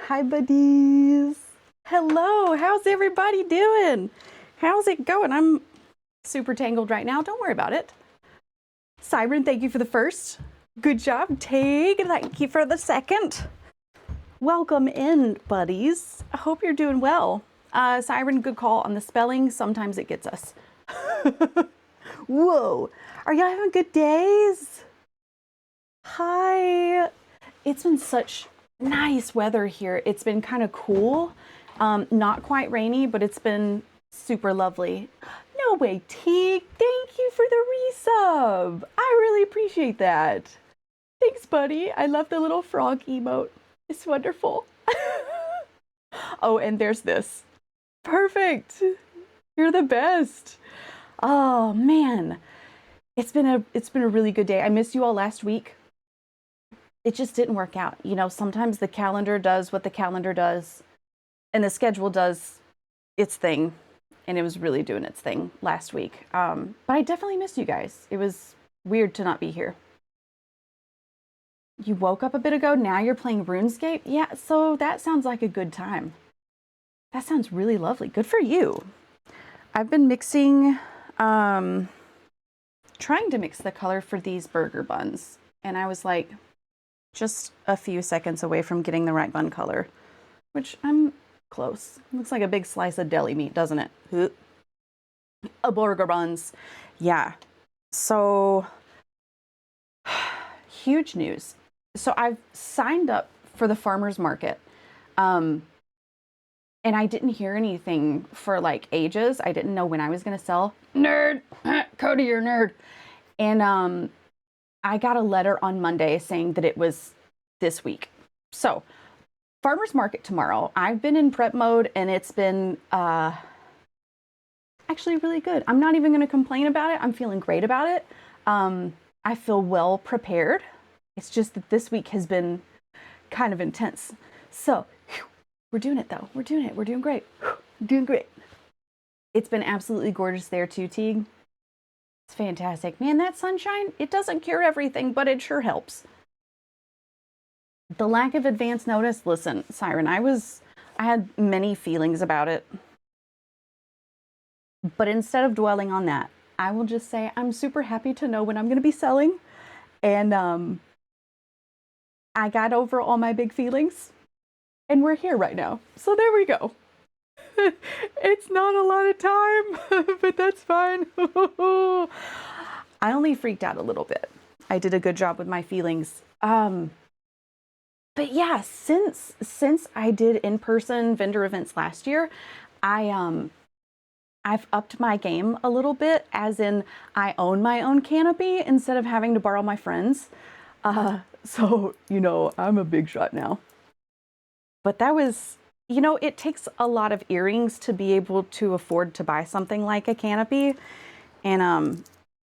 Hi, buddies. Hello, how's everybody doing? How's it going? I'm super tangled right now. Don't worry about it. Siren, thank you for the first. Good job. Tag, thank you for the second. Welcome in, buddies. I hope you're doing well. Siren, good call on the spelling. Sometimes it gets us. Whoa. Are y'all having good days? Hi. It's been such nice weather here. It's been kind of cool. Not quite rainy, but it's been super lovely. No way, Teague. Thank you for the resub. I really appreciate that. Thanks, buddy. I love the little frog emote. It's wonderful. Oh, and there's this. Perfect. You're the best. Oh man. It's been a really good day. I missed you all last week. It just didn't work out. You know, sometimes the calendar does what the calendar does, and the schedule does its thing, and it was really doing its thing last week. But I definitely missed you guys. It was weird to not be here. You woke up a bit ago, now you're playing RuneScape? Yeah, so that sounds like a good time. That sounds really lovely. Good for you. I've been mixing, trying to mix the color for these burger buns, and I was like, just a few seconds away from getting the right bun color, which I'm close. Looks like a big slice of deli meat, doesn't it? A burger buns. Yeah. So, huge news. So I've signed up for the farmer's market. And I didn't hear anything for like ages. I didn't know when I was going to sell. Nerd. Cody, you're a nerd. And I got a letter on Monday saying that it was this week. So, farmer's market tomorrow. I've been in prep mode and it's been actually really good. I'm not even going to complain about it. I'm feeling great about it. I feel well prepared. It's just that this week has been kind of intense. So, we're doing it though. We're doing it. We're doing great. Doing great. It's been absolutely gorgeous there too, Teague. It's fantastic. Man, that sunshine, it doesn't cure everything, but it sure helps. The lack of advance notice, listen, Siren, I had many feelings about it. But instead of dwelling on that, I will just say I'm super happy to know when I'm going to be selling. And I got over all my big feelings. And we're here right now. So there we go. It's not a lot of time, but that's fine. I only freaked out a little bit. I did a good job with my feelings. But yeah, since I did in-person vendor events last year, I've upped my game a little bit, as in I own my own canopy instead of having to borrow my friends. So, you know, I'm a big shot now. But that was, you know, it takes a lot of earrings to be able to afford to buy something like a canopy. And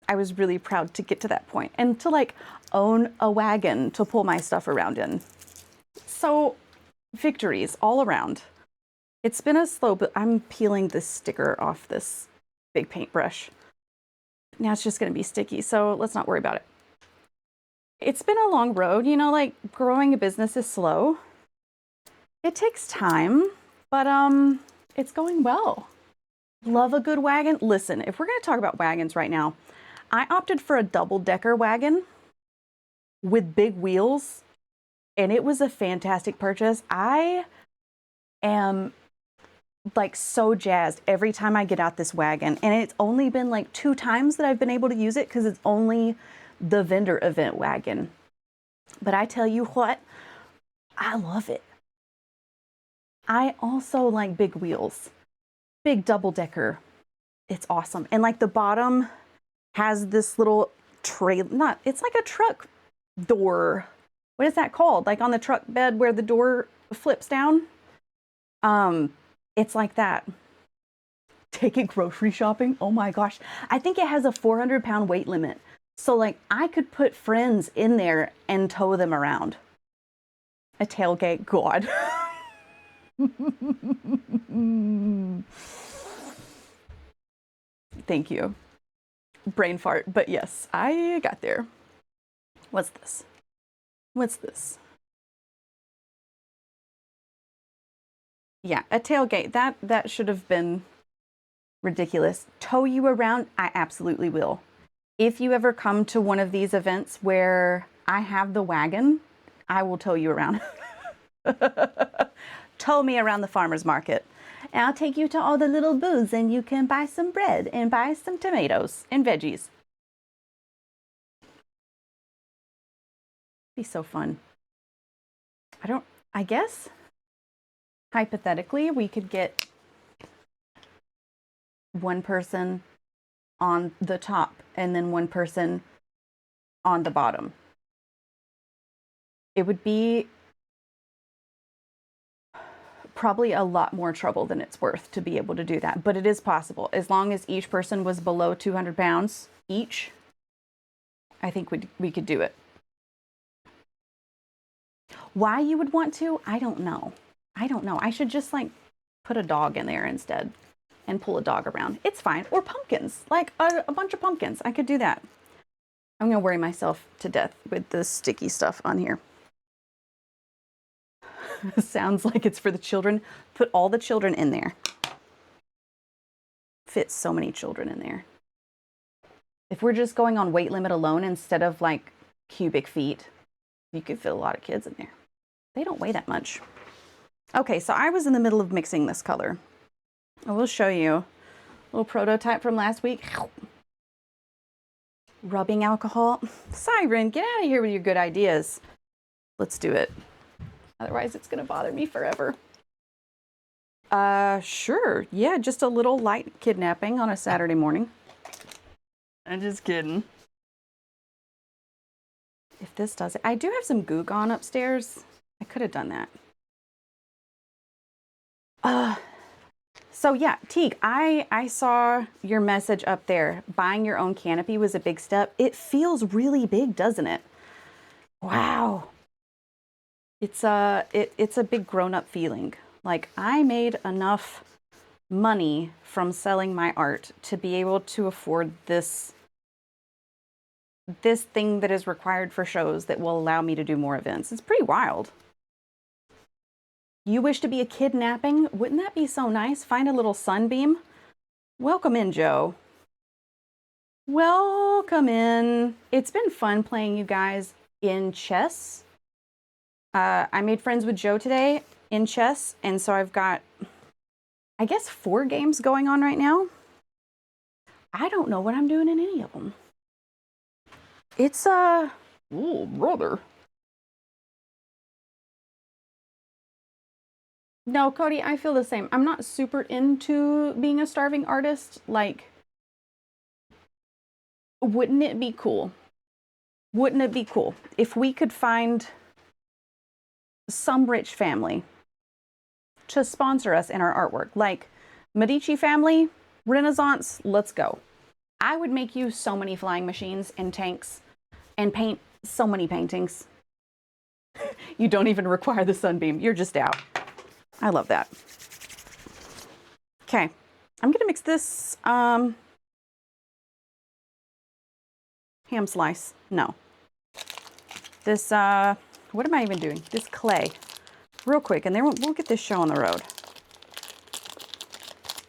I was really proud to get to that point and to like own a wagon to pull my stuff around in. So victories all around. It's been a slow, but I'm peeling this sticker off this big paintbrush. Now it's just going to be sticky, so let's not worry about it. It's been a long road, you know, like growing a business is slow. It takes time, but it's going well. Love a good wagon. Listen, if we're going to talk about wagons right now, I opted for a double-decker wagon with big wheels, and it was a fantastic purchase. I am like so jazzed every time I get out this wagon, and it's only been like 2 times that I've been able to use it because it's only the vendor event wagon. But I tell you what, I love it. I also like big wheels, big double decker. It's awesome. And like the bottom has this little tray, it's like a truck door. What is that called? Like on the truck bed where the door flips down? It's like that. Take it grocery shopping. Oh my gosh. I think it has a 400-pound weight limit. So like I could put friends in there and tow them around. A tailgate, God. Thank you. Brain fart, but yes, I got there. What's this? What's this? Yeah, a tailgate. That should have been ridiculous. Tow you around? I absolutely will. If you ever come to one of these events where I have the wagon, I will tow you around. Tow me around the farmer's market. And I'll take you to all the little booths and you can buy some bread and buy some tomatoes and veggies. Be so fun. I guess, hypothetically, we could get one person on the top and then one person on the bottom. It would be probably a lot more trouble than it's worth to be able to do that, but it is possible. As long as each person was below 200 pounds each, I think we could do it. Why you would want to, I don't know. I should just like put a dog in there instead and pull a dog around. It's fine. Or pumpkins, like a bunch of pumpkins. I could do that. I'm gonna worry myself to death with the sticky stuff on here. Sounds like it's for the children. Put all the children in there. Fit so many children in there. If we're just going on weight limit alone instead of like cubic feet, you could fit a lot of kids in there. They don't weigh that much. Okay, so I was in the middle of mixing this color. I will show you a little prototype from last week. Rubbing alcohol. Siren, get out of here with your good ideas. Let's do it. Otherwise, it's going to bother me forever. Sure. Yeah, just a little light kidnapping on a Saturday morning. I'm just kidding. If this does it. I do have some Goo Gone upstairs. I could have done that. So yeah, Teague, I saw your message up there. Buying your own canopy was a big step. It feels really big, doesn't it? Wow. It's a big grown-up feeling. Like, I made enough money from selling my art to be able to afford this thing that is required for shows that will allow me to do more events. It's pretty wild. You wish to be a kidnapping? Wouldn't that be so nice? Find a little sunbeam. Welcome in, Joe. Welcome in. It's been fun playing you guys in chess. I made friends with Joe today in chess, and so I've got, I guess, 4 games going on right now. I don't know what I'm doing in any of them. It's oh, brother. No, Cody, I feel the same. I'm not super into being a starving artist. Like, wouldn't it be cool? Wouldn't it be cool if we could find some rich family to sponsor us in our artwork? Like, Medici family, Renaissance, let's go. I would make you so many flying machines and tanks and paint so many paintings. You don't even require the sunbeam. You're just out. I love that. Okay, I'm gonna mix this ham slice. No. This, what am I even doing? This clay. Real quick, and then we'll get this show on the road.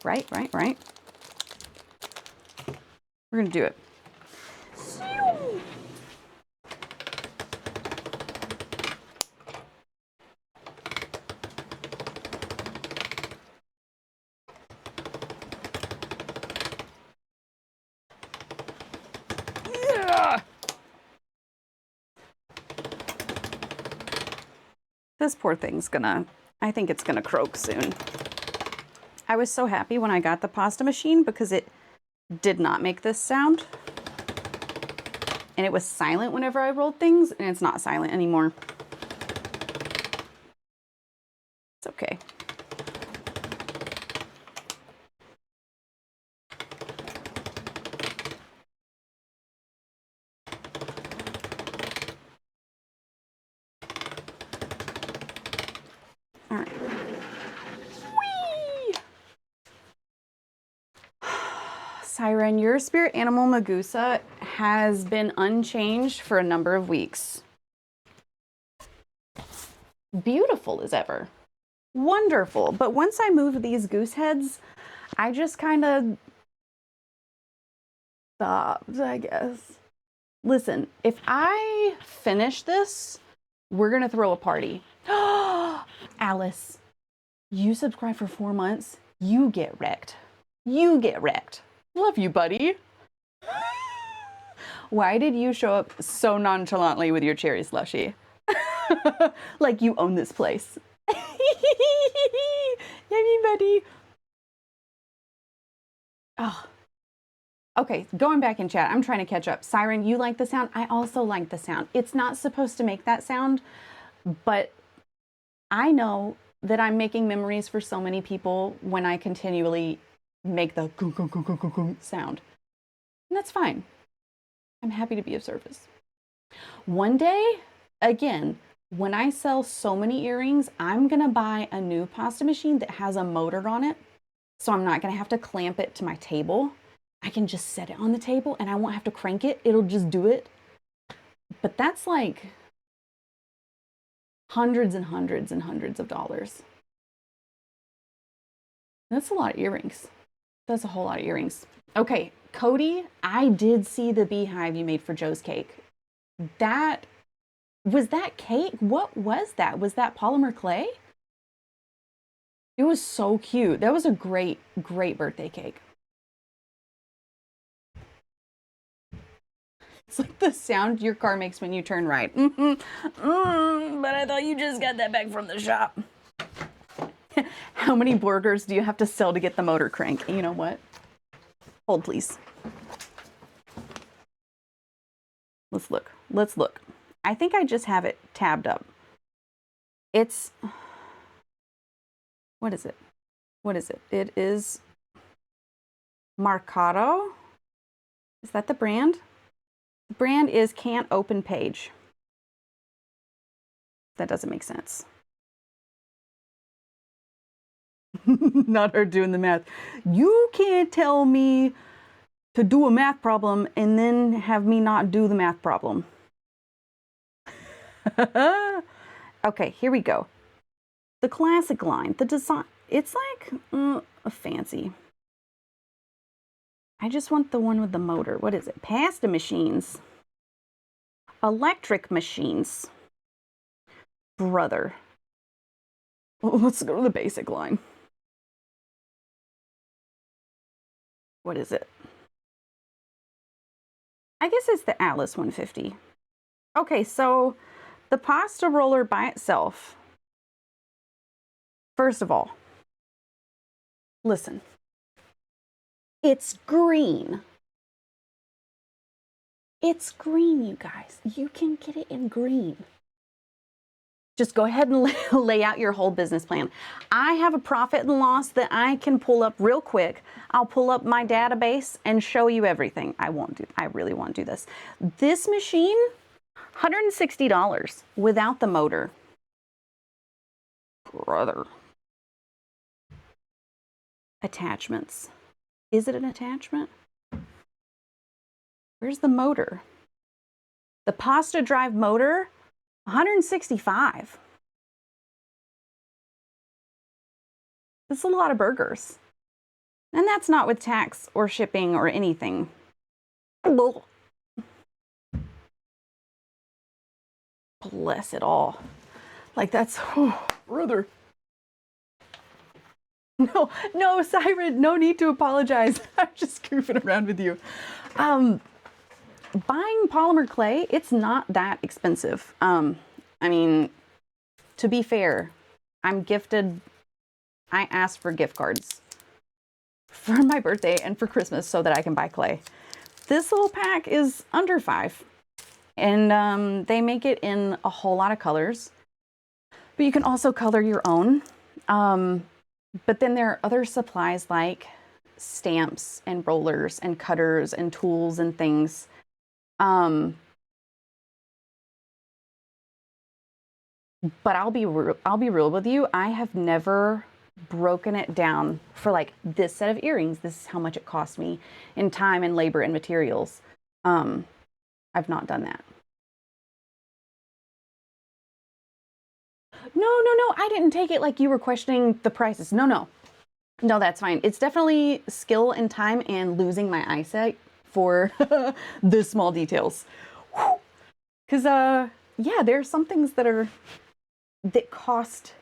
Right. We're gonna do it. This poor thing's I think it's gonna croak soon. I was so happy when I got the pasta machine because it did not make this sound. And it was silent whenever I rolled things, and it's not silent anymore. It's okay. All right. Whee! Siren, your spirit animal Magusa has been unchanged for a number of weeks. Beautiful as ever. wonderful. But once I moved these goose heads, I just kind of stopped, I guess. Listen, if I finish this, we're gonna throw a party. Alice, you subscribe for 4 months, you get wrecked. You get wrecked. Love you, buddy. Why did you show up so nonchalantly with your cherry slushie? Like you own this place. Yummy, buddy. Oh. Okay, going back in chat, I'm trying to catch up. Siren, you like the sound? I also like the sound. It's not supposed to make that sound, but I know that I'm making memories for so many people when I continually make the sound. And that's fine. I'm happy to be of service. One day, again, when I sell so many earrings, I'm gonna buy a new pasta machine that has a motor on it. So I'm not gonna have to clamp it to my table. I can just set it on the table and I won't have to crank it. It'll just do it. But that's like hundreds and hundreds and hundreds of dollars. That's a lot of earrings. That's a whole lot of earrings. Okay, Cody, I did see the beehive you made for Joe's cake. Was that cake? What was that? Was that polymer clay? It was so cute. That was a great, great birthday cake. It's like the sound your car makes when you turn right. But I thought you just got that back from the shop. How many borgers do you have to sell to get the motor crank? You know what? Hold, please. Let's look. Let's look. I think I just have it tabbed up. It's... What is it? What is it? It is Marcato. Is that the brand? The brand is Can't Open Page. That doesn't make sense. Not her doing the math. You can't tell me to do a math problem and then have me not do the math problem. Okay, here we go. The classic line, the design, it's like a fancy. I just want the one with the motor. What is it? Pasta machines. Electric machines. Brother. Let's go to the basic line. What is it? I guess it's the Atlas 150. Okay, so the pasta roller by itself. First of all, listen. It's green. It's green, you guys. You can get it in green. Just go ahead and lay out your whole business plan. I have a profit and loss that I can pull up real quick. I'll pull up my database and show you everything. I really won't do this. This machine, $160 without the motor. Brother. Attachments. Is it an attachment? Where's the motor? The pasta drive motor, $165. That's a lot of burgers. And that's not with tax or shipping or anything. Bless it all. Like that's, oh, brother. No, Siren, no need to apologize. I'm just goofing around with you. Buying polymer clay, it's not that expensive. I mean, to be fair, I asked for gift cards for my birthday and for Christmas so that I can buy clay. This little pack is under $5. And they make it in a whole lot of colors. But you can also color your own. But then there are other supplies like stamps and rollers and cutters and tools and things. But I'll be real with you. I have never broken it down for like this set of earrings. This is how much it cost me in time and labor and materials. I've not done that. No, I didn't take it like you were questioning the prices. No, that's fine. It's definitely skill and time and losing my eyesight for the small details. Because, yeah, there are some things that cost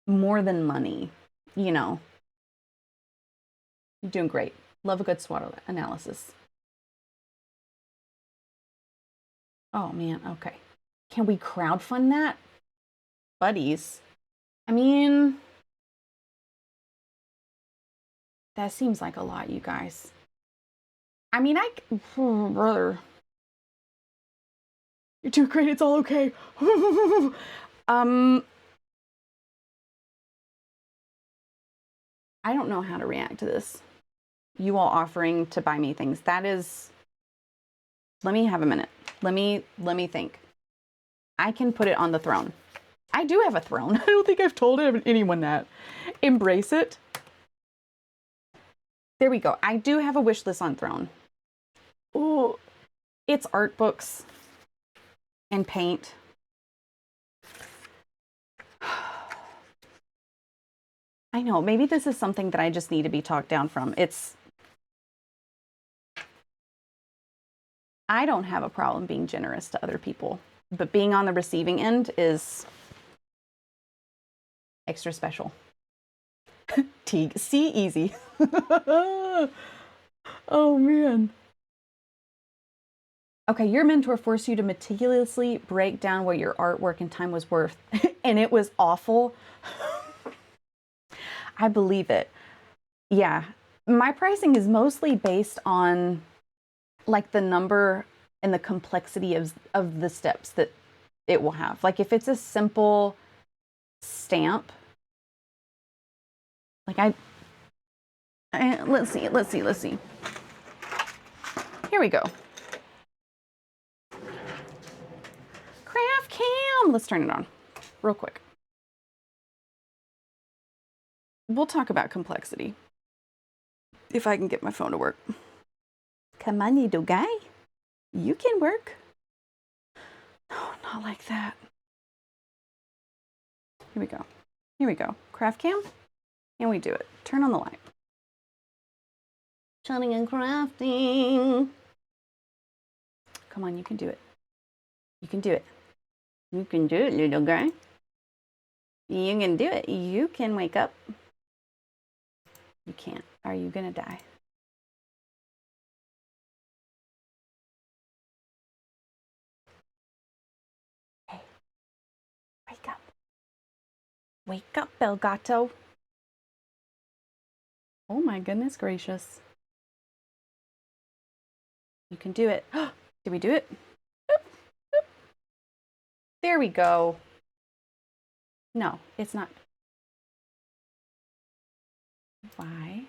more than money, you know. You're doing great. Love a good SWOT analysis. Oh, man, okay. Can we crowdfund that? Buddies. I mean, that seems like a lot, you guys. I mean, brother. You're doing great, it's all okay. I don't know how to react to this. You all offering to buy me things. That is, let me have a minute. Let me think. I can put it on the throne. I do have a throne. I don't think I've told anyone that. Embrace it. There we go. I do have a wish list on throne. Ooh, it's art books and paint. I know, maybe this is something that I just need to be talked down from. I don't have a problem being generous to other people, but being on the receiving end is extra special. Teague, see, easy. Oh, man. Okay, your mentor forced you to meticulously break down what your artwork and time was worth, and it was awful. I believe it. Yeah, my pricing is mostly based on like the number and the complexity of the steps that it will have. Like if it's a simple stamp, like let's see. Here we go. Craft cam. Let's turn it on real quick. We'll talk about complexity if I can get my phone to work. Come on, little guy. You can work. No, not like that. Here we go. Here we go. Craft cam. And we do it. Turn on the light. Shunning and crafting. Come on, you can do it. You can do it. You can do it, little guy. You can do it. You can wake up. You can't. Are you gonna die? Hey, wake up. Wake up, Elgato. Oh my goodness gracious. You can do it. Did we do it? Boop, boop. There we go. No, it's not. Why?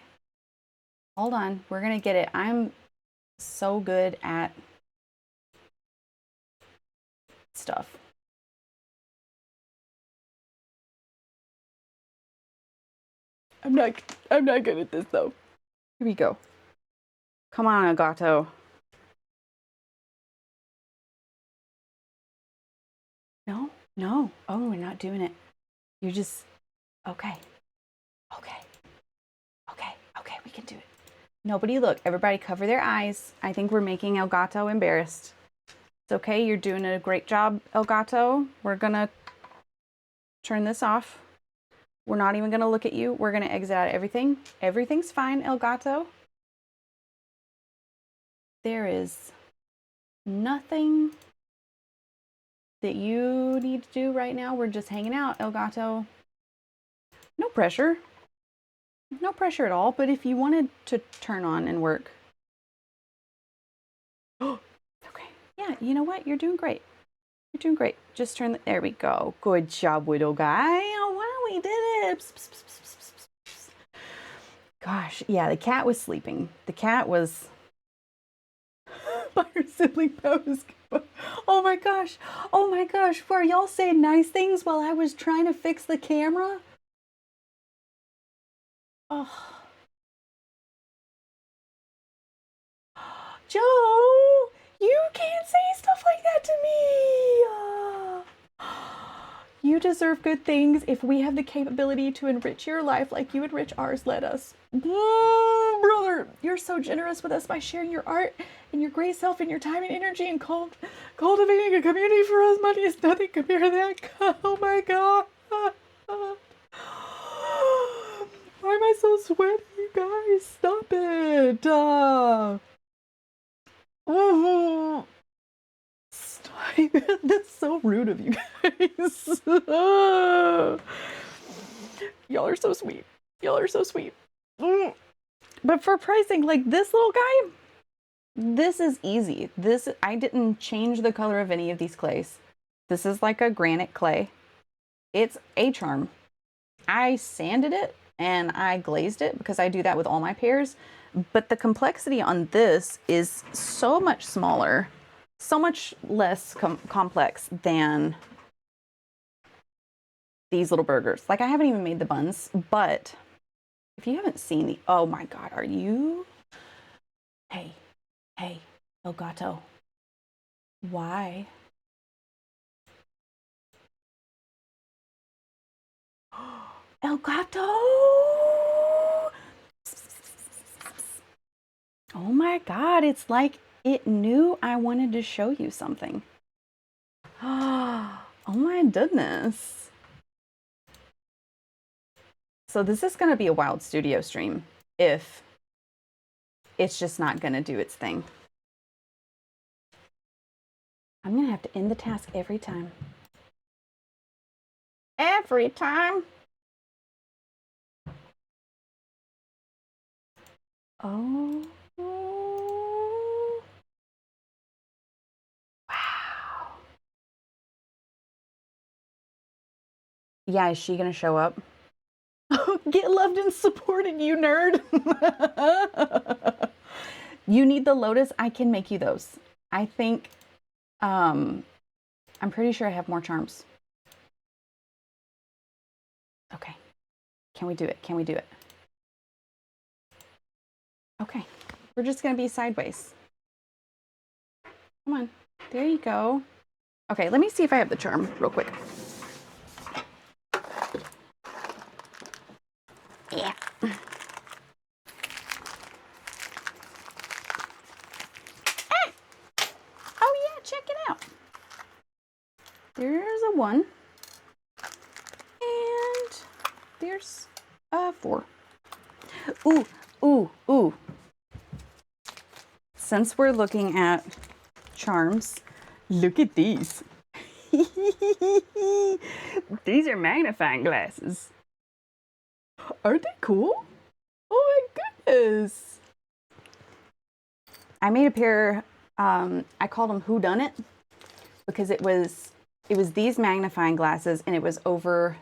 Hold on. We're going to get it. I'm so good at stuff. I'm not good at this though. Here we go. Come on, Elgato. No. Oh, we're not doing it. You're just, okay. Okay, we can do it. Nobody look. Everybody cover their eyes. I think we're making Elgato embarrassed. It's okay. You're doing a great job, Elgato. We're going to turn this off. We're not even going to look at you. We're going to exit out everything. Everything's fine, Elgato. There is nothing that you need to do right now. We're just hanging out, Elgato. No pressure. No pressure at all, but if you wanted to turn on and work. Okay. Yeah, you know what? You're doing great. You're doing great. Just turn the, there we go. Good job, little guy. Oh, wow, we did it. Psst, psst, psst, psst, psst, psst. Gosh, yeah, the cat was sleeping. The cat was by her sibling pose. Oh my gosh. Were y'all saying nice things while I was trying to fix the camera? Oh. Joe, you can't say stuff like that to me. You deserve good things. If we have the capability to enrich your life like you enrich ours, let us. Brother, you're so generous with us by sharing your art and your great self and your time and energy and cultivating a community for us. Money is nothing compared to that. Oh my God. Why am I so sweaty, you guys? Stop it. Stop. That's so rude of you guys. Y'all are so sweet. Y'all are so sweet. But for pricing, like this little guy, this is easy. I didn't change the color of any of these clays. This is like a granite clay. It's a charm. I sanded it and I glazed it because I do that with all my pairs. But the complexity on this is so much smaller, so much less complex than these little burgers. Like I haven't even made the buns, but if you haven't seen the, oh my God, are you? Hey, El Gato, why? El Gato! Oh my God, it's like it knew I wanted to show you something. Oh my goodness. So this is going to be a wild studio stream if it's just not going to do its thing. I'm going to have to end the task every time. Every time. Oh. Wow. Yeah, is she going to show up? Get loved and supported, you nerd. You need the lotus. I can make you those. I think, I'm pretty sure I have more charms. Okay. Can we do it? Can we do it? Okay. We're just going to be sideways. Come on. There you go. Okay, let me see if I have the charm real quick. Yeah. Ah! Oh yeah, check it out. There's a 1. And there's a 4. Ooh. Since we're looking at charms, look at these. These are magnifying glasses. Aren't they cool? Oh my goodness. I made a pair, I called them Whodunit because it was these magnifying glasses and it was over,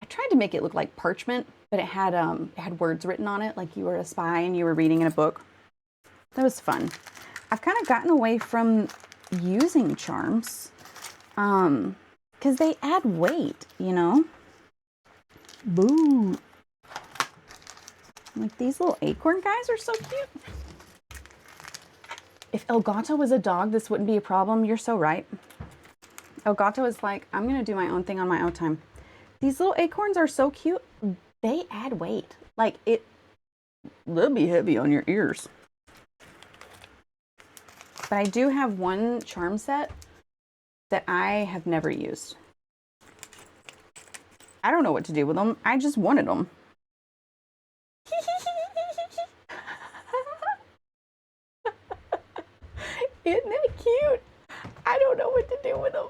I tried to make it look like parchment, but it had words written on it like you were a spy and you were reading in a book. That was fun. I've kind of gotten away from using charms because they add weight, you know? Boo. Like these little acorn guys are so cute. If El Gato was a dog, this wouldn't be a problem. You're so right. El Gato is like, I'm going to do my own thing on my own time. These little acorns are so cute. They add weight. Like they'll be heavy on your ears. But I do have one charm set that I have never used. I don't know what to do with them. I just wanted them. Isn't it cute? I don't know what to do with them.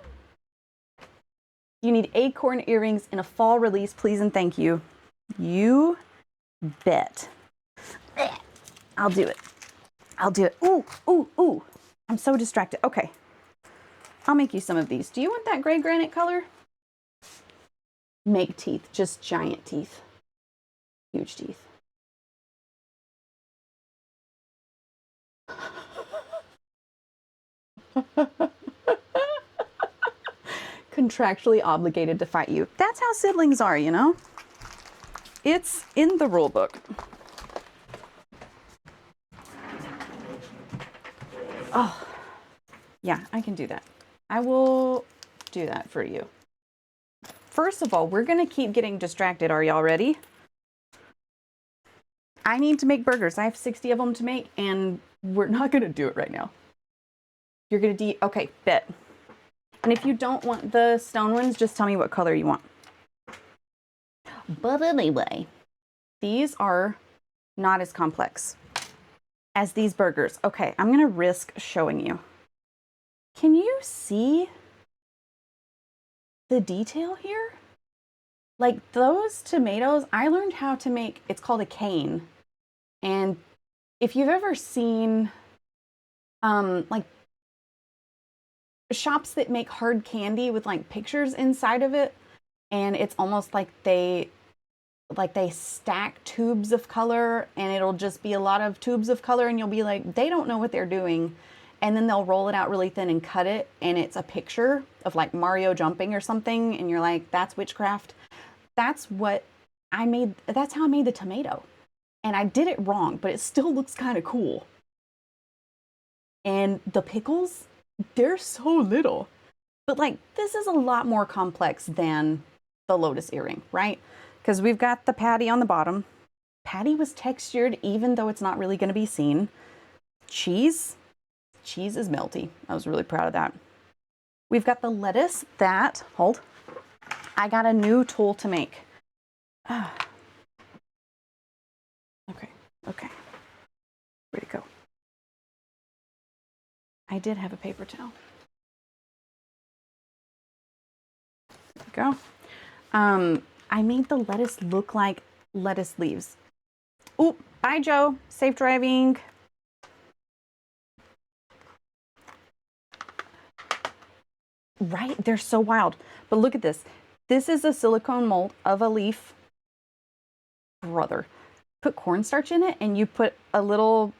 You need acorn earrings in a fall release, please and thank you. You bet. I'll do it. I'll do it. Ooh. I'm so distracted. Okay. I'll make you some of these. Do you want that gray granite color? Make teeth. Just giant teeth. Huge teeth. Contractually obligated to fight you. That's how siblings are, you know? It's in the rule book. Oh, yeah, I can do that. I will do that for you. first of all, we're gonna keep getting distracted. Are y'all ready? I need to make burgers. I have 60 of them to make, and we're not gonna do it right now. You're gonna okay, bet. And if you don't want the stone ones, just tell me what color you want. But anyway, these are not as complex as these burgers. Okay, I'm gonna risk showing you. Can you see the detail here? Like those tomatoes, I learned how to make, it's called a cane. And if you've ever seen like shops that make hard candy with like pictures inside of it, and it's almost like they stack tubes of color, and it'll just be a lot of tubes of color, and you'll be like, they don't know what they're doing. And then they'll roll it out really thin and cut it, and it's a picture of like Mario jumping or something, and you're like, that's witchcraft. That's what I made. That's how I made the tomato. And I did it wrong, but it still looks kind of cool. And the pickles, they're so little. But like, this is a lot more complex than the lotus earring, right? Because we've got the patty on the bottom. Patty was textured, even though it's not really going to be seen. Cheese is melty. I was really proud of that. We've got the lettuce that, hold, I got a new tool to make. Okay. Where'd it go? I did have a paper towel. There we go. I made the lettuce look like lettuce leaves. Oop, bye Joe, safe driving. Right, they're so wild. But look at this. This is a silicone mold of a leaf. Brother. Put cornstarch in it, and you put a little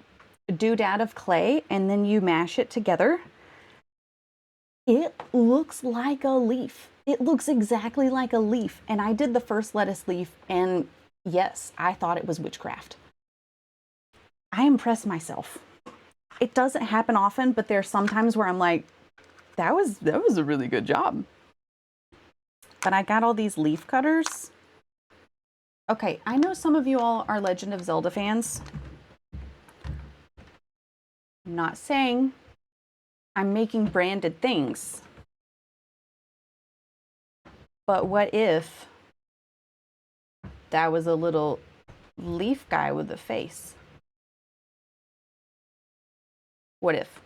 doodad of clay, and then you mash it together. It looks like a leaf. It looks exactly like a leaf. And I did the first lettuce leaf, and yes, I thought it was witchcraft. I impress myself. It doesn't happen often, but there's sometimes where I'm like, that was a really good job. But I got all these leaf cutters. Okay, I know some of you all are Legend of Zelda fans. I'm not saying I'm making branded things. But what if that was a little leaf guy with a face? What if?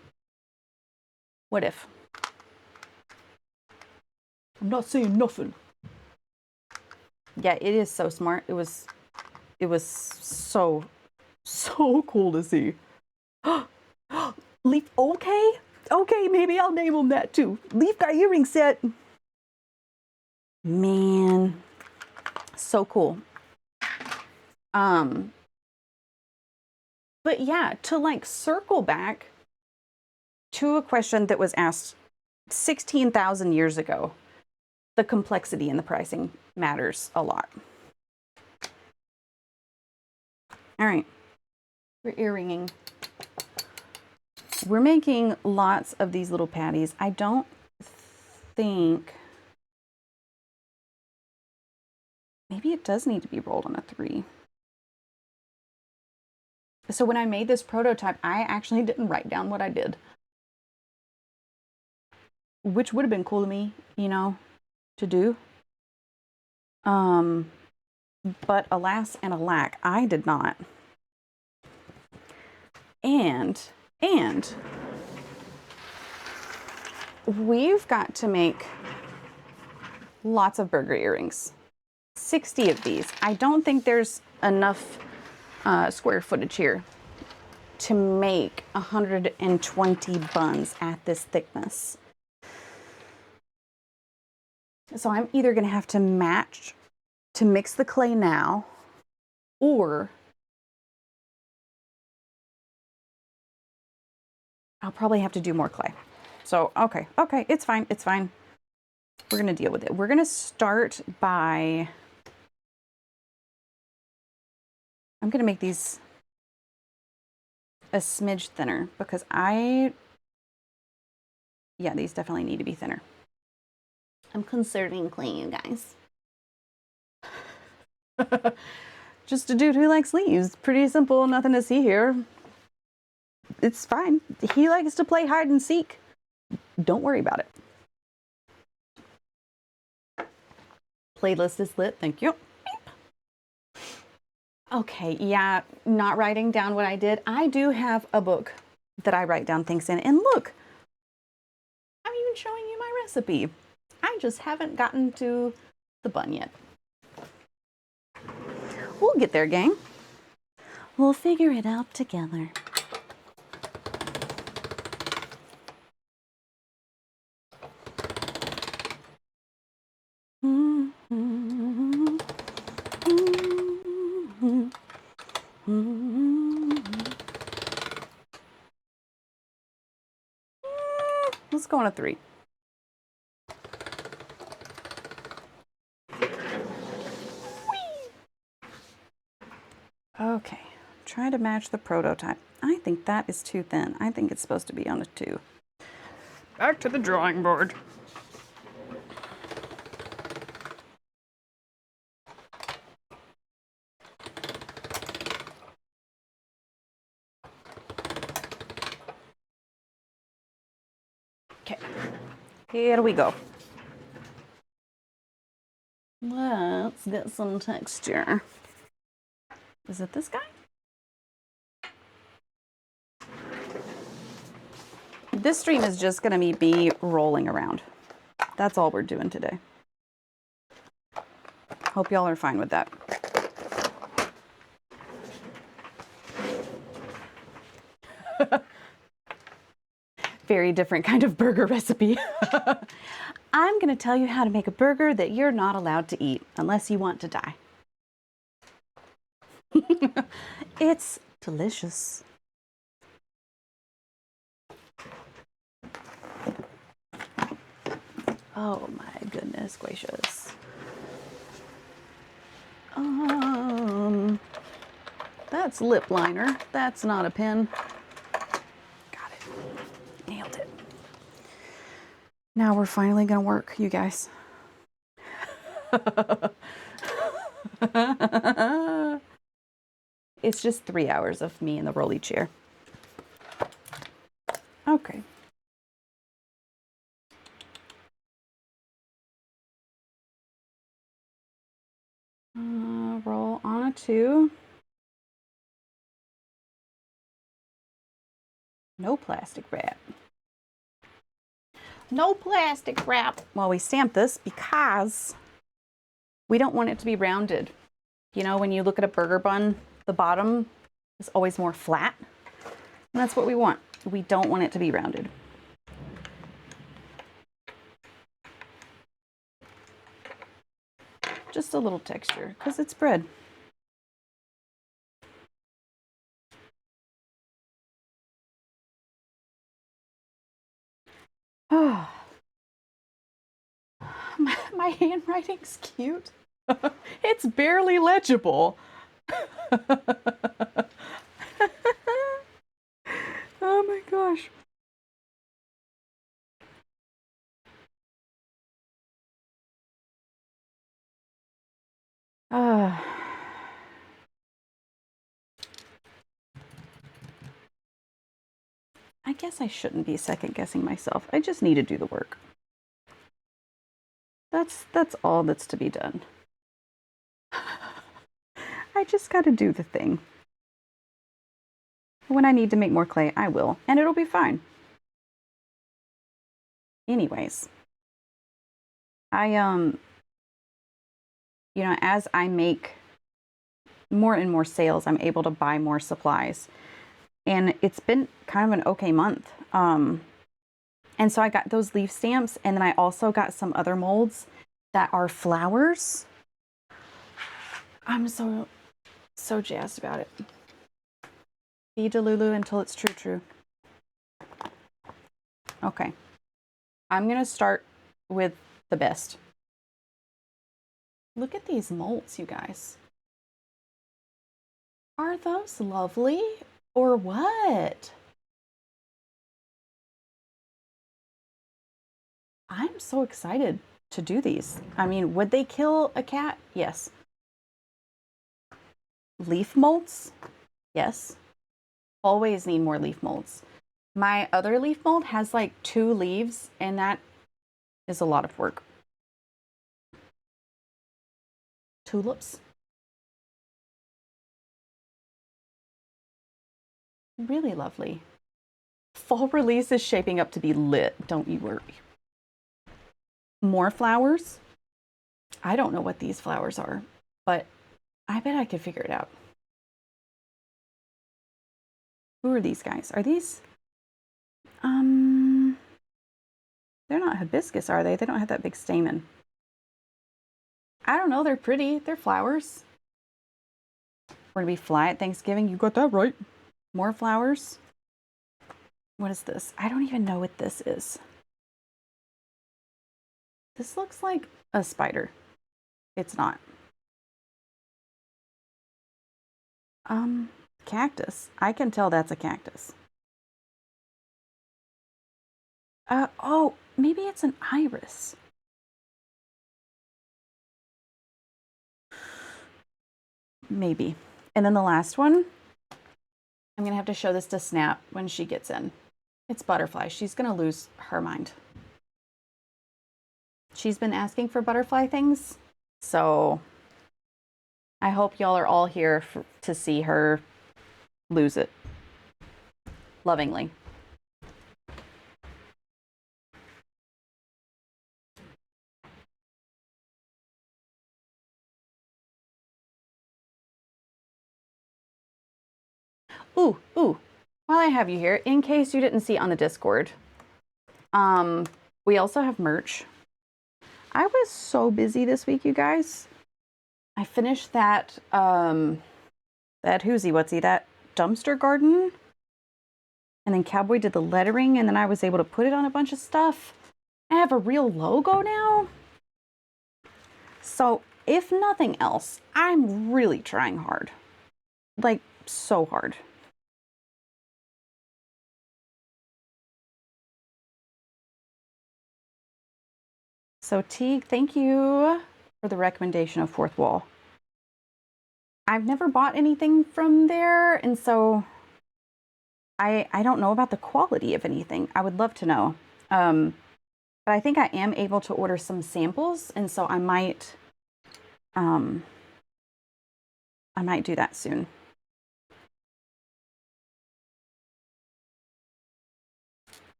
What if? I'm not saying nothing. Yeah, it is so smart. It was so cool to see. Leaf, okay, maybe I'll name him that too. Leaf guy earring set. Man, so cool. But yeah, to like circle back to a question that was asked 16,000 years ago, the complexity in the pricing matters a lot. All right, we're earringing. We're making lots of these little patties. I don't think, maybe it does need to be rolled on a 3. So when I made this prototype, I actually didn't write down what I did, which would have been cool to me, you know, to do. But alas and alack, I did not. And we've got to make lots of burger earrings. 60 of these. I don't think there's enough square footage here to make 120 buns at this thickness. So I'm either going to have to mix the clay now, or I'll probably have to do more clay. So, okay, it's fine. We're going to deal with it. We're going to start by, I'm going to make these a smidge thinner because yeah, these definitely need to be thinner. I'm conserving clay, you guys. Just a dude who likes leaves. Pretty simple, nothing to see here. It's fine. He likes to play hide and seek. Don't worry about it. Playlist is lit, thank you. Okay, yeah, not writing down what I did. I do have a book that I write down things in. And look, I'm even showing you my recipe. I just haven't gotten to the bun yet. We'll get there, gang. We'll figure it out together. Let's go on a 3. Okay, try to match the prototype. I think that is too thin. I think it's supposed to be on a 2. Back to the drawing board. Okay, here we go. Let's get some texture. Is it this guy? This stream is just gonna be me rolling around. That's all we're doing today. Hope y'all are fine with that. Very different kind of burger recipe. I'm gonna tell you how to make a burger that you're not allowed to eat unless you want to die. It's delicious. Oh my goodness gracious. That's lip liner. That's not a pen. Got it. Nailed it. Now we're finally gonna work, you guys. It's just 3 hours of me in the rolly chair. Okay. Roll on a 2. No plastic wrap. No plastic wrap while we stamp this because we don't want it to be rounded. You know, when you look at a burger bun, the bottom is always more flat. And that's what we want. We don't want it to be rounded. Just a little texture because it's bread. Oh, my handwriting's cute. It's barely legible. Oh my gosh. I guess I shouldn't be second guessing myself. I just need to do the work. That's all that's to be done. I just got to do the thing. When I need to make more clay, I will, and it'll be fine. Anyways, you know, as I make more and more sales, I'm able to buy more supplies. And it's been kind of an okay month. And so I got those leaf stamps, and then I also got some other molds that are flowers. I'm so jazzed about it. Be Delulu until it's true. Okay. I'm gonna start with the best. Look at these molds, you guys. Are those lovely or what? I'm so excited to do these. I mean, would they kill a cat? Yes. leaf molds. Yes. Always need more leaf molds. My other leaf mold has like 2 leaves, and that is a lot of work. Tulips. Really lovely. Fall release is shaping up to be lit, don't you worry. More flowers. I don't know what these flowers are, but I bet I could figure it out. Who are these guys? Are these? They're not hibiscus, are they? They don't have that big stamen. I don't know. They're pretty. They're flowers. We're gonna be fly at Thanksgiving. You got that right. More flowers. What is this? I don't even know what this is. This looks like a spider. It's not. Cactus. I can tell that's a cactus. Oh, maybe it's an iris. Maybe. And then the last one, I'm gonna have to show this to Snap when she gets in. It's butterfly. She's gonna lose her mind. She's been asking for butterfly things, so I hope y'all are all here to see her lose it lovingly. Ooh, while I have you here, in case you didn't see on the Discord, we also have merch. I was so busy this week, you guys. I finished that that dumpster garden, and then Cowboy did the lettering, and then I was able to put it on a bunch of stuff. I have a real logo now. So if nothing else, I'm really trying hard, like so hard. So Teague, thank you for the recommendation of Fourth Wall. I've never bought anything from there, and so I don't know about the quality of anything. I would love to know. But I think I am able to order some samples, and so I might do that soon.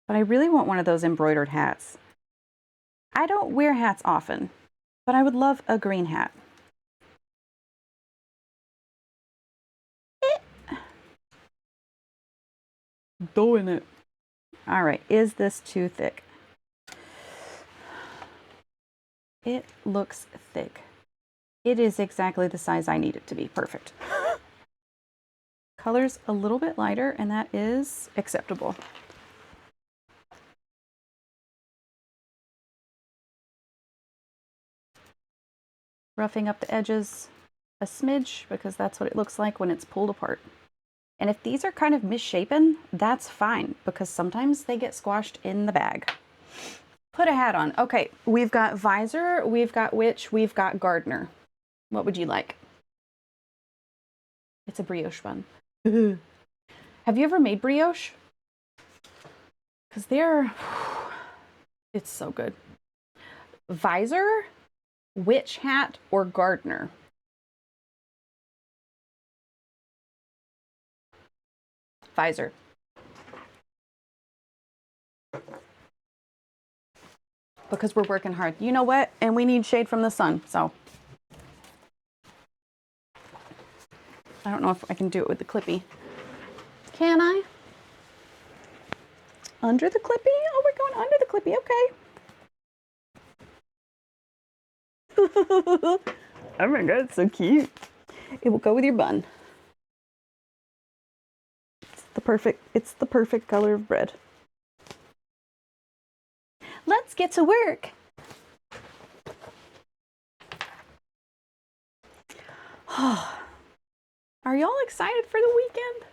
But I really want one of those embroidered hats. I don't wear hats often, but I would love a green hat. Doing it. All right, is this too thick? It looks thick. It is exactly the size I need it to be. Perfect. Color's a little bit lighter, and that is acceptable. Roughing up the edges a smidge, because that's what it looks like when it's pulled apart. And if these are kind of misshapen, that's fine, because sometimes they get squashed in the bag. Put a hat on. Okay, we've got visor, we've got witch, we've got gardener. What would you like? It's a brioche bun. Have you ever made brioche? Because it's so good. Visor, witch hat, or gardener? Visor. Because we're working hard. You know what? And we need shade from the sun, so. I don't know if I can do it with the clippy. Can I? Under the clippy? Oh, we're going under the clippy. Okay. Oh my god, it's so cute. It will go with your bun. It's the perfect color of bread. Let's get to work. Are y'all excited for the weekend?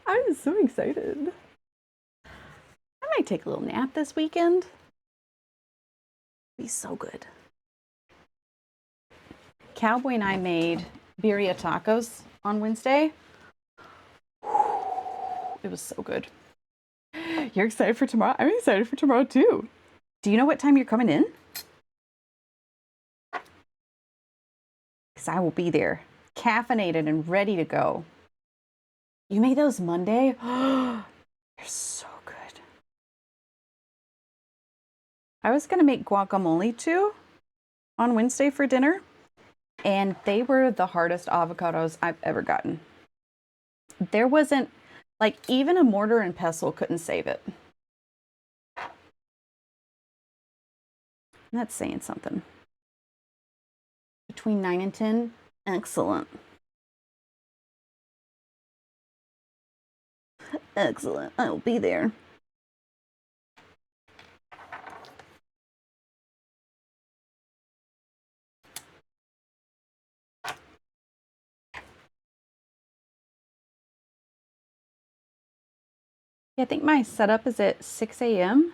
I'm so excited. I might take a little nap this weekend. Be so good. Cowboy and I made birria tacos on Wednesday. It was so good. You're excited for tomorrow? I'm excited for tomorrow too. Do you know what time you're coming in? Because I will be there, caffeinated and ready to go. You made those Monday? They're so good. I was going to make guacamole too on Wednesday for dinner, and they were the hardest avocados I've ever gotten. There wasn't, like, even a mortar and pestle couldn't save it. That's saying something. Between 9 and 10, excellent. Excellent. I'll be there. I think my setup is at 6 a.m.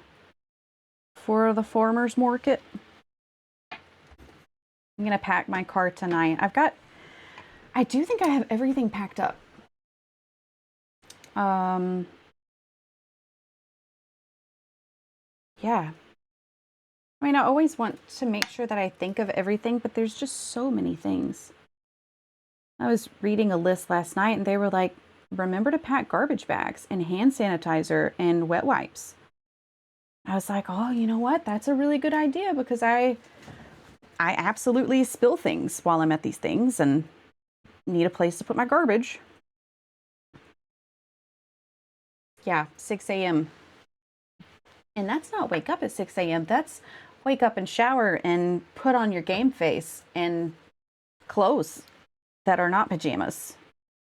for the farmer's market. I'm gonna pack my car tonight. I do think I have everything packed up. Yeah. I mean, I always want to make sure that I think of everything, but there's just so many things. I was reading a list last night and they were like, remember to pack garbage bags and hand sanitizer and wet wipes. I was like, oh, you know what? That's a really good idea because I absolutely spill things while I'm at these things and need a place to put my garbage. Yeah, 6 a.m. And that's not wake up at 6 a.m. That's wake up and shower and put on your game face and clothes that are not pajamas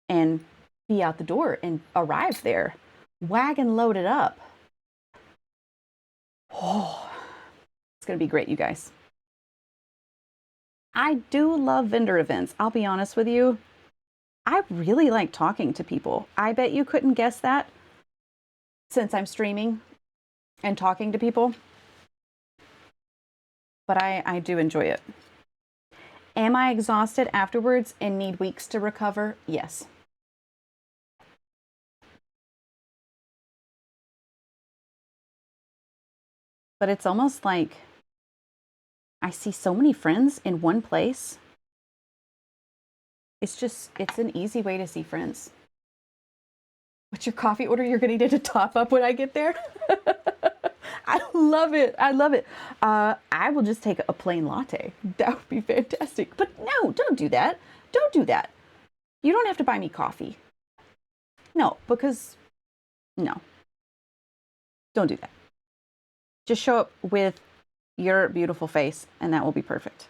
and be out the door and arrive there, wagon loaded up. Oh, it's going to be great, you guys. I do love vendor events. I'll be honest with you. I really like talking to people. I bet you couldn't guess that since I'm streaming and talking to people. But I do enjoy it. Am I exhausted afterwards and need weeks to recover? Yes. But it's almost like I see so many friends in one place. It's an easy way to see friends. What's your coffee order you're going to need to top up when I get there? I love it. I love it. I will just take a plain latte. That would be fantastic. But no, don't do that. Don't do that. You don't have to buy me coffee. No, because no. Don't do that. Just show up with your beautiful face and that will be perfect.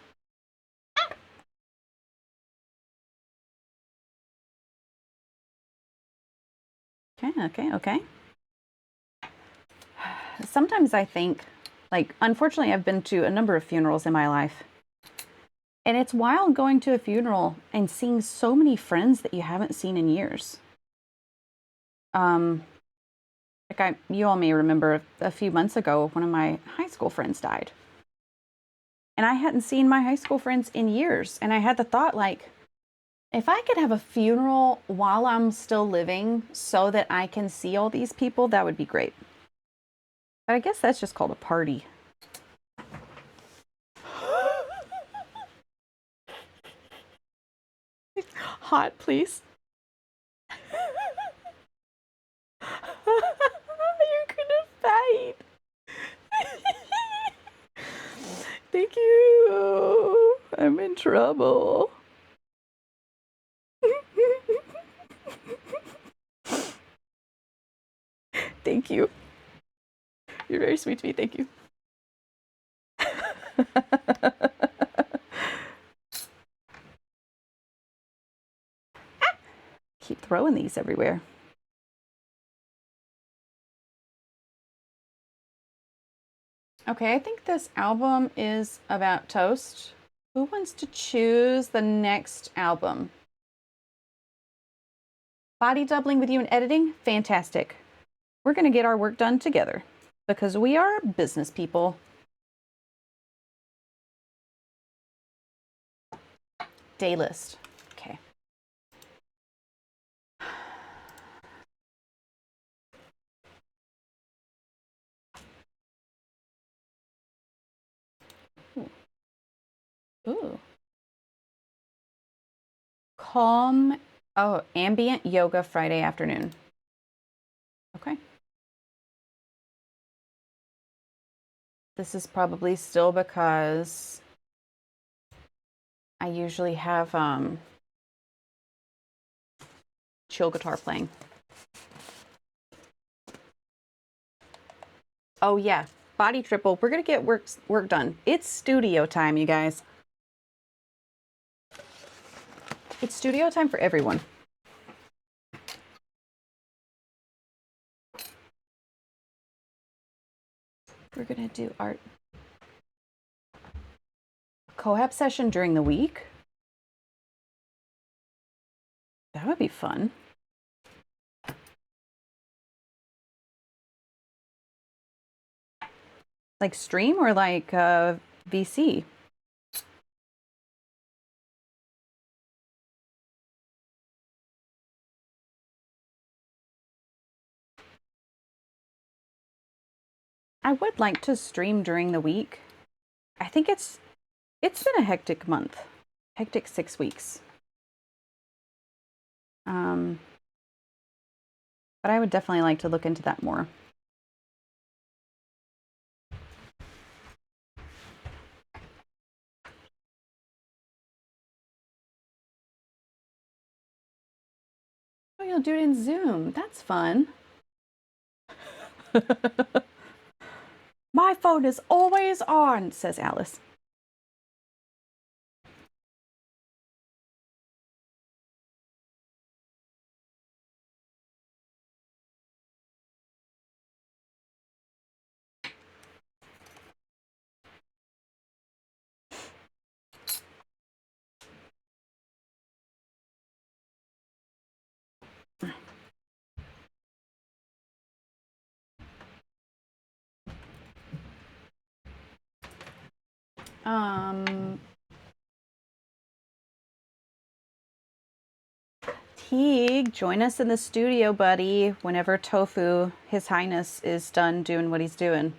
Okay. Sometimes I think, like, unfortunately, I've been to a number of funerals in my life. And it's wild going to a funeral and seeing so many friends that you haven't seen in years. You all may remember a few months ago, one of my high school friends died. And I hadn't seen my high school friends in years. And I had the thought, like, if I could have a funeral while I'm still living so that I can see all these people, that would be great. But I guess that's just called a party. Hot, please. You're gonna fight. Thank you. I'm in trouble. Thank you. You're very sweet to me. Thank you. Keep throwing these everywhere. Okay, I think this album is about toast. Who wants to choose the next album? Body doubling with you in editing? Fantastic. We're going to get our work done together because we are business people. Day list. Okay. Ooh. Ooh. Calm. Oh, ambient yoga Friday afternoon. Okay. This is probably still because I usually have chill guitar playing. Oh yeah, body triple. We're gonna get work done. It's studio time, you guys. It's studio time for everyone. We're gonna do art co-op session during the week. That would be fun. Like stream or like VC? I would like to stream during the week. I think it's been a hectic month. Hectic 6 weeks. But I would definitely like to look into that more. Oh, you'll do it in Zoom. That's fun. My phone is always on, says Alice. Teague, join us in the studio, buddy, whenever Tofu, His Highness, is done doing what he's doing.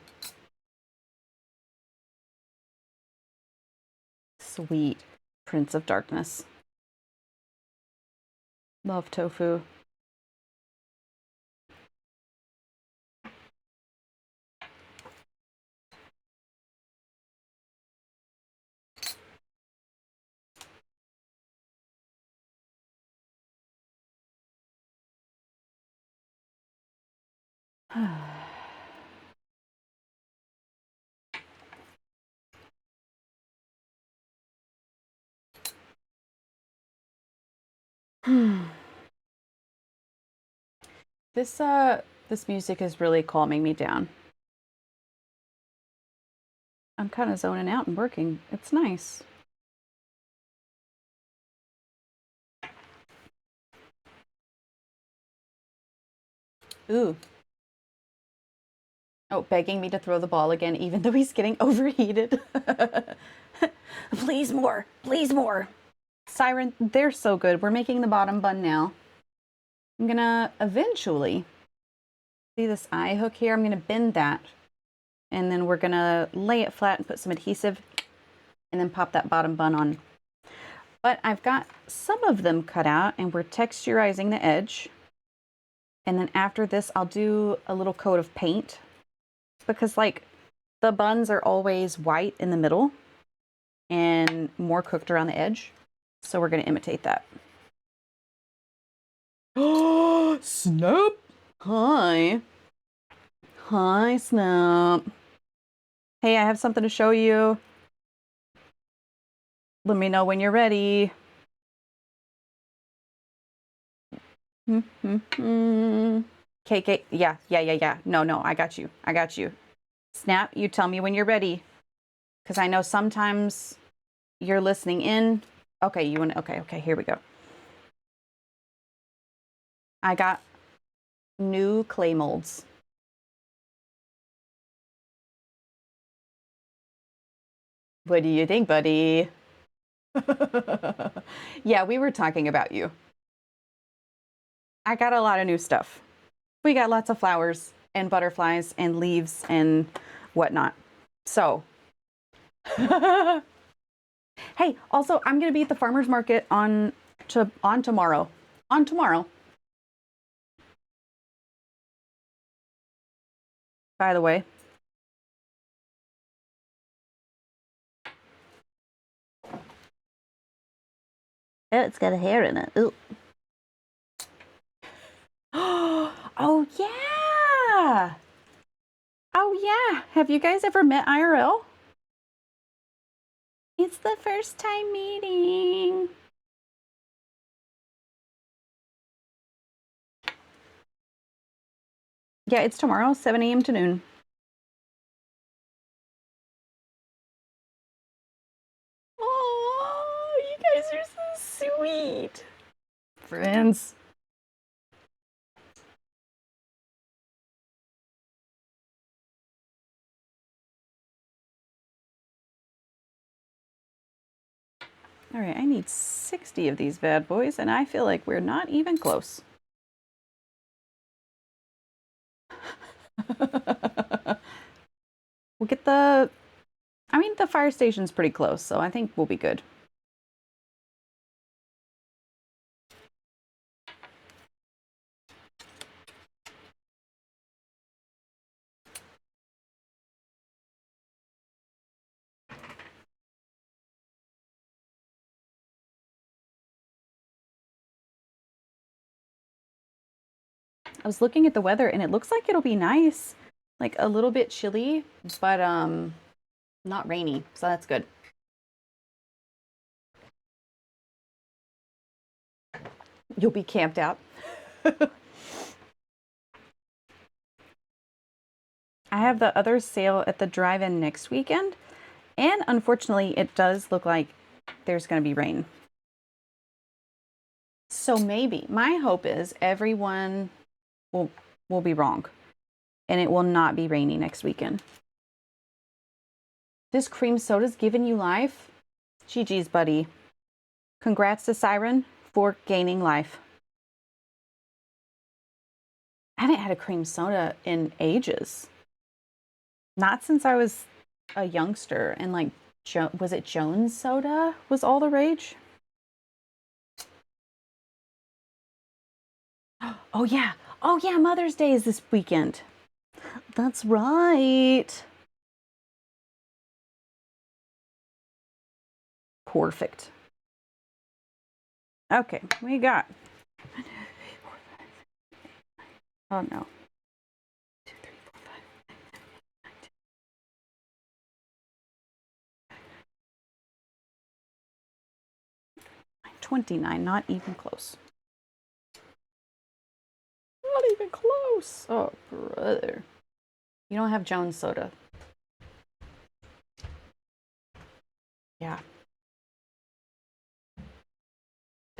Sweet Prince of Darkness. Love Tofu. This music is really calming me down. I'm kind of zoning out and working. It's nice. Ooh. Oh, begging me to throw the ball again, even though he's getting overheated. Please more. Please more. Siren, they're so good. We're making the bottom bun now. I'm gonna eventually, see this eye hook here? I'm gonna bend that. And then we're gonna lay it flat and put some adhesive and then pop that bottom bun on. But I've got some of them cut out and we're texturizing the edge. And then after this, I'll do a little coat of paint because like the buns are always white in the middle and more cooked around the edge. So we're gonna imitate that. Oh, Snap! Hi. Hi, Snap. Hey, I have something to show you. Let me know when you're ready. Okay, yeah. No, I got you. I got you. Snap, you tell me when you're ready. Because I know sometimes you're listening in. Okay, you want to, okay, here we go. I got new clay molds. What do you think, buddy? Yeah, we were talking about you. I got a lot of new stuff. We got lots of flowers and butterflies and leaves and whatnot. So, hey, also, I'm gonna be at the farmers market on tomorrow. On tomorrow, by the way. Oh, it's got a hair in it. Ooh. Oh yeah. Oh yeah. Have you guys ever met IRL? It's the first time meeting. Yeah, it's tomorrow, 7 a.m. to noon. Oh, you guys are so sweet. Friends. All right, I need 60 of these bad boys, and I feel like we're not even close. We'll get the fire station's pretty close, so I think we'll be good. I was looking at the weather and it looks like it'll be nice. Like a little bit chilly, but not rainy. So that's good. You'll be camped out. I have the other sale at the drive-in next weekend, and unfortunately, it does look like there's going to be rain. So maybe my hope is everyone will will be wrong, and it will not be rainy next weekend. This cream soda's giving you life. GG's, buddy. Congrats to Siren for gaining life. I haven't had a cream soda in ages. Not since I was a youngster and like was it Jones soda was all the rage? Oh yeah. Oh yeah, Mother's Day is this weekend. That's right. Perfect. Okay, we got. Oh no. 2, 3, 4, 5, 29, not even close. Not even close. Oh, brother. You don't have Jones soda. Yeah.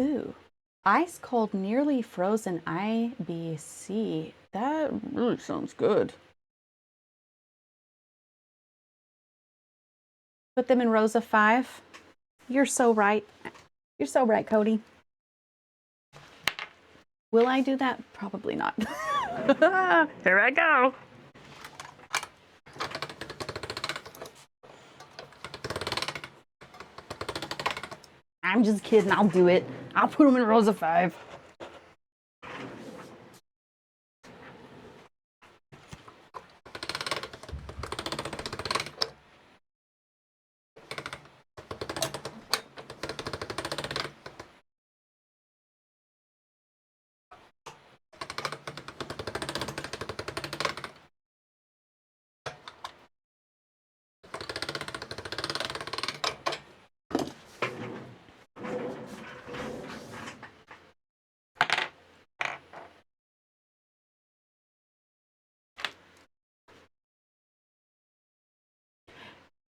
Ooh. Ice cold, nearly frozen IBC. That really sounds good. Put them in rows of 5. You're so right. You're so right, Cody. Will I do that? Probably not. Here I go. I'm just kidding. I'll do it. I'll put them in rows of 5.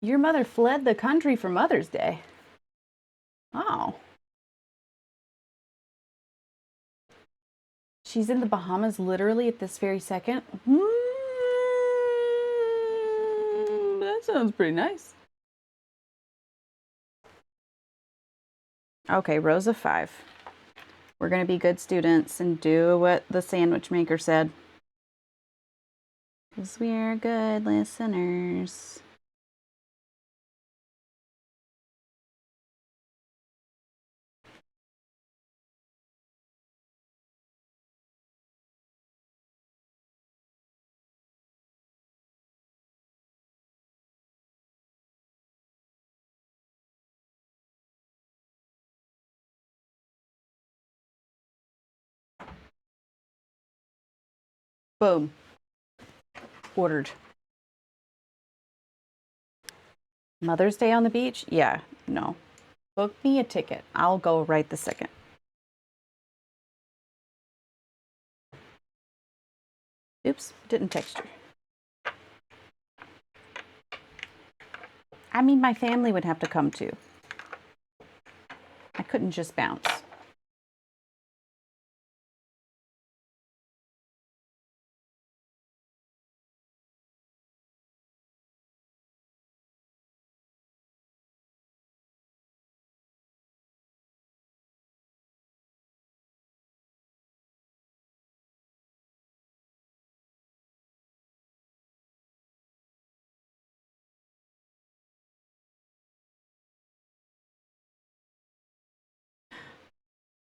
Your mother fled the country for Mother's Day. Oh. She's in the Bahamas literally at this very second. That sounds pretty nice. Okay, rows of 5. We're going to be good students and do what the sandwich maker said. Because we are good listeners. Boom. Ordered. Mother's Day on the beach? Yeah, no. Book me a ticket. I'll go right this second. Oops, didn't text you. I mean, my family would have to come too. I couldn't just bounce.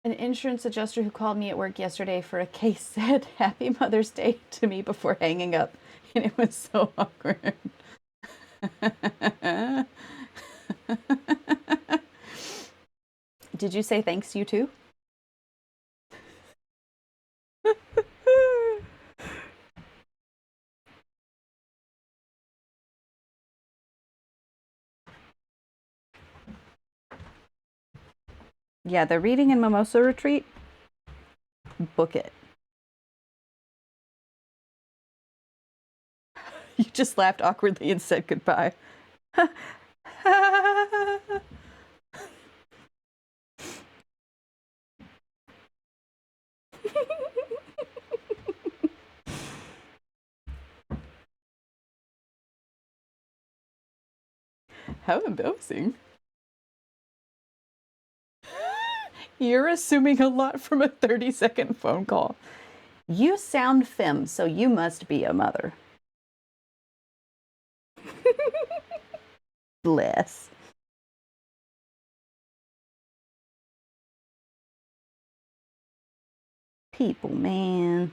An insurance adjuster who called me at work yesterday for a case said Happy Mother's Day to me before hanging up, and it was so awkward. Did you say thanks, you too? Yeah, the reading and mimosa retreat, book it. You just laughed awkwardly and said goodbye. How embarrassing. You're assuming a lot from a 30-second phone call. You sound femme, so you must be a mother. Bless. People, man.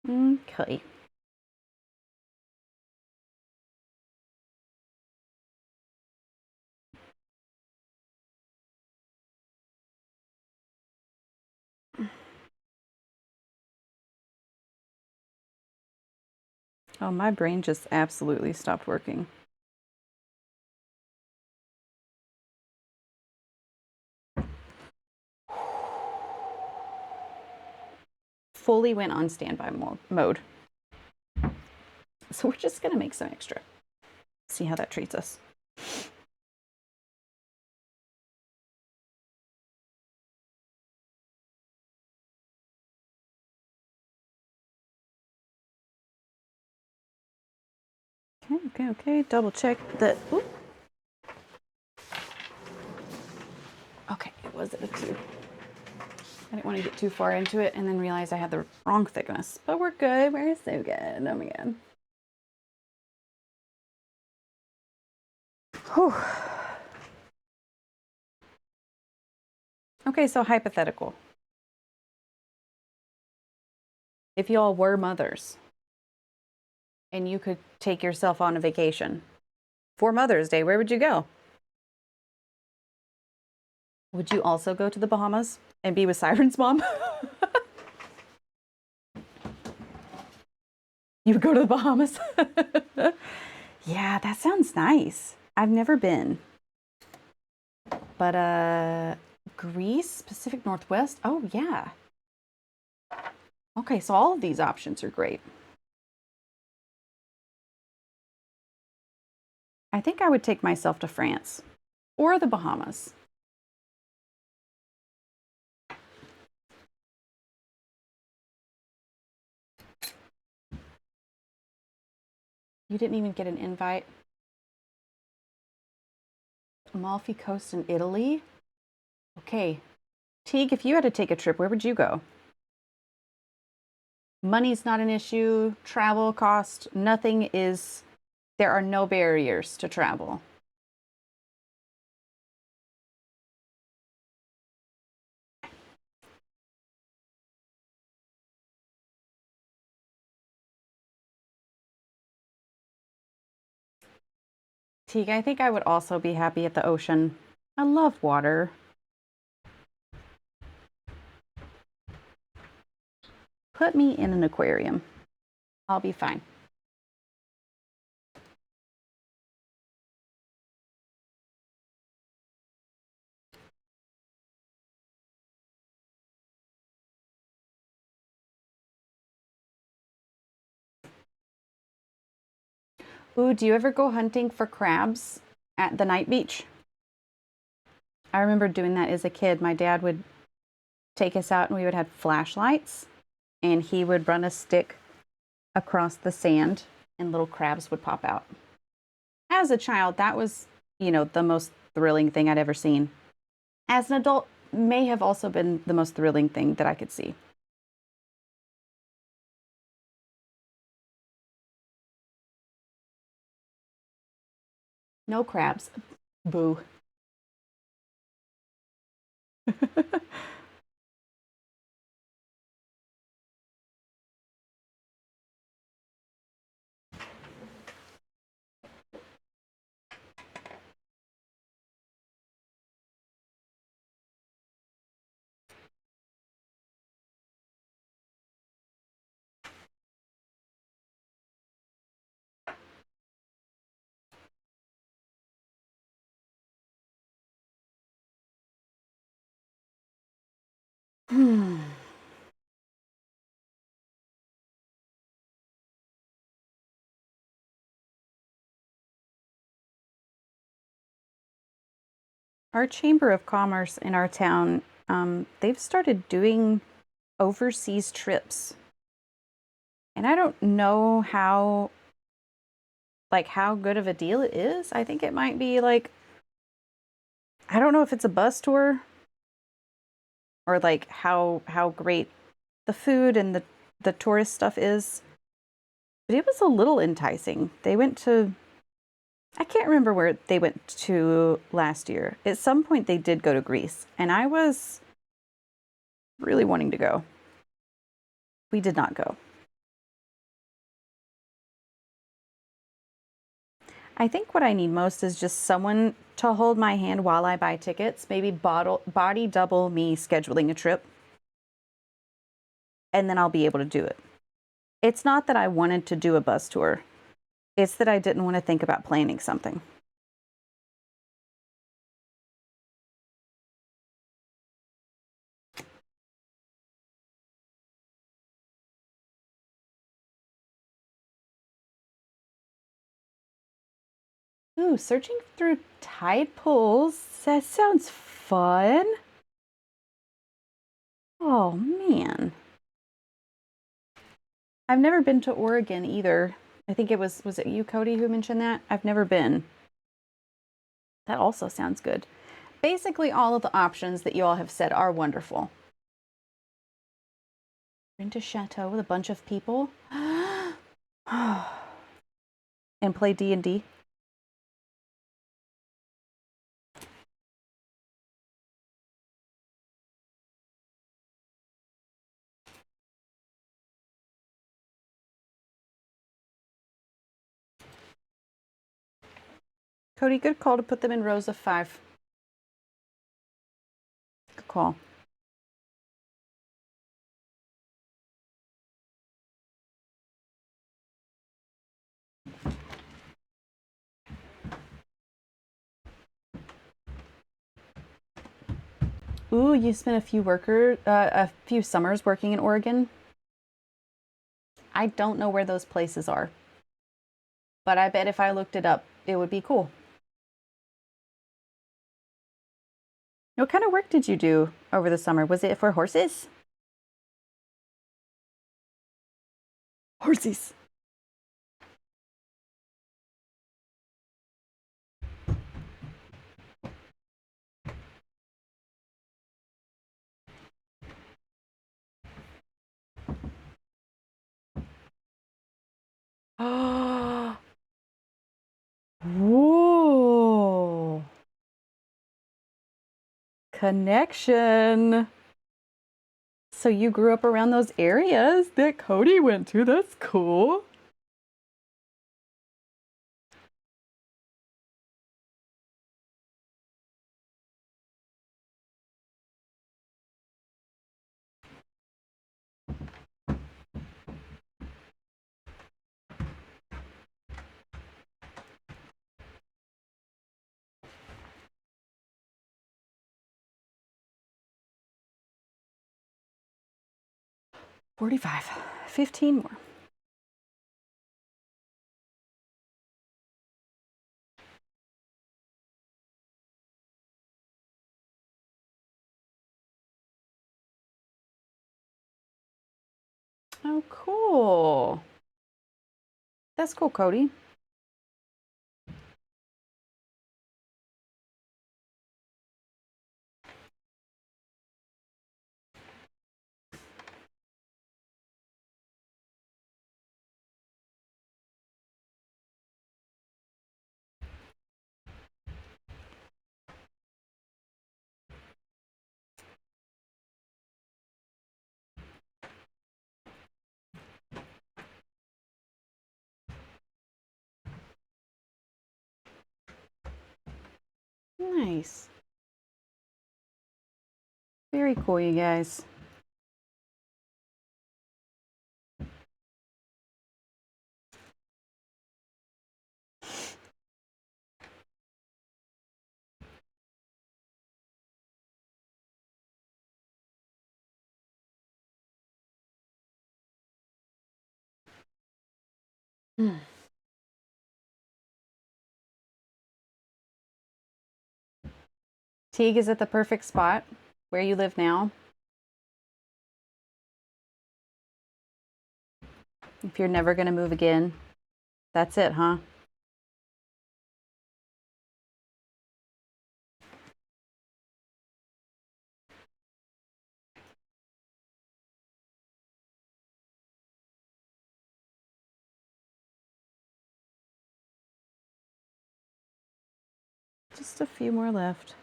Okay. Oh, my brain just absolutely stopped working. Fully went on standby mode. So we're just going to make some extra. See how that treats us. Okay. Double check that. Oop. Okay, was it a 2? I didn't want to get too far into it and then realize I had the wrong thickness. But we're good. We're so good. Oh my god. Whew. Okay, so hypothetical. If y'all were mothers and you could take yourself on a vacation for Mother's Day, where would you go? Would you also go to the Bahamas and be with Siren's mom? You would go to the Bahamas? Yeah, that sounds nice. I've never been. But Greece, Pacific Northwest. Oh yeah. Okay, so all of these options are great. I think I would take myself to France or the Bahamas. You didn't even get an invite. Amalfi Coast in Italy. Okay. Teague, if you had to take a trip, where would you go? Money's not an issue, travel cost, nothing is, there are no barriers to travel. Teague, I think I would also be happy at the ocean. I love water. Put me in an aquarium. I'll be fine. Ooh, do you ever go hunting for crabs at the night beach? I remember doing that as a kid. My dad would take us out and we would have flashlights and he would run a stick across the sand and little crabs would pop out. As a child, that was, the most thrilling thing I'd ever seen. As an adult, may have also been the most thrilling thing that I could see. No crabs. Boo. Hmm. Our Chamber of Commerce in our town, they've started doing overseas trips. And I don't know how good of a deal it is. I think it might be like, I don't know if it's a bus tour or like how great the food and the tourist stuff is. But it was a little enticing. They went to, I can't remember where they went to last year. At some point, they did go to Greece, and I was really wanting to go. We did not go. I think what I need most is just someone to hold my hand while I buy tickets, maybe body double me scheduling a trip, and then I'll be able to do it. It's not that I wanted to do a bus tour, it's that I didn't want to think about planning something. Ooh, searching through tide pools. That sounds fun. Oh man. I've never been to Oregon either. I think was it you, Cody, who mentioned that? I've never been. That also sounds good. Basically, all of the options that you all have said are wonderful. Rent a chateau with a bunch of people and play D&D. Cody, good call to put them in rows of 5. Good call. Ooh, you spent a few summers working in Oregon. I don't know where those places are, but I bet if I looked it up, it would be cool. What kind of work did you do over the summer? Was it for horses? Horses. Whoa. Connection. So you grew up around those areas that Cody went to. That's cool. $45. 15 more. Oh, cool. That's cool, Cody. Nice. Very cool, you guys. Teague, is it the perfect spot where you live now? If you're never going to move again, that's it, huh? Just a few more left.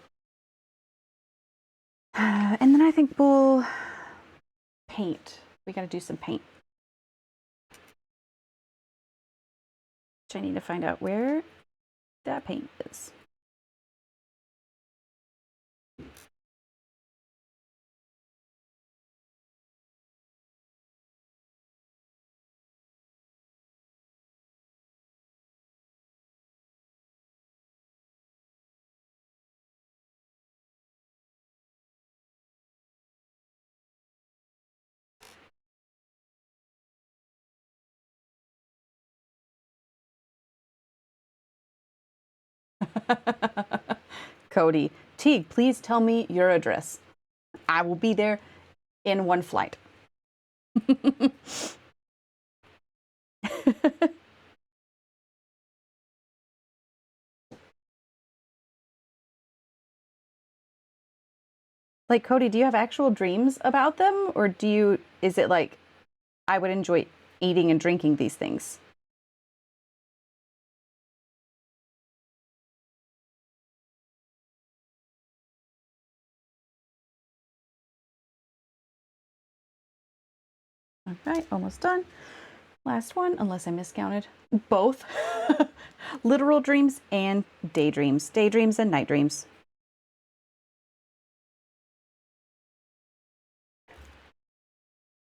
And then I think we'll paint. We got to do some paint. Which I need to find out where that paint is. Cody, Teague, please tell me your address. I will be there in one flight. Like, Cody, do you have actual dreams about them? Or is it like, I would enjoy eating and drinking these things? All right, almost done. Last one, unless I miscounted. Both literal dreams and daydreams. Daydreams and night dreams.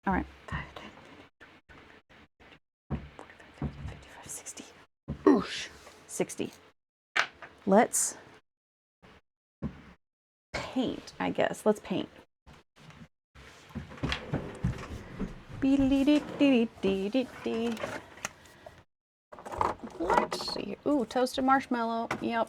All right. 60. Oosh. 60. Let's paint, I guess. Let's paint. Let's see. Ooh, toasted marshmallow. Yep.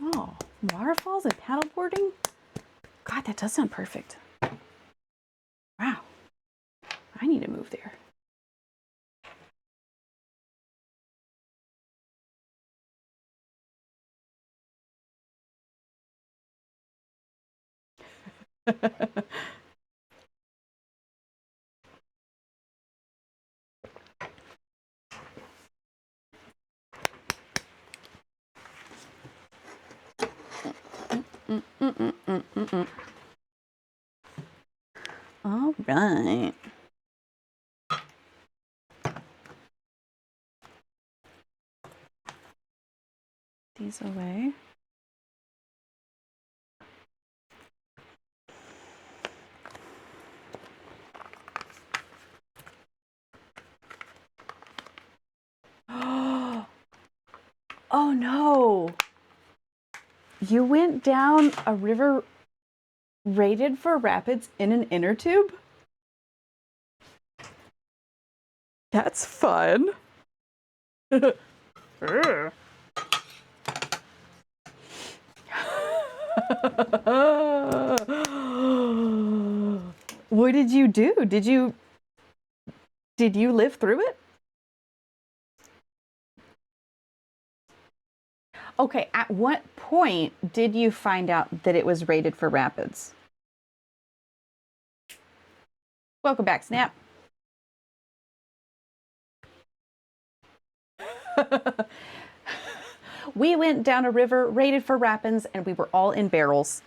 Oh, waterfalls and paddleboarding? God, that does sound perfect. Wow. I need to move there. All right. These away. Oh no. You went down a river rated for rapids in an inner tube? That's fun. What did you do? Did you live through it? Okay, at what point did you find out that it was rated for rapids? Welcome back, Snap. We went down a river rated for rapids and we were all in barrels.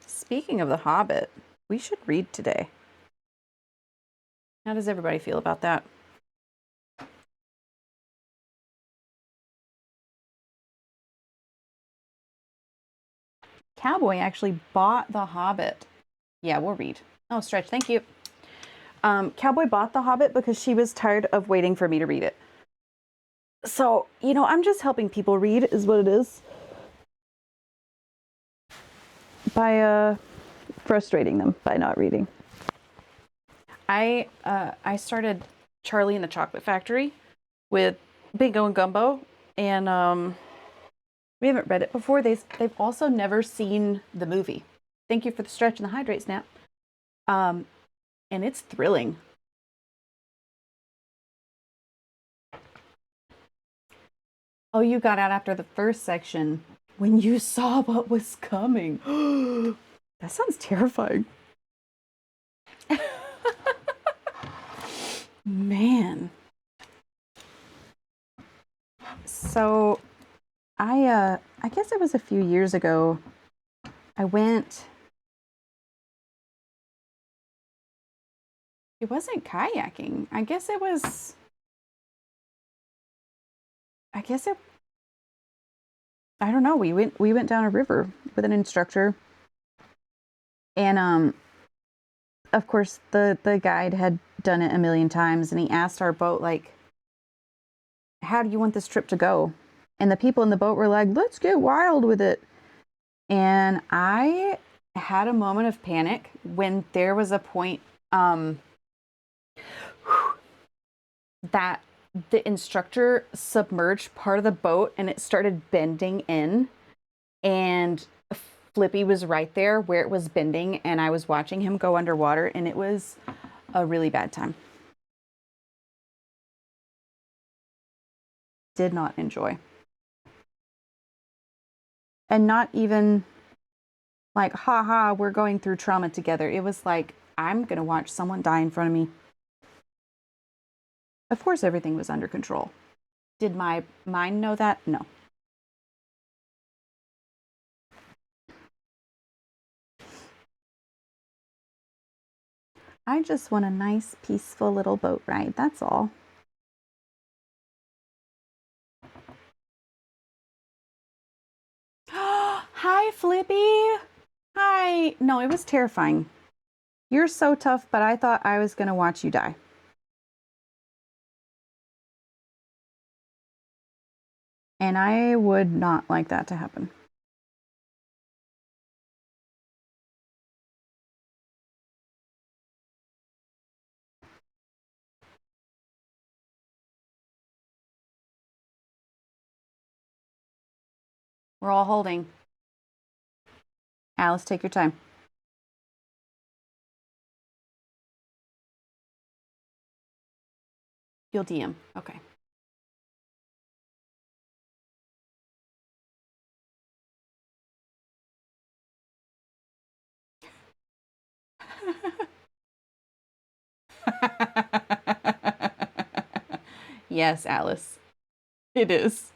Speaking of The Hobbit, we should read today. How does everybody feel about that? Cowboy actually bought The Hobbit. Yeah, we'll read. Oh, Stretch, thank you. Cowboy bought The Hobbit because she was tired of waiting for me to read it. So, you know, I'm just helping people read is what it is. By frustrating them by not reading. I started Charlie and the Chocolate Factory with Bingo and Gumbo, and we haven't read it before. They've also never seen the movie. Thank you for the stretch and the hydrate, Snap. And it's thrilling. Oh, you got out after the first section when you saw what was coming. That sounds terrifying. Man. So I guess it was a few years ago. I went. It wasn't kayaking. I guess it. I don't know. We went down a river with an instructor. And of course the guide had done it a million times and he asked our boat like, how do you want this trip to go? And the people in the boat were like, let's get wild with it. And I had a moment of panic when there was a point that the instructor submerged part of the boat and it started bending in, and Flippy was right there where it was bending, and I was watching him go underwater, and it was a really bad time. Did not enjoy. And not even like, haha, we're going through trauma together. It was like, I'm going to watch someone die in front of me. Of course, everything was under control. Did my mind know that? No. I just want a nice, peaceful little boat ride. That's all. Hi, Flippy. Hi. No, it was terrifying. You're so tough, but I thought I was going to watch you die. And I would not like that to happen. We're all holding. Alice, take your time. You'll DM. Okay. Yes, Alice. It is.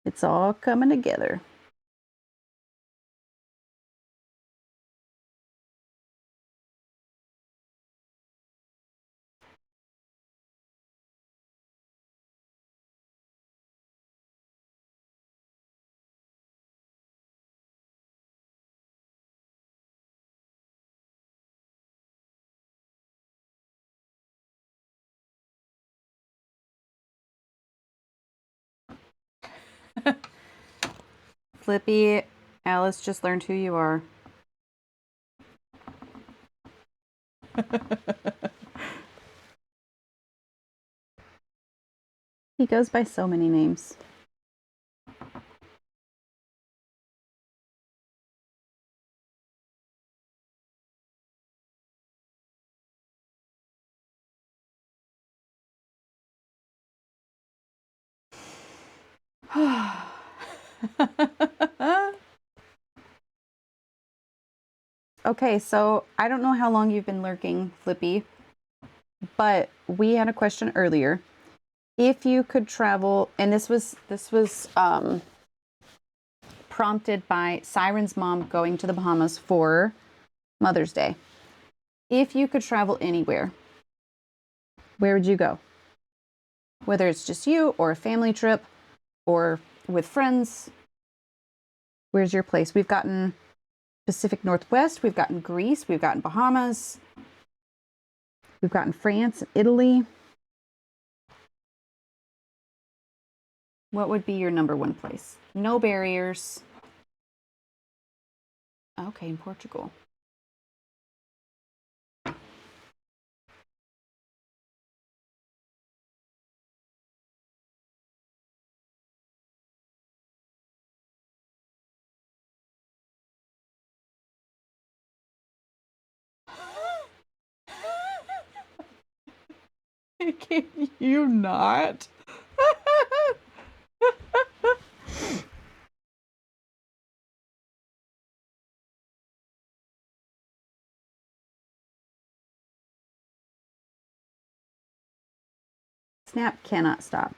It's all coming together. Flippy, Alice just learned who you are. He goes by so many names. Okay, so I don't know how long you've been lurking, Flippy, but we had a question earlier. If you could travel, and this was prompted by Siren's mom going to the Bahamas for Mother's Day. If you could travel anywhere, where would you go? Whether it's just you or a family trip or with friends, where's your place? We've gotten Pacific Northwest, we've gotten Greece, we've gotten Bahamas, we've gotten France, Italy. What would be your number one place? No barriers. Okay, in Portugal. Can you not? Snap cannot stop.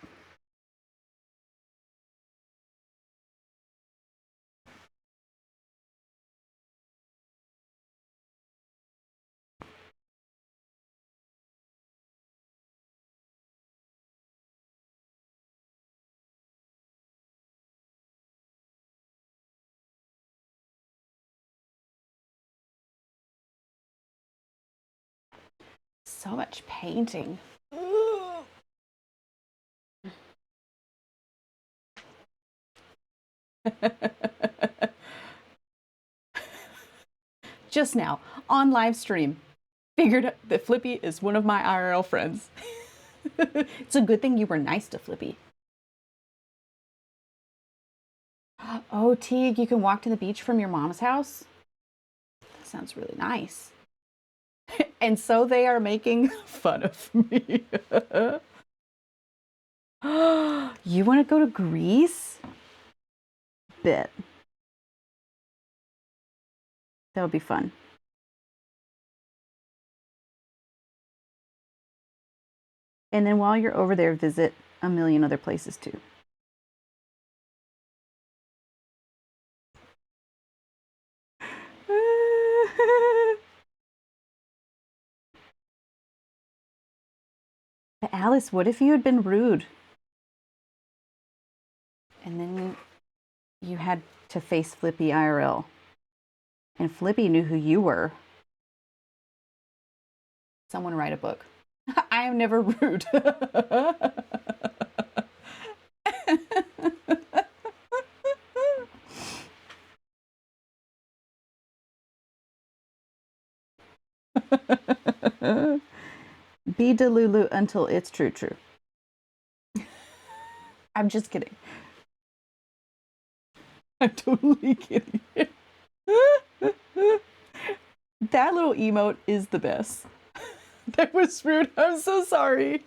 So much painting. Just now on live stream, figured out that Flippy is one of my IRL friends. It's a good thing you were nice to Flippy. Oh, Teague, you can walk to the beach from your mom's house? That sounds really nice. And so they are making fun of me. You want to go to Greece? Bet. That would be fun. And then while you're over there, visit a million other places too. But Alice, what if you had been rude? And then you had to face Flippy IRL. And Flippy knew who you were. Someone write a book. I am never rude. Be Delulu until it's true. I'm just kidding. I'm totally kidding. That little emote is the best. That was rude. I'm so sorry.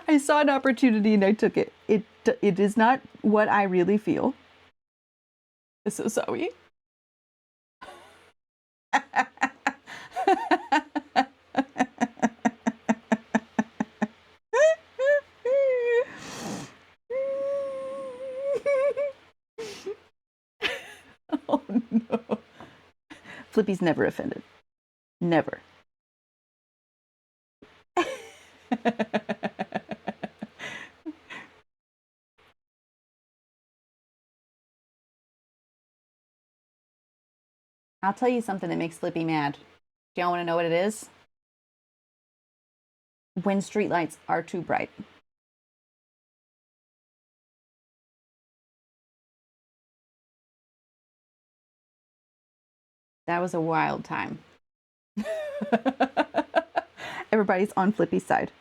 I saw an opportunity and I took it. It is not what I really feel. I'm so sorry. Oh no. Flippy's never offended. Never. I'll tell you something that makes Flippy mad. Do y'all want to know what it is? When streetlights are too bright. That was a wild time. Everybody's on Flippy's side.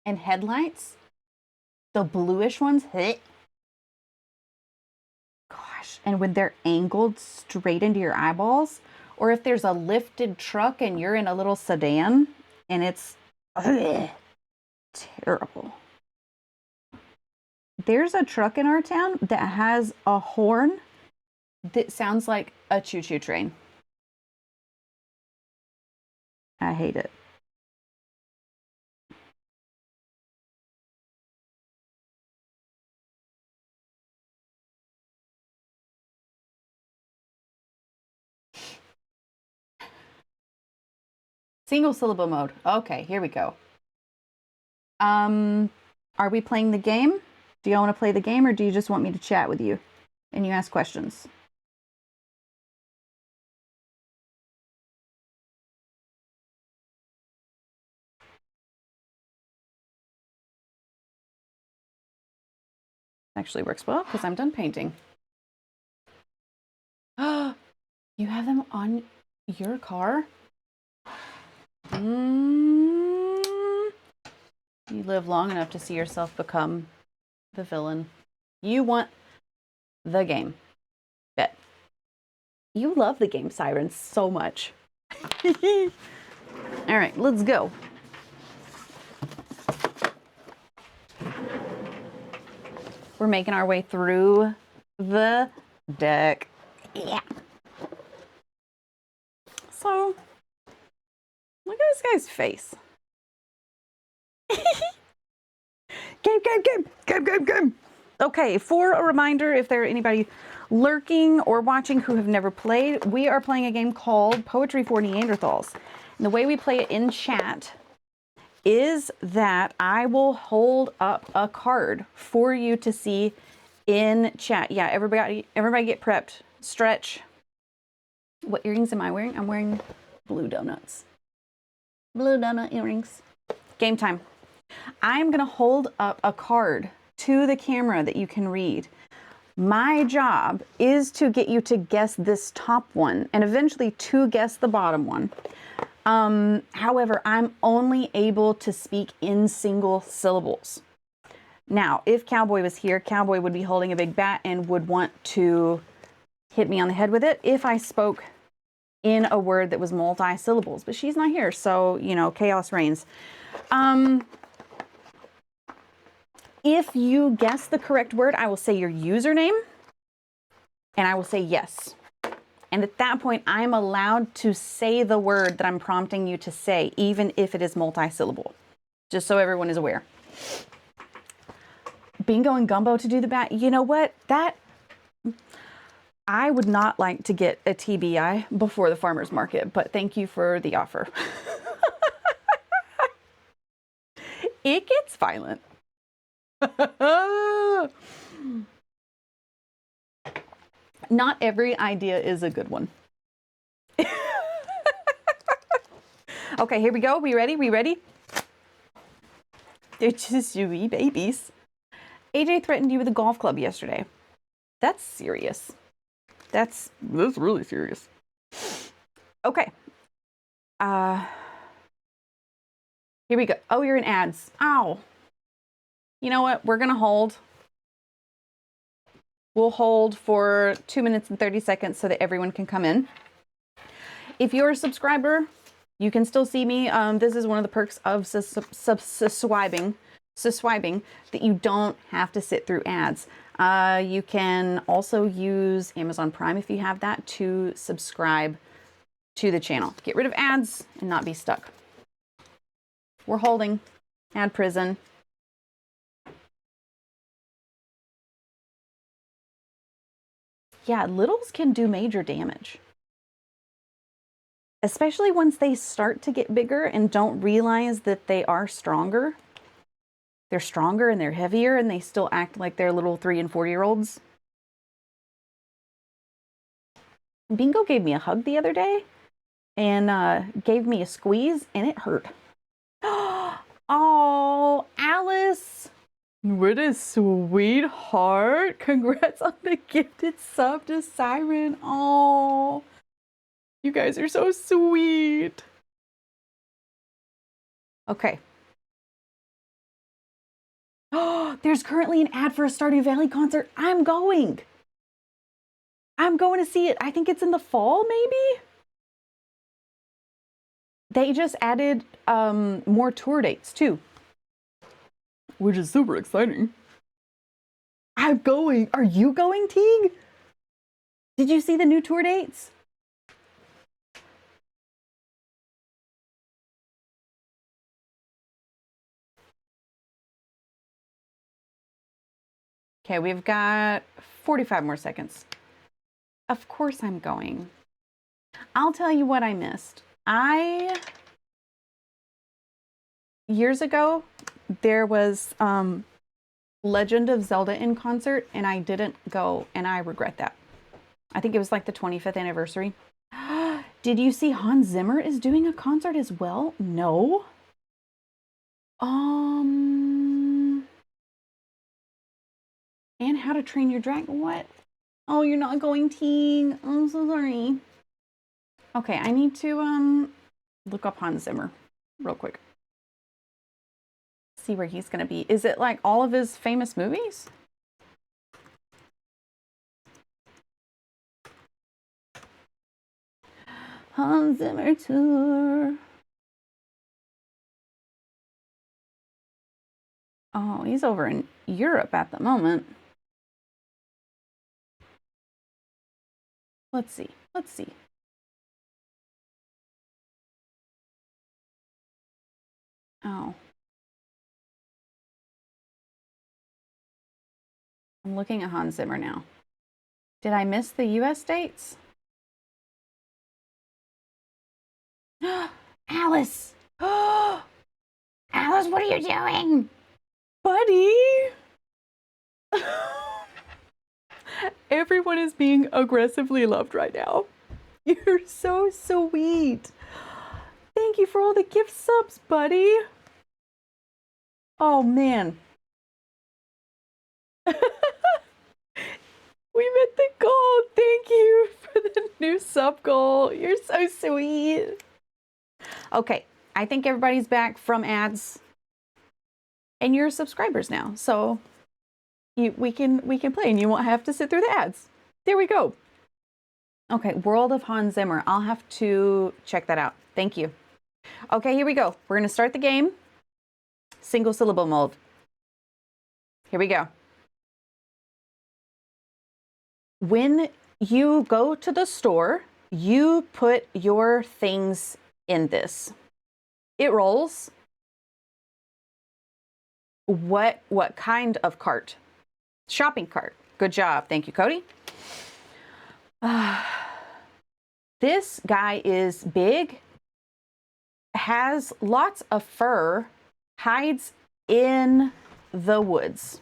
And headlights, the bluish ones, gosh, and when they're angled straight into your eyeballs, or if there's a lifted truck and you're in a little sedan and it's terrible. There's a truck in our town that has a horn that sounds like a choo-choo train. I hate it. Single syllable mode. Okay, here we go. Are we playing the game? Do y'all want to play the game or do you just want me to chat with you and you ask questions? Actually works well because I'm done painting. Oh, you have them on your car? You live long enough to see yourself become the villain. You want the game. Bet. You love the game Sirens so much. All right, let's go. We're making our way through the deck. Yeah. So, look at this guy's face. Game. Okay, for a reminder, if there are anybody lurking or watching who have never played, we are playing a game called Poetry for Neanderthals. And the way we play it in chat is that I will hold up a card for you to see in chat. Yeah, everybody get prepped. Stretch. What earrings am I wearing? I'm wearing blue donuts. Blue donut earrings. Game time. I'm going to hold up a card to the camera that you can read. My job is to get you to guess this top one and eventually to guess the bottom one. However, I'm only able to speak in single syllables. Now, if Cowboy was here, Cowboy would be holding a big bat and would want to hit me on the head with it if I spoke in a word that was multi-syllables. But she's not here, so, you know, chaos reigns. If you guess the correct word, I will say your username. and I will say yes. And at that point, I'm allowed to say the word that I'm prompting you to say, even if it is multi-syllable, just so everyone is aware. Bingo and gumbo to do the bat. You know what? I would not like to get a TBI before the farmer's market, but thank you for the offer. It gets violent. Not every idea is a good one. Okay, here we go. We ready? We ready? They're just wee babies. AJ threatened you with a golf club yesterday. That's serious. That's really serious. Okay. Here we go. Oh, you're in ads. Ow. You know what? We're gonna hold. We'll hold for 2 minutes and 30 seconds so that everyone can come in. If you're a subscriber, you can still see me. This is one of the perks of subscribing, that you don't have to sit through ads. You can also use Amazon Prime if you have that to subscribe to the channel. Get rid of ads and not be stuck. We're holding. Ad prison. Yeah, littles can do major damage. Especially once they start to get bigger and don't realize that they are stronger. They're stronger and they're heavier and they still act like they're little 3 and 4-year-olds. Bingo gave me a hug the other day and gave me a squeeze and it hurt. Oh, Alice. What a sweetheart. Congrats on the gifted sub to Siren. Oh, you guys are so sweet. Okay. Oh, there's currently an ad for a Stardew Valley concert. I'm going to see it. I think it's in the fall, maybe? They just added more tour dates too, which is super exciting. I'm going. Are you going, Teague? Did you see the new tour dates? Okay, we've got 45 more seconds. Of course I'm going. I'll tell you what I missed. Years ago, there was Legend of Zelda in concert, and I didn't go, and I regret that. I think it was like the 25th anniversary. Did you see Hans Zimmer is doing a concert as well? No. And How to Train Your Dragon. What? Oh, you're not going, Teague. I'm so sorry. Okay, I need to look up Hans Zimmer real quick. See where he's gonna be. Is it like all of his famous movies? Hans Zimmer tour. Oh, he's over in Europe at the moment. Let's see. Let's see. Oh. I'm looking at Hans Zimmer now. Did I miss the US dates? Alice! Alice, what are you doing? Buddy! Everyone is being aggressively loved right now. You're so sweet. Thank you for all the gift subs, buddy. Oh, man. We met the goal. Thank you for the new sub goal. You're so sweet. Okay, I think everybody's back from ads. And you're subscribers now, so we can play and you won't have to sit through the ads. There we go. Okay, World of Hans Zimmer. I'll have to check that out. Thank you. Okay, here we go. We're going to start the game. Single syllable mode. Here we go. When You go to the store, you put your things in this. It rolls. What kind of cart? Shopping cart. Good job. Thank you, Cody. This guy is big, has lots of fur, hides in the woods.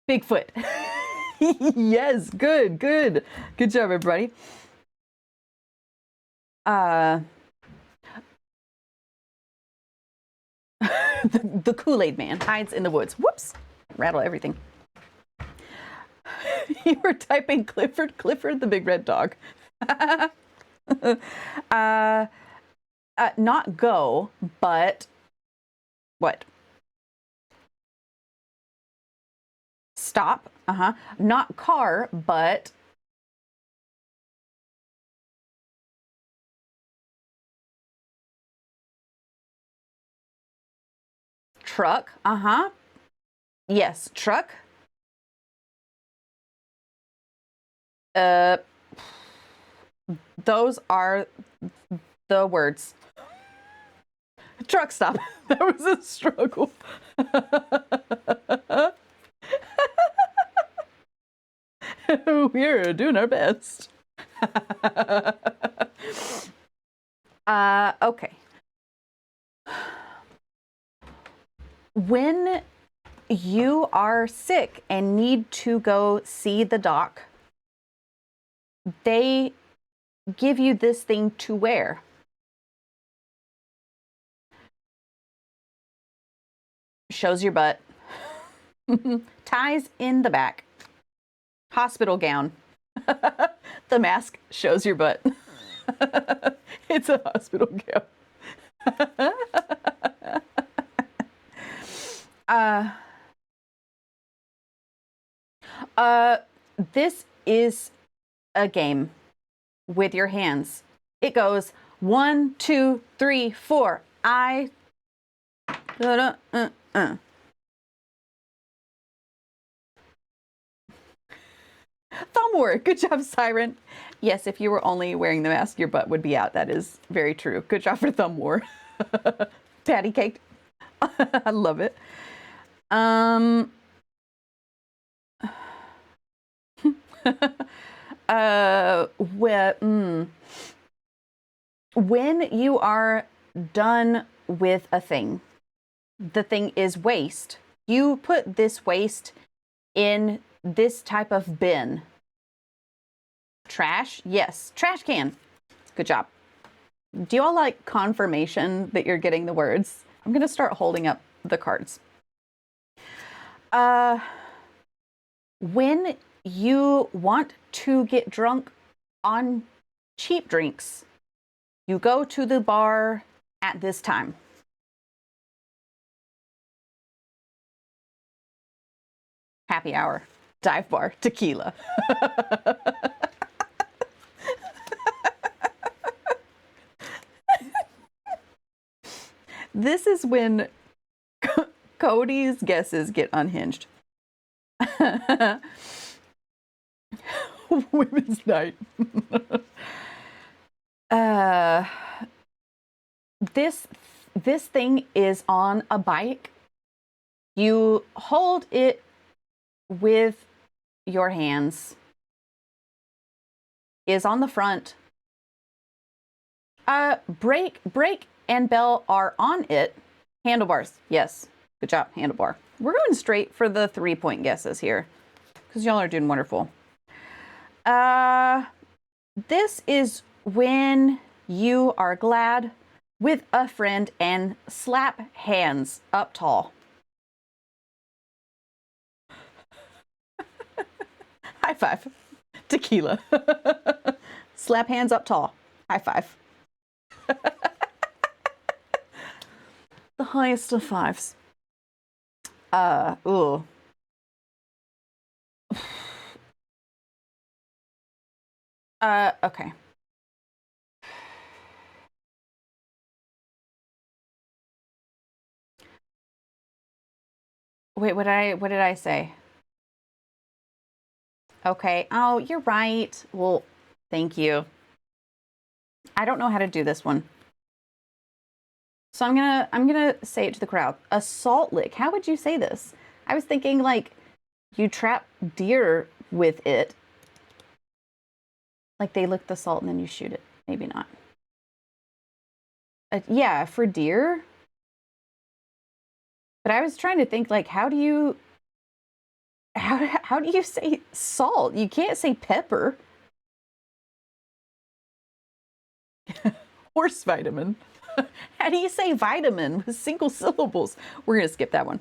Bigfoot. Yes, good. Good job, everybody. The Kool-Aid man hides in the woods. Whoops, rattle everything. You were typing Clifford the big red dog. Not go, but what? Stop. Not car, but truck. Yes, truck. Those are the words. Truck stop. That was a struggle. We're doing our best. Okay. When you are sick and need to go see the doc, they give you this thing to wear. Shows your butt. Ties in the back. Hospital gown. The mask shows your butt. It's a hospital gown. This is a game with your hands. It goes 1, 2, 3, 4. Thumb war. Good job, Siren. Yes, if you were only wearing the mask, your butt would be out. That is very true. Good job for thumb war. Patty cake. I love it. When you are done with a thing, the thing is waste. You put this waste in this type of bin. Trash? Yes. Trash can. Good job. Do you all like confirmation that you're getting the words? I'm going to start holding up the cards. When you want to get drunk on cheap drinks, you go to the bar at this time. Happy hour, dive bar, tequila. This is when Cody's guesses get unhinged. Women's night. This thing is on a bike. You hold it with your hands. Is on the front. Brake and bell are on it. Handlebars. Yes. Good job, handlebar. We're going straight for the 3-point guesses here because y'all are doing wonderful. This is when you are glad with a friend and slap hands up tall. High five. Tequila. Slap hands up tall. High five. The highest of fives. Ooh. Okay. Wait, what did I say? Okay. Oh, you're right. Well, thank you. I don't know how to do this one. So I'm gonna say it to the crowd. A salt lick. How would you say this? I was thinking like you trap deer with it. Like they lick the salt and then you shoot it. Maybe not. Yeah, for deer. But I was trying to think like how do you say salt? You can't say pepper. Horse vitamin. How do you say vitamin with single syllables? We're gonna skip that one.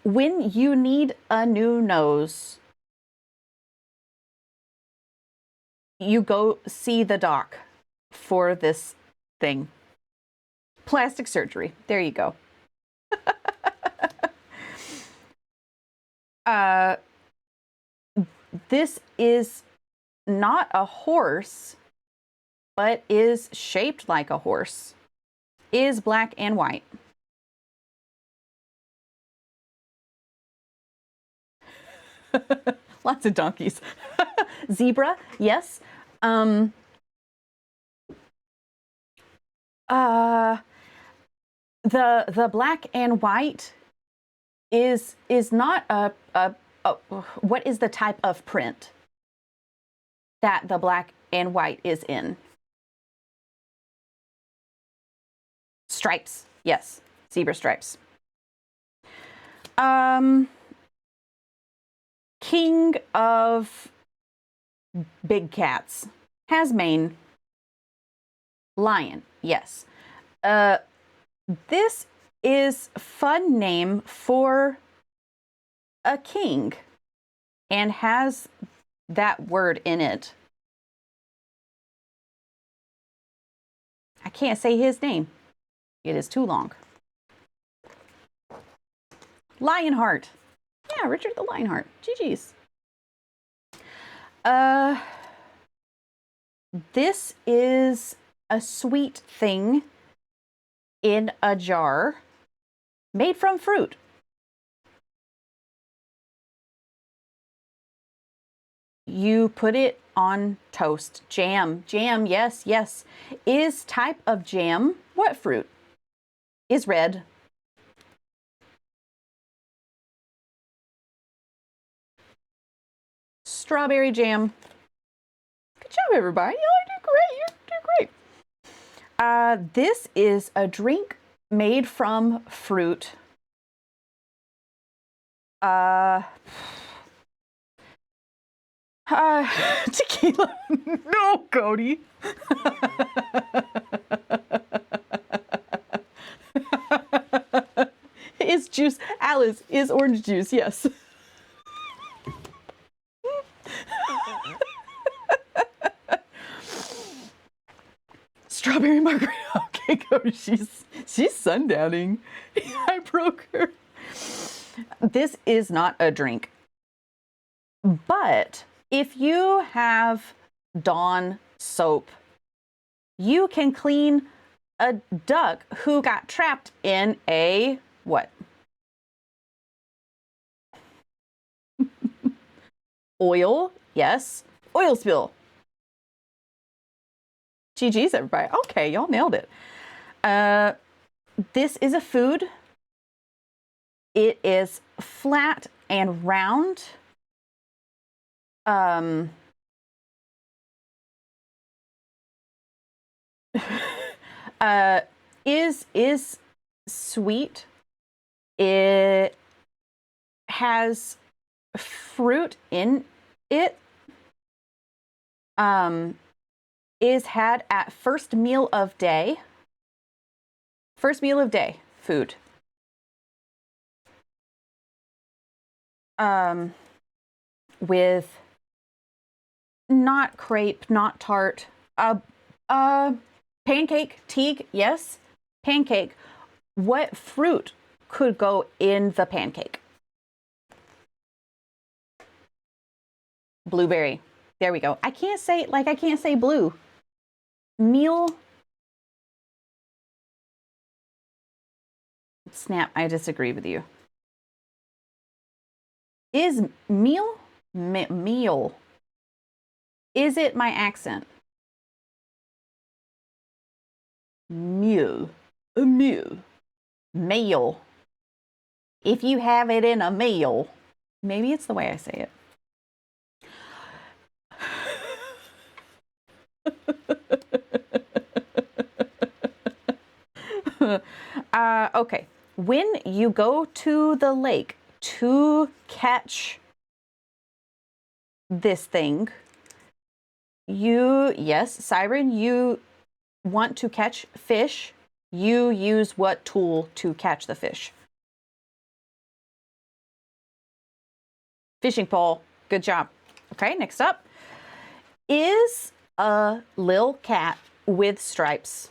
When you need a new nose, you go see the doc for this thing. Plastic surgery. There you go. uh, this is not a horse, but is shaped like a horse. Is black and white. Lots of donkeys. Zebra, yes. The black and white is not a what is the type of print that the black and white is in? Stripes, yes, zebra stripes. King of big cats, has mane. Lion, yes. This is fun name for a king and has that word in it. I can't say his name. It is too long. Lionheart. Yeah, Richard the Lionheart. GG's. This is a sweet thing in a jar made from fruit. You put it on toast. Jam. Jam, yes, yes. Is type of jam what fruit? Is red. Strawberry jam. Good job, everybody. Y'all do great. You do great. This is a drink made from fruit. Tequila. No, Cody. Is juice. Alice, is orange juice, yes. Strawberry margarita. Okay, Cody, she's sundowning. I broke her. This is not a drink. But if you have Dawn soap, you can clean a duck who got trapped in a what? Oil, yes. Oil spill. GG's, everybody. Okay, y'all nailed it. This is a food. It is flat and round. Is sweet. It has fruit in it. Is had at first meal of day. First meal of day, food. With not crepe, not tart. Pancake, teague, yes. Pancake. What fruit could go in the pancake? Blueberry. There we go. I can't say blue. Meal. Snap, I disagree with you. Is meal? Meal. Is it my accent? Meal. A meal. Meal. If you have it in a meal. Maybe it's the way I say it. Okay. When you go to the lake to catch this thing, yes, Siren, you want to catch fish. You use what tool to catch the fish? Fishing pole. Good job. Okay, next up. Is a lil cat with stripes.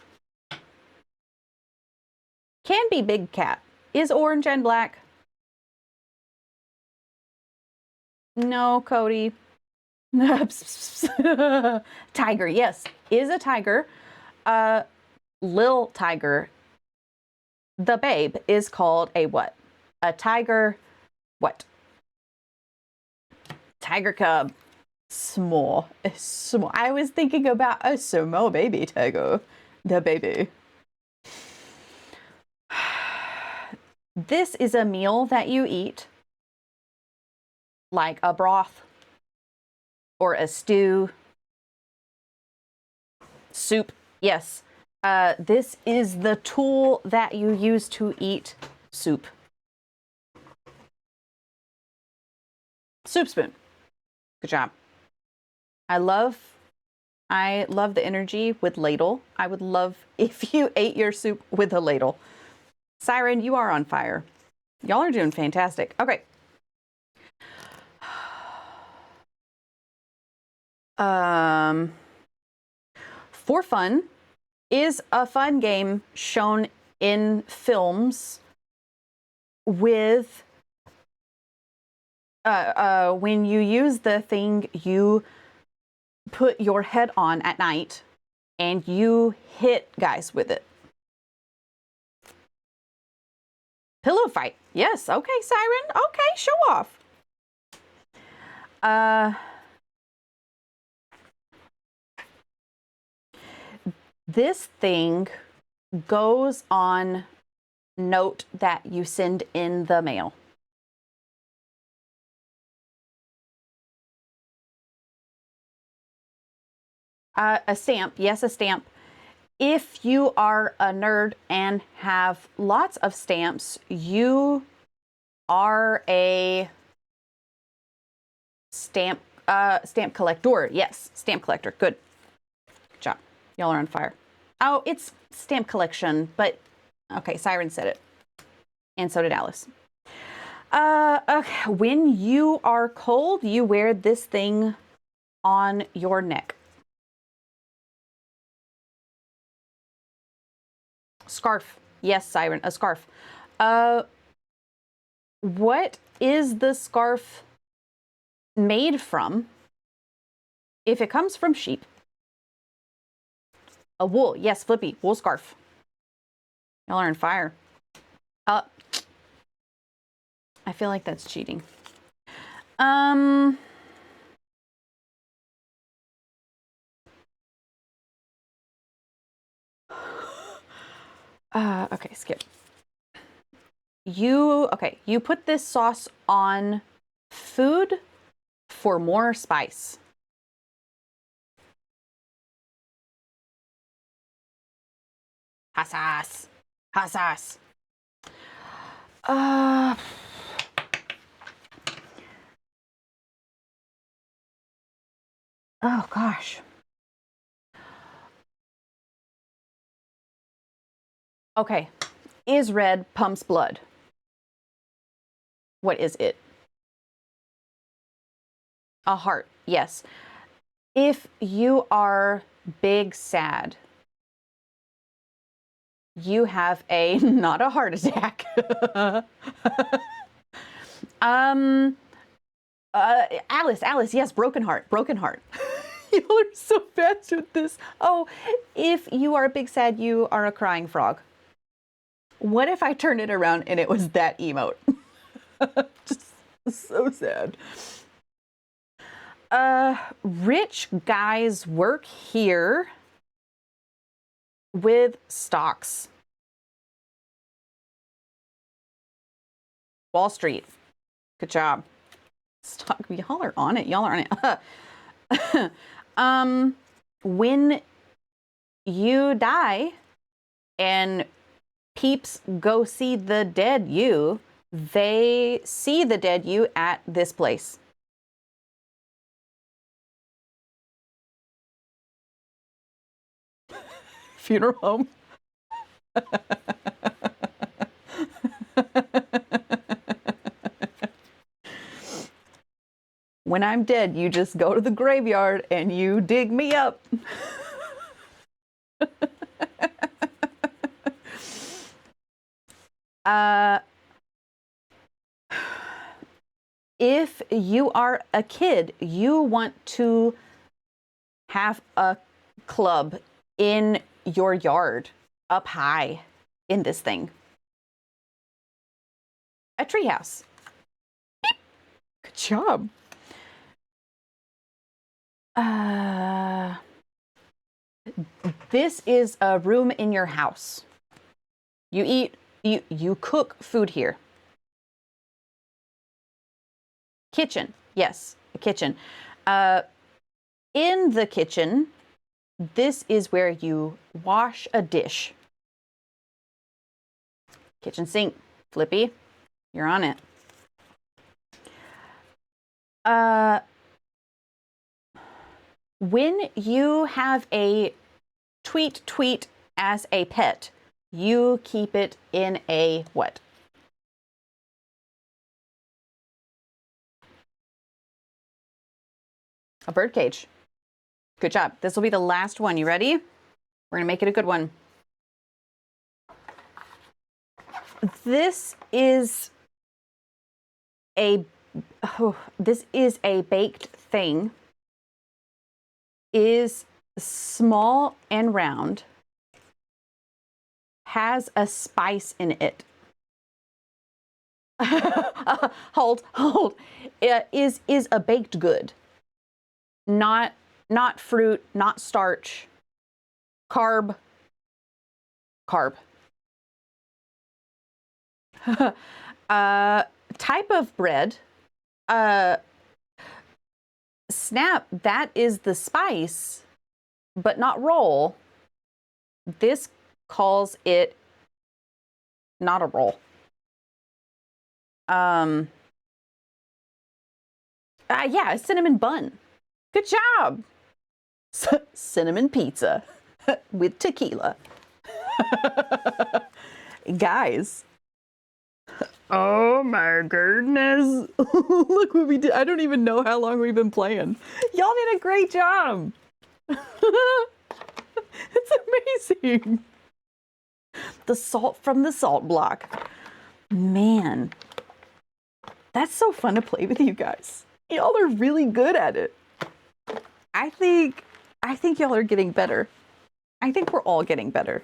Can be big cat. Is orange and black. No, Cody. Tiger, yes. Is a tiger. Lil tiger. The babe is called a what? A tiger what? Tiger cub. Small. Small. I was thinking about a small baby tiger. The baby. This is a meal that you eat, like a broth or a stew. Soup. Yes. This is the tool that you use to eat soup. Soup spoon. Good job. I love the energy with ladle. I would love if you ate your soup with a ladle. Siren, you are on fire. Y'all are doing fantastic. Okay. For fun is a fun game shown in films with when you use the thing you put your head on at night and you hit guys with it. Pillow fight. Yes. Okay, Siren. Okay, show off. This thing goes on note that you send in the mail. A stamp. Yes, a stamp. If you are a nerd and have lots of stamps, you are a stamp collector. Yes, stamp collector. Good job. Y'all are on fire. Oh, it's stamp collection, but okay, Siren said it. And so did Alice. Okay. When you are cold, you wear this thing on your neck. Scarf. Yes, Siren, a scarf. What is the scarf made from if it comes from sheep? A wool. Yes, Flippy, wool scarf. Y'all are on fire. I feel like that's cheating. Okay, skip. You put this sauce on food for more spice. Hot sauce. Hot sauce. Oh gosh. Okay. Is red pumps blood? What is it? A heart. Yes. If you are big sad, you have a not a heart attack. Alice, yes, broken heart. You are so fast with this. Oh, if you are a big sad, you are a crying frog. What if I turned it around and it was that emote? Just so sad. Rich guys work here with stocks. Wall Street. Good job. Stock. Y'all are on it. Y'all are on it. When you die and peeps go see the dead you, they see the dead you at this place. Funeral home. When I'm dead, you just go to the graveyard and you dig me up. If you are a kid, you want to have a club in your yard up high in this thing. A treehouse. Good job. This is a room in your house. You cook food here. Kitchen. Yes, a kitchen. In the kitchen, this is where you wash a dish. Kitchen sink. Flippy, you're on it. When you have a tweet as a pet, you keep it in a what? A bird cage. Good job. This will be the last one. You ready? We're going to make it a good one. This is a baked thing. Is small and round. Has a spice in it. Hold. It is a baked good. Not fruit, not starch. Carb. Type of bread. Snap, that is the spice, but not roll. This calls it not a roll. Yeah, a cinnamon bun. Good job. Cinnamon pizza with tequila. Guys. Oh my goodness. Look what we did. I don't even know how long we've been playing. Y'all did a great job. It's amazing. The salt from the salt block. Man, that's so fun to play with you guys. Y'all are really good at it. I think y'all are getting better. I think we're all getting better.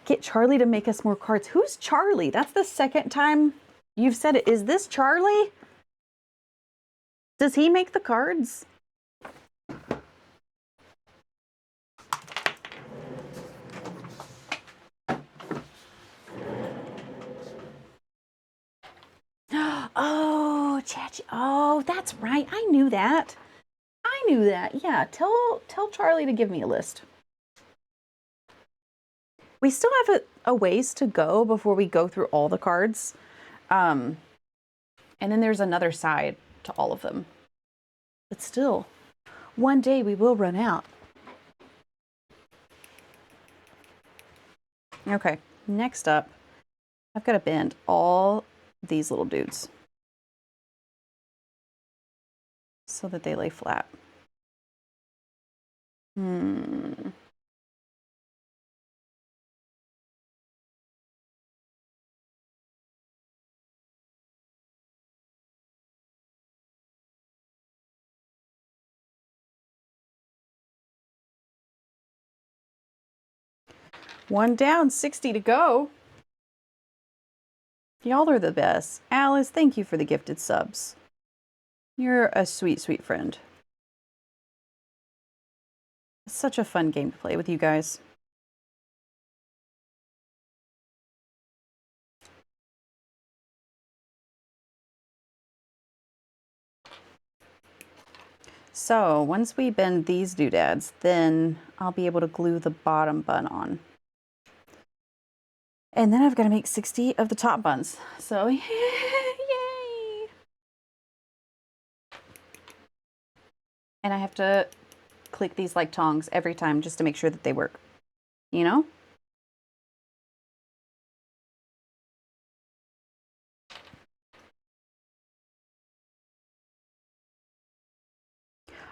Get Charlie to make us more cards. Who's Charlie? That's the second time you've said it. Is this Charlie? Does he make the cards? Oh, Chachi. Oh, that's right. I knew that. Yeah, tell Charlie to give me a list. We still have a ways to go before we go through all the cards. And then there's another side to all of them. But still, one day we will run out. Okay, next up, I've got to bend all these little dudes so that they lay flat. One down, 60 to go. Y'all are the best. Alice, thank you for the gifted subs. You're a sweet, sweet friend. It's such a fun game to play with you guys. So once we bend these doodads, then I'll be able to glue the bottom bun on. And then I've got to make 60 of the top buns. So yay! And I have to click these like tongs every time just to make sure that they work, you know?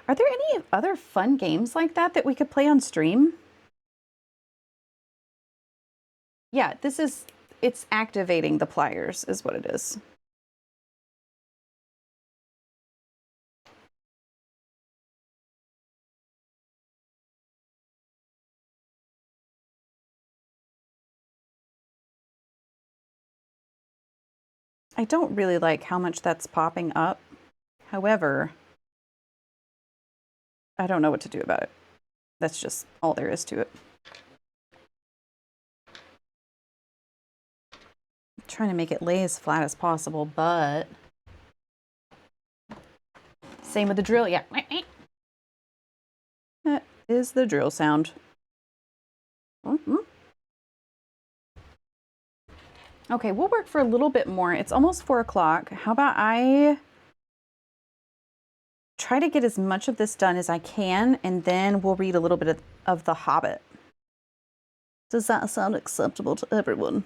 Are there any other fun games like that that we could play on stream? Yeah, it's activating the pliers is what it is. I don't really like how much that's popping up. However, I don't know what to do about it. That's just all there is to it. I'm trying to make it lay as flat as possible, but same with the drill. Yeah. That is the drill sound. Okay, we'll work for a little bit more. It's almost 4 o'clock. How about I try to get as much of this done as I can, and then we'll read a little bit of The Hobbit. Does that sound acceptable to everyone?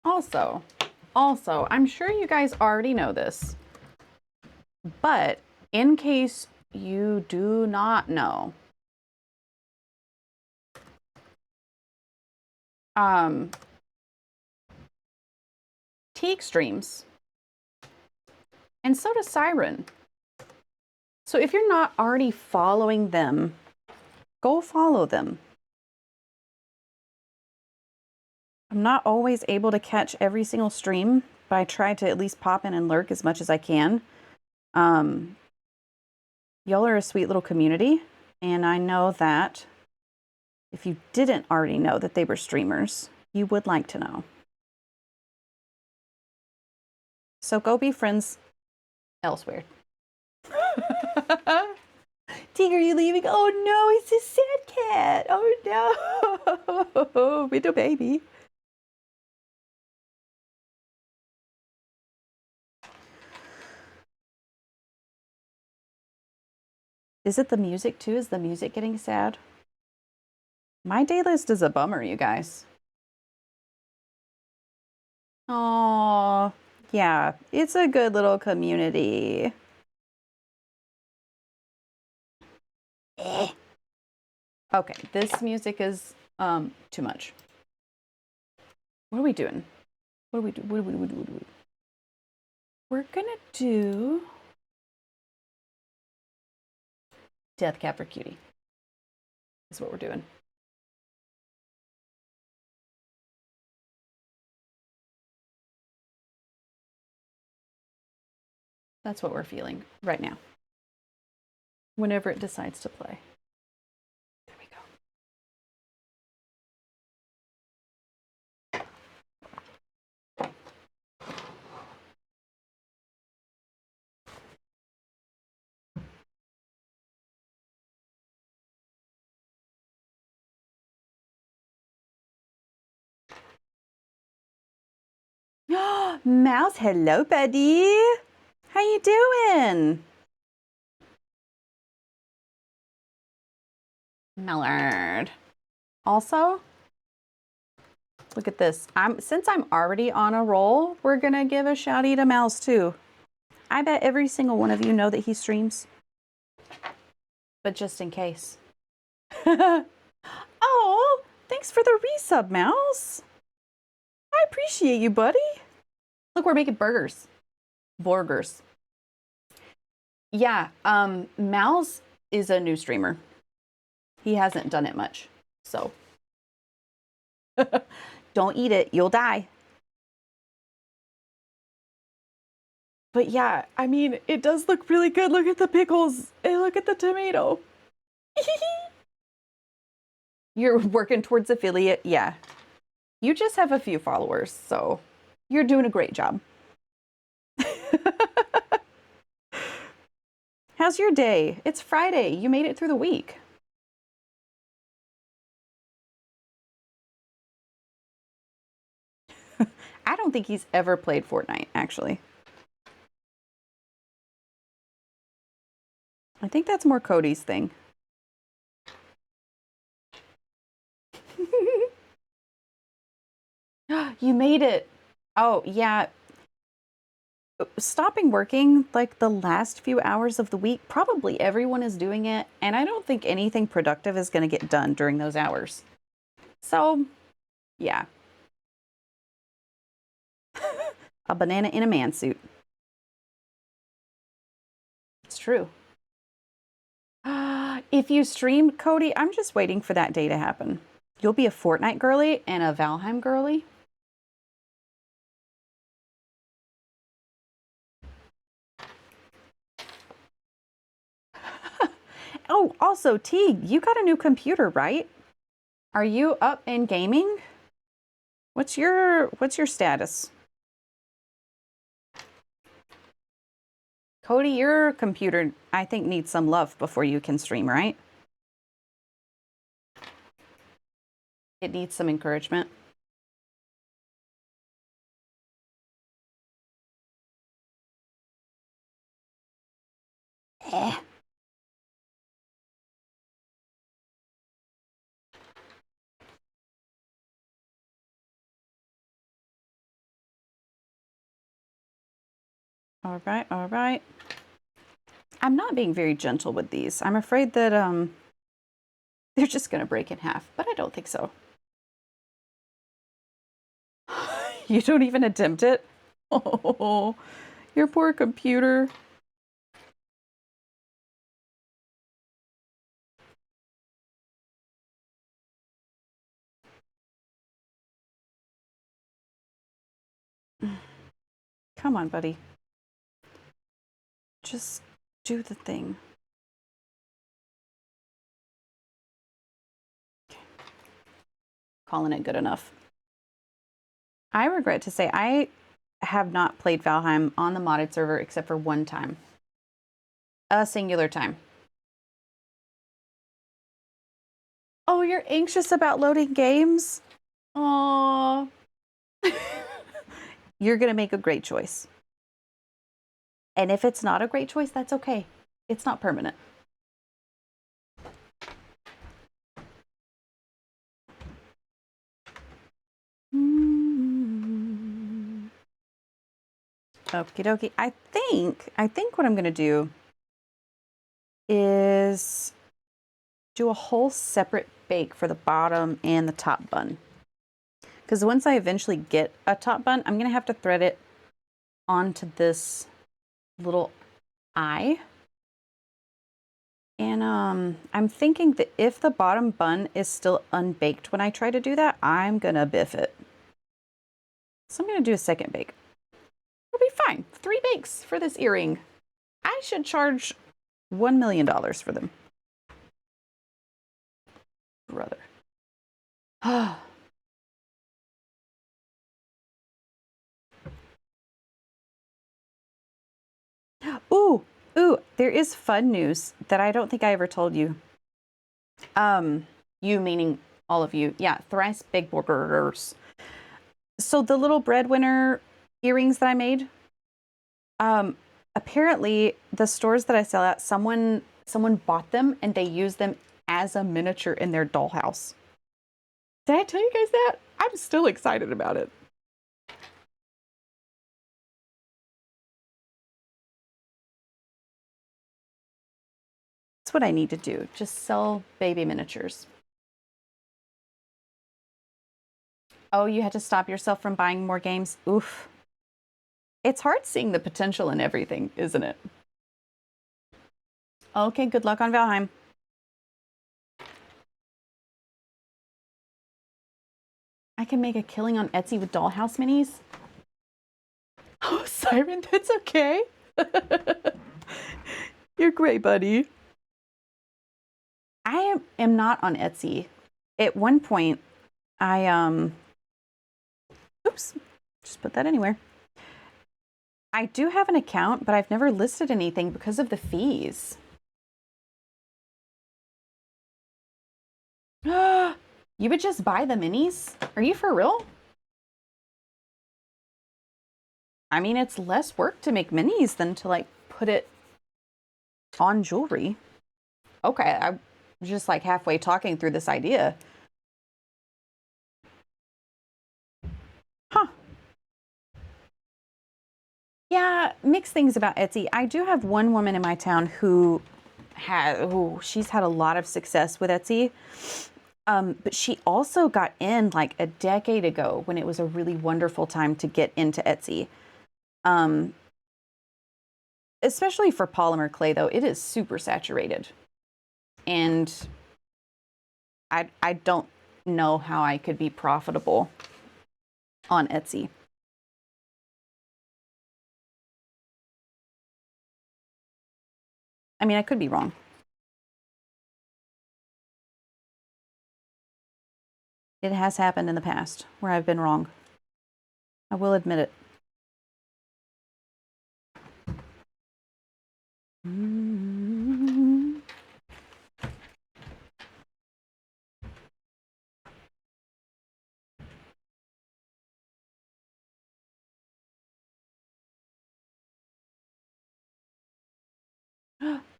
Also, I'm sure you guys already know this, but in case you do not know, Teak streams, and so does Siren. So if you're not already following them, go follow them. I'm not always able to catch every single stream, but I try to at least pop in and lurk as much as I can. Y'all are a sweet little community, and I know that if you didn't already know that they were streamers, you would like to know. So go be friends elsewhere. Teak, are you leaving? Oh no, it's a sad cat. Oh no, little baby. Is it the music too? Is the music getting sad? My day list is a bummer, you guys. Oh, yeah, it's a good little community. Okay, this music is too much. What are we doing? What do we do? We're gonna do Death Cab for Cutie. That's what we're doing. That's what we're feeling right now. Whenever it decides to play. There we go. Mouse, hello, buddy. How you doing? Millard. Also, Look at this. Since I'm already on a roll, we're gonna give a shouty to Mouse too. I bet every single one of you know that he streams. But just in case. Oh, thanks for the resub, Mouse. I appreciate you, buddy. Look, we're making burgers. Borgers. Yeah, Mouse is a new streamer. He hasn't done it much, so. Don't eat it, you'll die. But yeah, I mean, it does look really good. Look at the pickles and look at the tomato. You're working towards affiliate, yeah. You just have a few followers, so you're doing a great job. How's your day? It's Friday. You made it through the week. I don't think he's ever played Fortnite, actually. I think that's more Cody's thing. You made it. Oh, yeah. Stopping working like the last few hours of the week, probably everyone is doing it, and I don't think anything productive is going to get done during those hours. So, yeah. A banana in a man suit. It's true. If you stream, Cody, I'm just waiting for that day to happen. You'll be a Fortnite girly and a Valheim girly. Oh, also, Teague, you got a new computer, right? Are you up in gaming? What's your status? Cody, your computer, I think, needs some love before you can stream, right? It needs some encouragement. Eh. All right, all right. I'm not being very gentle with these. I'm afraid that they're just gonna break in half, but I don't think so. You don't even attempt it? Oh, your poor computer. Come on, buddy. Just do the thing. Okay. Calling it good enough. I regret to say I have not played Valheim on the modded server except for one time. A singular time. Oh, you're anxious about loading games? Aww. You're gonna make a great choice. And if it's not a great choice, that's okay. It's not permanent. Okie dokie. I think what I'm gonna do is do a whole separate bake for the bottom and the top bun. Because once I eventually get a top bun, I'm gonna have to thread it onto this little eye. And I'm thinking that if the bottom bun is still unbaked when I try to do that, I'm gonna biff it. So I'm gonna do a second bake. It'll be fine. 3 bakes for this earring. I should charge $1 million for them. Brother. Ooh, there is fun news that I don't think I ever told you. You meaning all of you. Yeah, thrice big burgers. So the little breadwinner earrings that I made, apparently the stores that I sell at, someone bought them and they use them as a miniature in their dollhouse. Did I tell you guys that? I'm still excited about it. That's what I need to do. Just sell baby miniatures. Oh, you had to stop yourself from buying more games? Oof. It's hard seeing the potential in everything, isn't it? Okay, good luck on Valheim. I can make a killing on Etsy with dollhouse minis. Oh, Siren, that's okay. You're great, buddy. I am not on Etsy. At one point, I oops, just put that anywhere. I do have an account, but I've never listed anything because of the fees. You would just buy the minis? Are you for real? I mean, it's less work to make minis than to like put it on jewelry. Okay, I'm just like halfway talking through this idea. Huh. Yeah, mixed things about Etsy. I do have one woman in my town who she's had a lot of success with Etsy. But she also got in like a decade ago when it was a really wonderful time to get into Etsy. Especially for polymer clay, though, it is super saturated. And I don't know how I could be profitable on Etsy. I mean, I could be wrong. It has happened in the past where I've been wrong. I will admit it.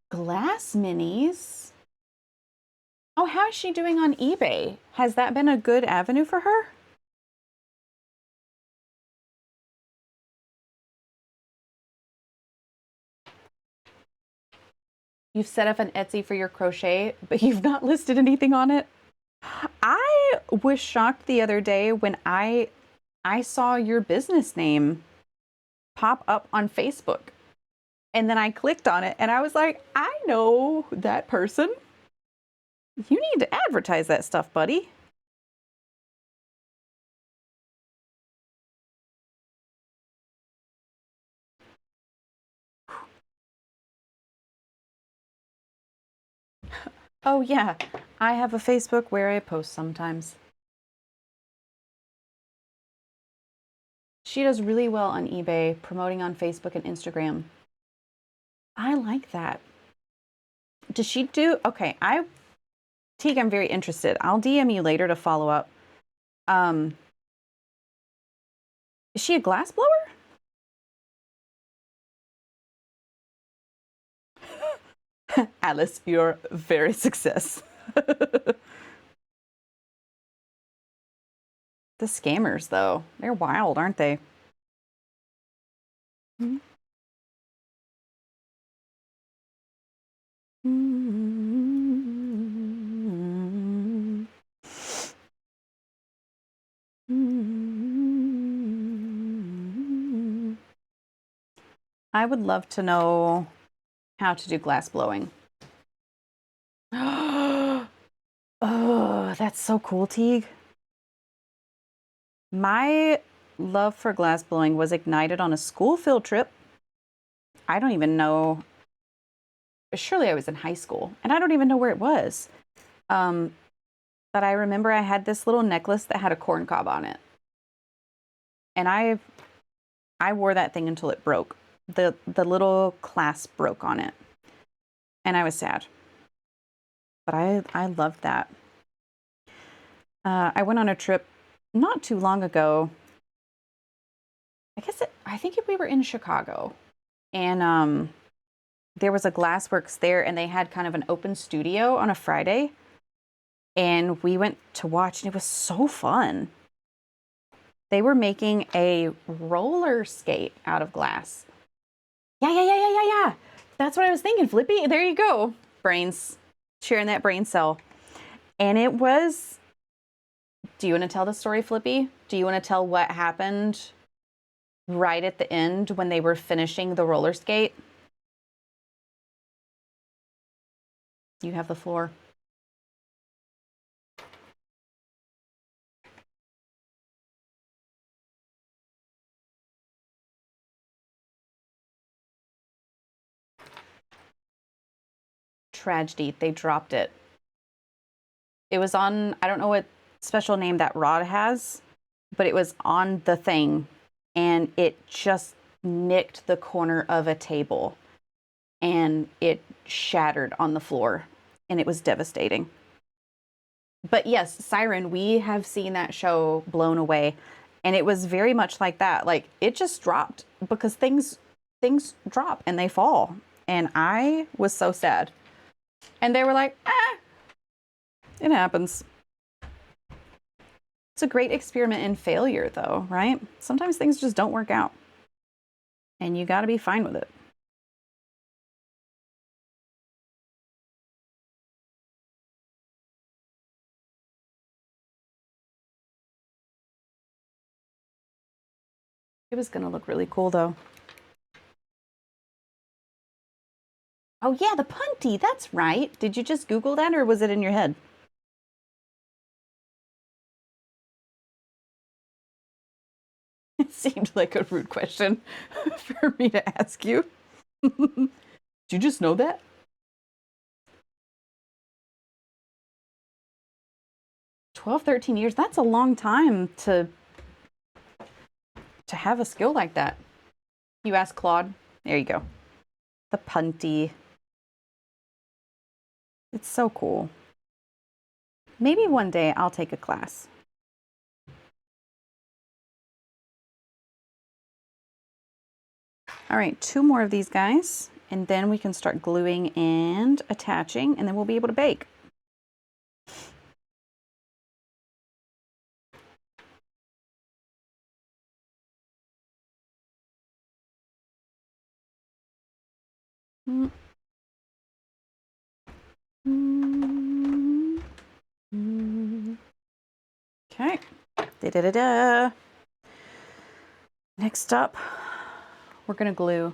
Glass minis? Oh, how is she doing on eBay? Has that been a good avenue for her? You've set up an Etsy for your crochet, but you've not listed anything on it? I was shocked the other day when I saw your business name pop up on Facebook. And then I clicked on it and I was like, I know that person. You need to advertise that stuff, buddy. Oh, yeah. I have a Facebook where I post sometimes. She does really well on eBay, promoting on Facebook and Instagram. I like that. Does she do? Okay, Teague, I'm very interested. I'll DM you later to follow up. Um, is she a glass blower? Alice, you're very success. The scammers, though, they're wild, aren't they? Mm-hmm. I would love to know how to do glass blowing. Oh, that's so cool, Teague. My love for glass blowing was ignited on a school field trip. I don't even know. Surely I was in high school, and I don't even know where it was. Um, but I remember I had this little necklace that had a corn cob on it, and I wore that thing until it broke. The little clasp broke on it, and I was sad. But I loved that. I went on a trip not too long ago. I think we were in Chicago, and there was a Glassworks there, and they had kind of an open studio on a Friday, and we went to watch, and it was so fun. They were making a roller skate out of glass. Yeah. That's what I was thinking, Flippy. There you go. Brains. Sharing that brain cell. And it was... Do you want to tell the story, Flippy? Do you want to tell what happened right at the end when they were finishing the roller skate? You have the floor. Tragedy. They dropped it. It was on, I don't know what special name that rod has, but it was on the thing and it just nicked the corner of a table and it shattered on the floor and it was devastating. But yes, Siren, we have seen that show Blown Away and it was very much like that. Like it just dropped because things drop and they fall. And I was so sad. And they were like, it happens. It's a great experiment in failure, though, right? Sometimes things just don't work out. And you got to be fine with it. It was going to look really cool, though. Oh, yeah, the punty. That's right. Did you just Google that or was it in your head? It seemed like a rude question for me to ask you. Did you just know that? "12, 13 years, that's a long time to have a skill like that. You asked Claude. There you go. The punty. It's so cool. Maybe one day I'll take a class. All right, 2 more of these guys, and then we can start gluing and attaching, and then we'll be able to bake. Okay. Da-da-da-da. Next up, we're going to glue.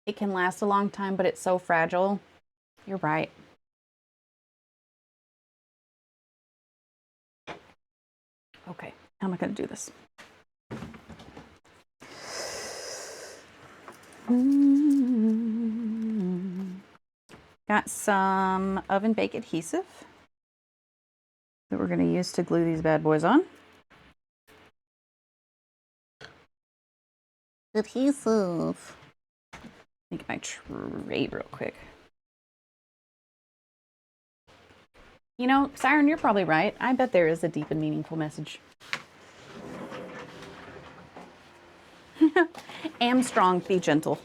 It can last a long time, but it's so fragile. You're right. Okay, how am I going to do this? Got some oven bake adhesive that we're going to use to glue these bad boys on. Adhesive. Make my tray real quick. You know, Siren, you're probably right. I bet there is a deep and meaningful message. Am strong, be gentle.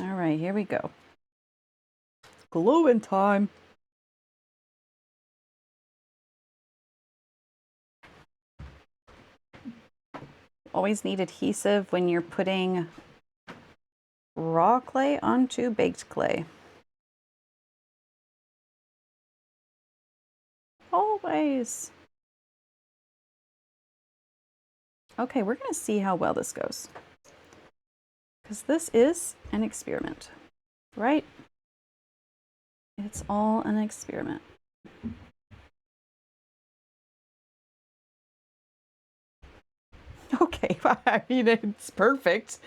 All right, here we go. Gluing time. Always need adhesive when you're putting raw clay onto baked clay. Always. Okay, we're going to see how well this goes. Because this is an experiment, right? It's all an experiment. Okay, I mean, it's perfect.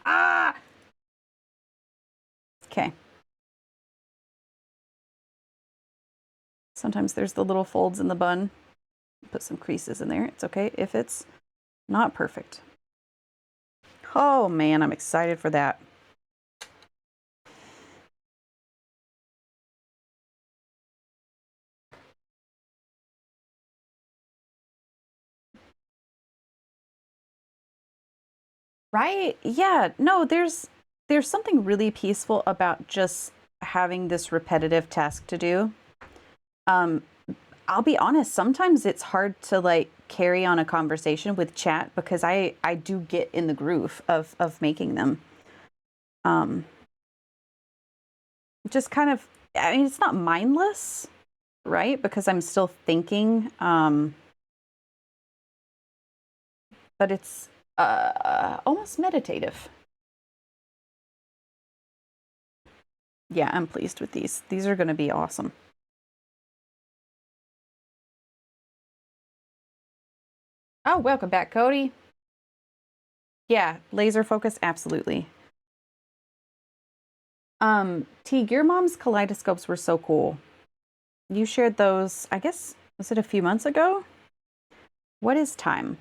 Ah! Okay. Sometimes there's the little folds in the bun, put some creases in there. It's okay if it's not perfect. Oh man, I'm excited for that. Right? Yeah. No, there's something really peaceful about just having this repetitive task to do. Um, I'll be honest, sometimes it's hard to like carry on a conversation with chat because I do get in the groove of making them. Um, just kind of, I mean, it's not mindless, right? Because I'm still thinking, but it's almost meditative. Yeah, I'm pleased with these. These are going to be awesome. Oh, welcome back, Cody. Yeah, laser focus, absolutely. Teague, your mom's kaleidoscopes were so cool. You shared those, I guess, was it a few months ago? What is time?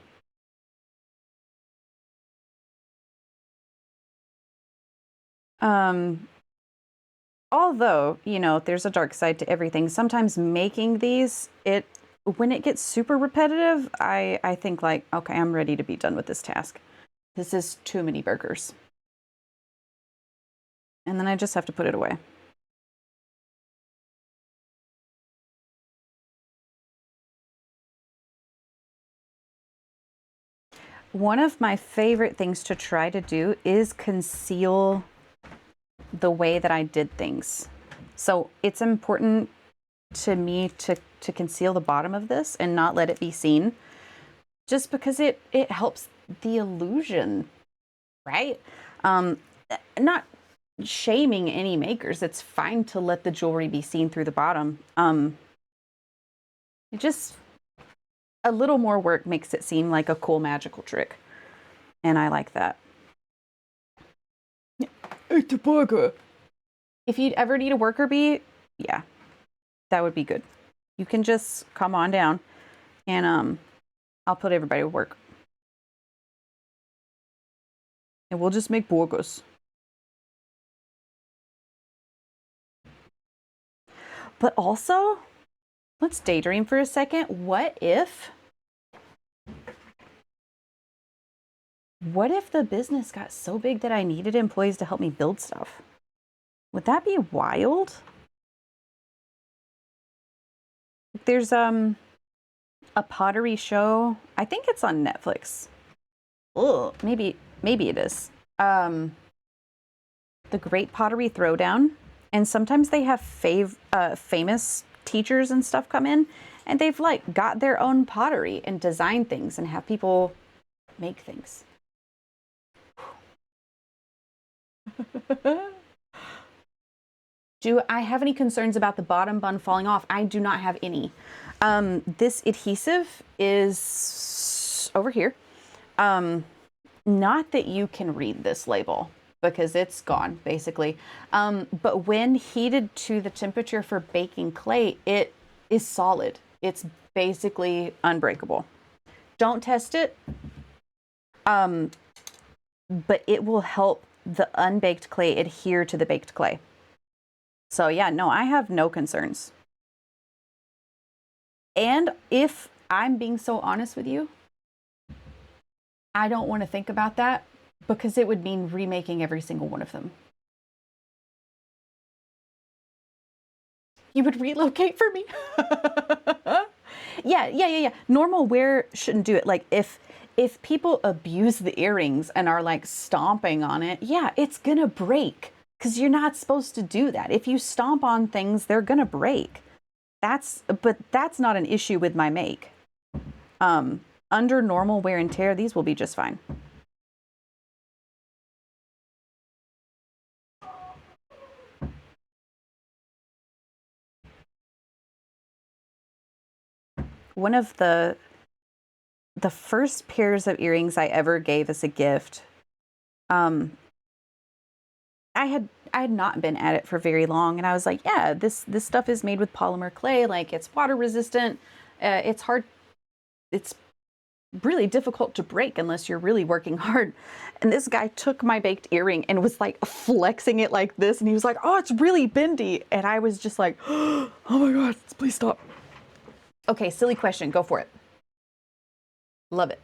Um, Although, you know, there's a dark side to everything. Sometimes making these, it when it gets super repetitive, I think like, okay, I'm ready to be done with this task. This is too many burgers. And then I just have to put it away. One of my favorite things to try to do is conceal the way that I did things. So it's important to me to conceal the bottom of this and not let it be seen, just because it helps the illusion, right? Um, Not shaming any makers. It's fine to let the jewelry be seen through the bottom. It just a little more work makes it seem like a cool magical trick, and I like that. It's a burger. If you'd ever need a worker bee, yeah, that would be good. You can just come on down, and I'll put everybody to work, and we'll just make burgers. But also, let's daydream for a second. What if the business got so big that I needed employees to help me build stuff? Would that be wild? There's a pottery show. I think it's on Netflix. Oh, maybe it is. The Great Pottery Throwdown, and sometimes they have famous teachers and stuff come in, and they've like got their own pottery and design things and have people make things. Do I have any concerns about the bottom bun falling off? I do not have any. This adhesive is over here. Not that you can read this label because it's gone basically. But when heated to the temperature for baking clay, it is solid. It's basically unbreakable. Don't test it. But it will help the unbaked clay adhere to the baked clay. So yeah, no, I have no concerns. And if I'm being so honest with you, I don't want to think about that because it would mean remaking every single one of them. You would relocate for me? Yeah. Normal wear shouldn't do it. Like if people abuse the earrings and are like stomping on it, yeah, it's gonna break because you're not supposed to do that. If you stomp on things, they're gonna break. But that's not an issue with my make. Under normal wear and tear, these will be just fine. One of the first pairs of earrings I ever gave as a gift, um, I had not been at it for very long, and I was like, yeah, this stuff is made with polymer clay, like it's water resistant. It's hard. it's really difficult to break unless you're really working hard. And this guy took my baked earring and was like flexing it like this. And he was like, oh, it's really bendy. And I was just like, oh my God, please stop. Okay, silly question. Go for it. Love it.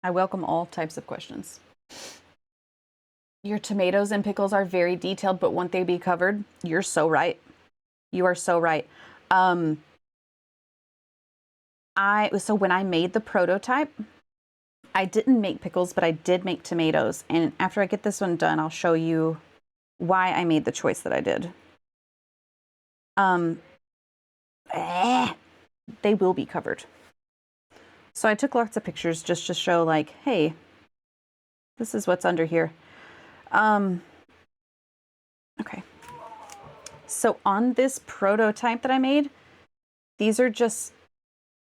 I welcome all types of questions. Your tomatoes and pickles are very detailed, but won't they be covered? You're so right. You are so right. So when I made the prototype, I didn't make pickles, but I did make tomatoes. And after I get this one done, I'll show you why I made the choice that I did. They will be covered. So I took lots of pictures just to show like, hey, this is what's under here. Okay. So on this prototype that I made, these are just,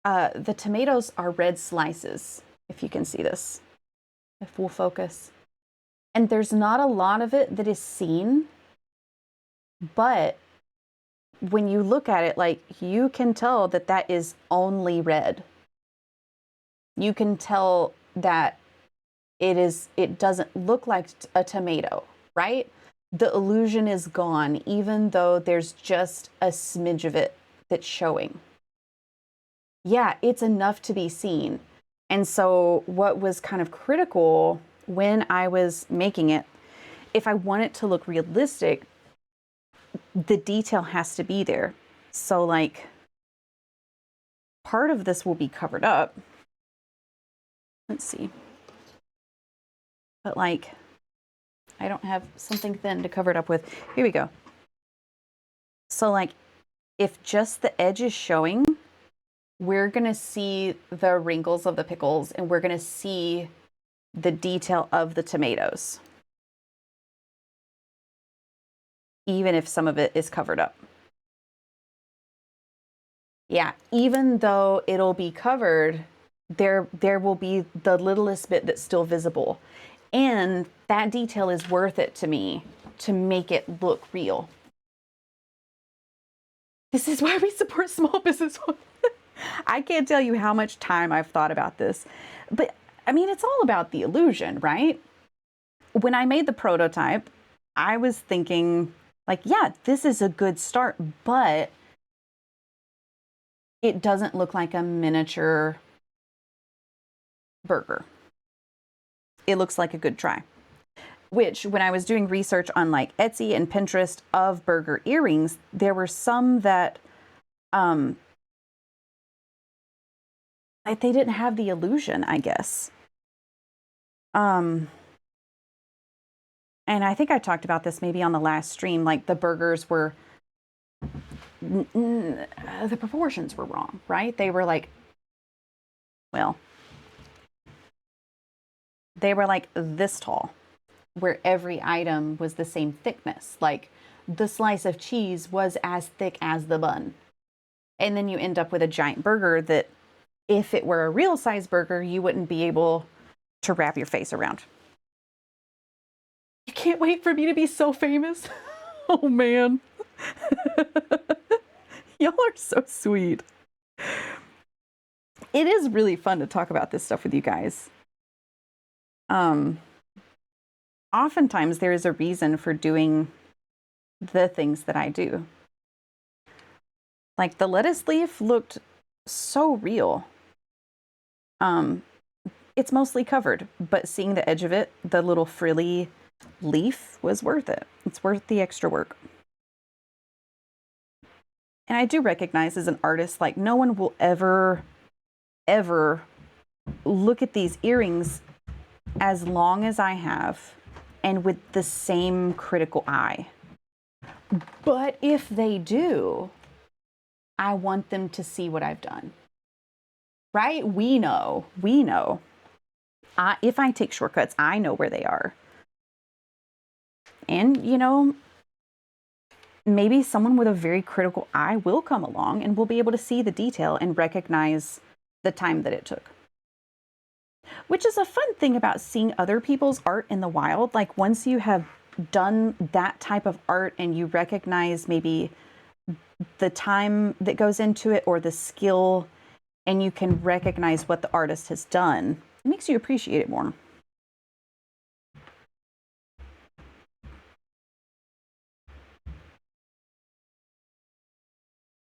the tomatoes are red slices, if you can see this, if we'll focus. And there's not a lot of it that is seen, but when you look at it, like, you can tell that that is only red. You can tell that it doesn't look like a tomato, right? The illusion is gone, even though there's just a smidge of it that's showing. Yeah, it's enough to be seen. And so what was kind of critical when I was making it, if I want it to look realistic, the detail has to be there. So like, part of this will be covered up. Let's see. But like, I don't have something thin to cover it up with. Here we go. So like, if just the edge is showing, we're gonna see the wrinkles of the pickles and we're gonna see the detail of the tomatoes, even if some of it is covered up. Yeah, even though it'll be covered, there will be the littlest bit that's still visible. And that detail is worth it to me to make it look real. This is why we support small business. I can't tell you how much time I've thought about this. But I mean, it's all about the illusion, right? When I made the prototype, I was thinking, like, yeah, this is a good start, but it doesn't look like a miniature burger. It looks like a good try. Which, when I was doing research on like Etsy and Pinterest of burger earrings, there were some that like they didn't have the illusion, I guess. And I think I talked about this maybe on the last stream, like the burgers were, the proportions were wrong, right? They were like, well, they were like this tall, where every item was the same thickness. Like the slice of cheese was as thick as the bun. And then you end up with a giant burger that, if it were a real size burger, you wouldn't be able to wrap your face around. You can't wait for me to be so famous. Oh man. Y'all are so sweet. It is really fun to talk about this stuff with you guys. Oftentimes there is a reason for doing the things that I do. Like the lettuce leaf looked so real. It's mostly covered, but seeing the edge of it, the little frilly leaf, was worth it. It's worth the extra work. And I do recognize as an artist, like no one will ever look at these earrings as long as I have and with the same critical eye. But if they do, I want them to see what I've done. Right? We know. If I take shortcuts, I know where they are. And, you know, maybe someone with a very critical eye will come along and will be able to see the detail and recognize the time that it took. Which is a fun thing about seeing other people's art in the wild. Like once you have done that type of art and you recognize maybe the time that goes into it or the skill, and you can recognize what the artist has done, it makes you appreciate it more.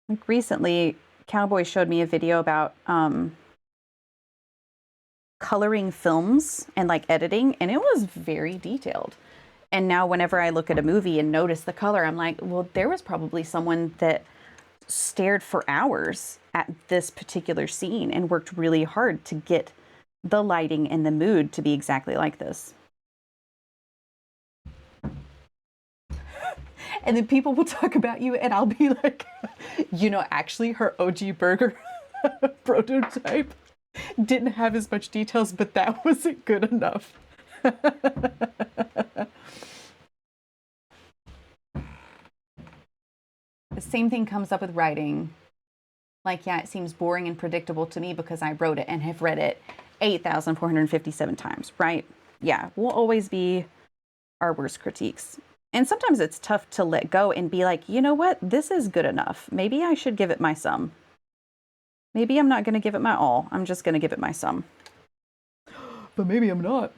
Like recently, Cowboy showed me a video about coloring films and like editing, and it was very detailed. And now whenever I look at a movie and notice the color, I'm like, well, there was probably someone that stared for hours at this particular scene and worked really hard to get the lighting and the mood to be exactly like this. And then people will talk about you, and I'll be like, actually, her OG burger prototype didn't have as much details, but that wasn't good enough. The same thing comes up with writing. Like, yeah, it seems boring and predictable to me because I wrote it and have read it 8,457 times, right? Yeah, we'll always be our worst critiques. And sometimes it's tough to let go and be like, you know what? This is good enough. Maybe I should give it my some. Maybe I'm not going to give it my all. I'm just going to give it my some. But maybe I'm not.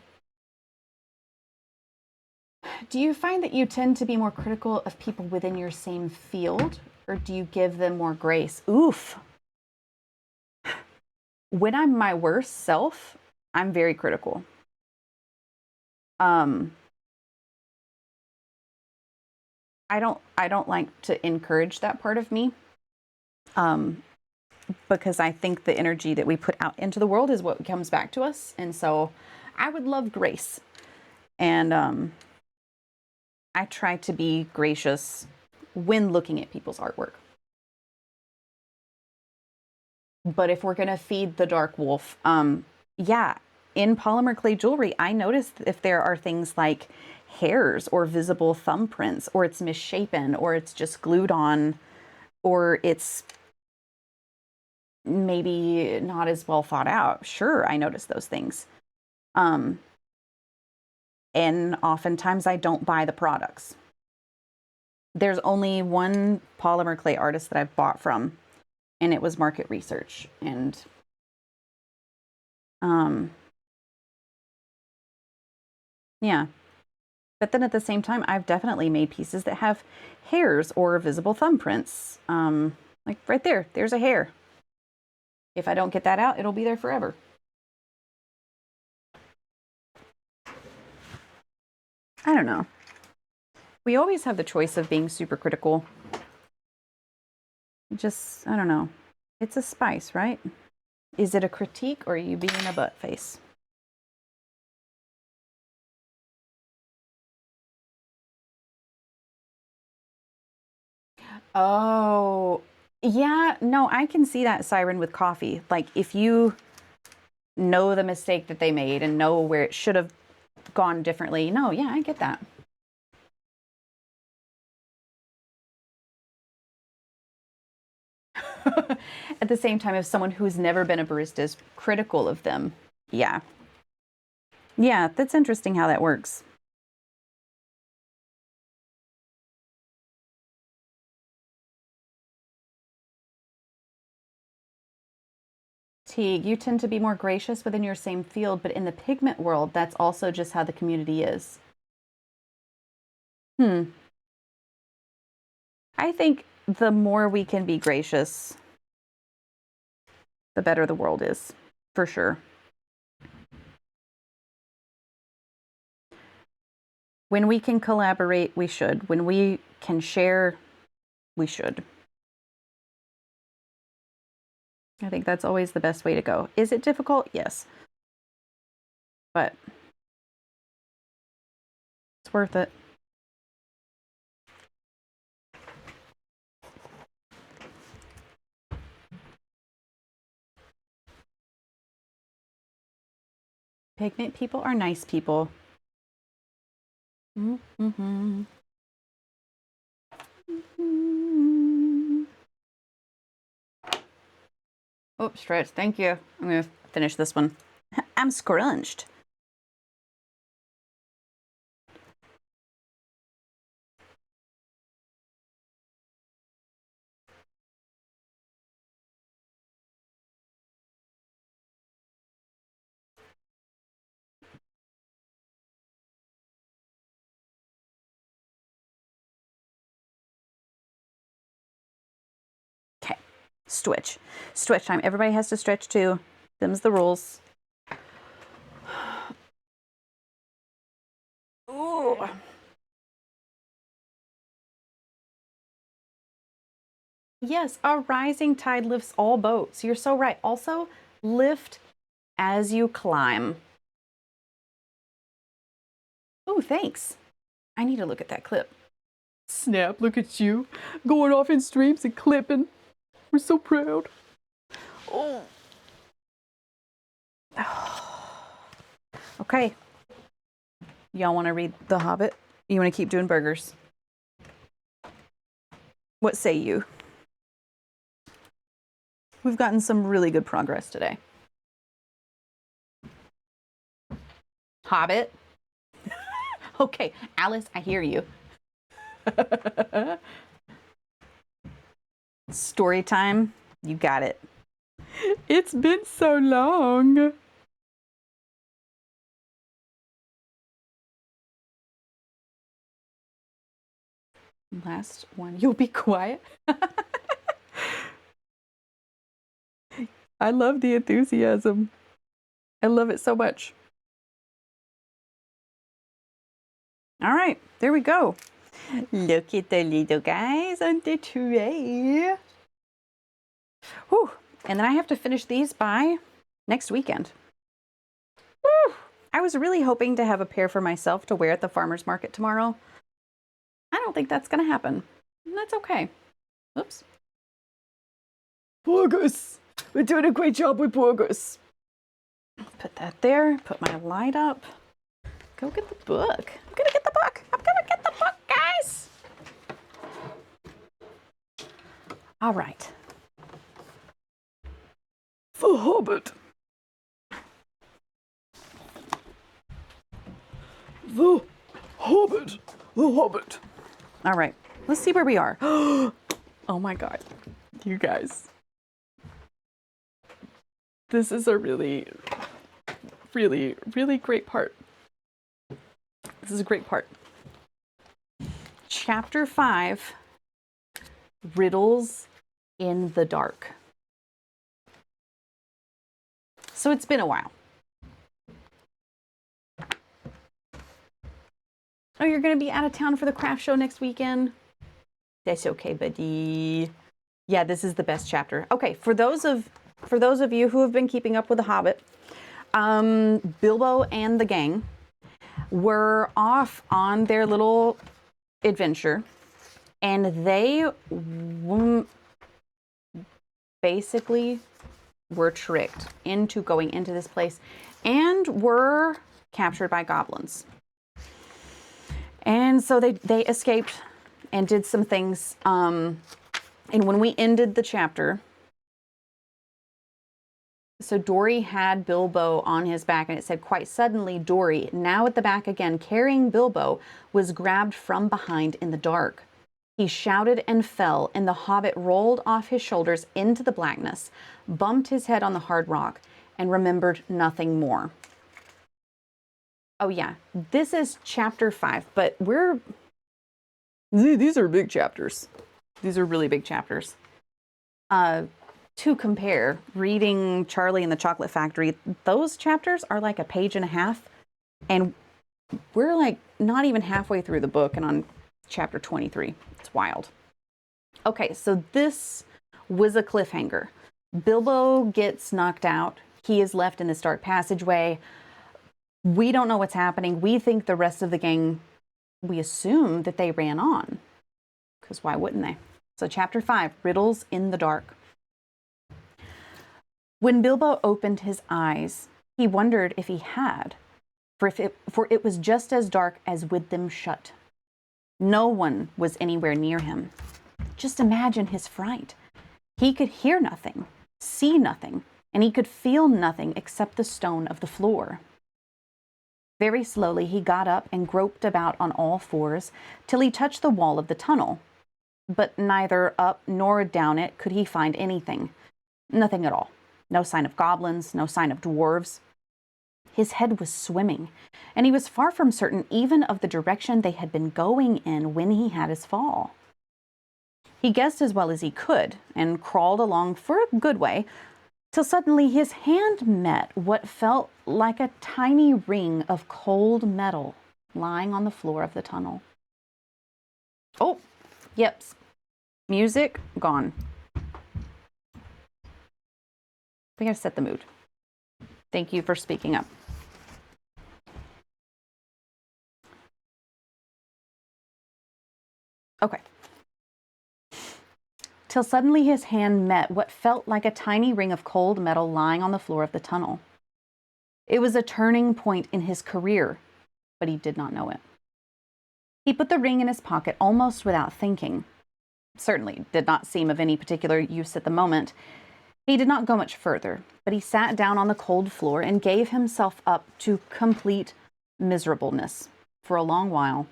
Do you find that you tend to be more critical of people within your same field, or do you give them more grace? Oof. When I'm my worst self, I'm very critical. I don't like to encourage that part of me. Because I think the energy that we put out into the world is what comes back to us. And so I would love grace. And I try to be gracious when looking at people's artwork. But if we're going to feed the dark wolf, yeah, in polymer clay jewelry, I noticed if there are things like hairs or visible thumbprints, or it's misshapen, or it's just glued on, or it's maybe not as well thought out. Sure, I notice those things. And oftentimes I don't buy the products. There's only one polymer clay artist that I've bought from, and it was market research. And yeah. But then at the same time, I've definitely made pieces that have hairs or visible thumbprints. Like right there, there's a hair. If I don't get that out, it'll be there forever. I don't know. We always have the choice of being super critical. Just, I don't know. It's a spice, right? Is it a critique, or are you being a butt face? Oh, yeah. No, I can see that, Siren, with coffee. Like if you know the mistake that they made and know where it should have gone differently. No, yeah, I get that. At the same time, if someone who's never been a barista is critical of them, yeah. Yeah, that's interesting how that works. Teague, you tend to be more gracious within your same field, but in the pigment world, that's also just how the community is. Hmm. I think the more we can be gracious, the better the world is, for sure. When we can collaborate, we should. When we can share, we should. I think that's always the best way to go. Is it difficult? Yes. But it's worth it. Pigment people are nice people. Mm-hmm. Oh, stretch. Thank you. I'm going to finish this one. I'm scrunched. Okay, stretch. Stretch time. Everybody has to stretch too. Them's the rules. Ooh. Yes, a rising tide lifts all boats. You're so right. Also, lift as you climb. Oh, thanks. I need to look at that clip. Snap, look at you. Going off in streams and clipping. We're so proud. Oh. Okay. Y'all want to read The Hobbit? You want to keep doing burgers? What say you? We've gotten some really good progress today. Hobbit? Okay, Alice, I hear you. Story time? You got it. It's been so long. Last one. You'll be quiet. I love the enthusiasm. I love it so much. All right, there we go. Look at the little guys on the tray. Whew. And then I have to finish these by next weekend. Whew. I was really hoping to have a pair for myself to wear at the farmer's market tomorrow. I don't think that's going to happen. And that's okay. Oops. Borgus. We're doing a great job with Borgus. Put that there. Put my light up. Go get the book. I'm going to get the book. I'm going to get the book, guys. All right. The Hobbit. The Hobbit. The Hobbit. All right. Let's see where we are. Oh my God. You guys. This is a really, really, really great part. This is a great part. Chapter 5, Riddles in the Dark. So it's been a while. Oh, you're going to be out of town for the craft show next weekend? That's okay, buddy. Yeah, this is the best chapter. Okay, for those of you who have been keeping up with The Hobbit, Bilbo and the gang were off on their little adventure, and they basically were tricked into going into this place and were captured by goblins. And so they escaped and did some things. And when we ended the chapter, so Dory had Bilbo on his back, and it said, quite suddenly, Dory, now at the back again, carrying Bilbo, was grabbed from behind in the dark. He shouted and fell, and the hobbit rolled off his shoulders into the blackness, bumped his head on the hard rock, and remembered nothing more. Oh yeah, this is chapter 5, but these are big chapters. These are really big chapters. To compare, reading Charlie and the Chocolate Factory, those chapters are like a page and a half, and we're like not even halfway through the book and on chapter 23. It's wild. Okay, so this was a cliffhanger. Bilbo gets knocked out. He is left in this dark passageway. We don't know what's happening. We think the rest of the gang, we assume that they ran on, because why wouldn't they? So chapter 5, Riddles in the Dark. When Bilbo opened his eyes, he wondered if he had, for it was just as dark as with them shut. No one was anywhere near him. Just imagine his fright. He could hear nothing. see nothing, and he could feel nothing except the stone of the floor. Very slowly, he got up and groped about on all fours till he touched the wall of the tunnel. But neither up nor down it could he find anything. Nothing at all. No sign of goblins, no sign of dwarves. His head was swimming, and he was far from certain even of the direction they had been going in when he had his fall. He guessed as well as he could, and crawled along for a good way, till suddenly his hand met what felt like a tiny ring of cold metal lying on the floor of the tunnel. Oh, yep. Music gone. We gotta set the mood. Thank you for speaking up. Okay. Till suddenly his hand met what felt like a tiny ring of cold metal lying on the floor of the tunnel. It was a turning point in his career, but he did not know it. He put the ring in his pocket almost without thinking. Certainly did not seem of any particular use at the moment. He did not go much further, but he sat down on the cold floor and gave himself up to complete miserableness for a long while.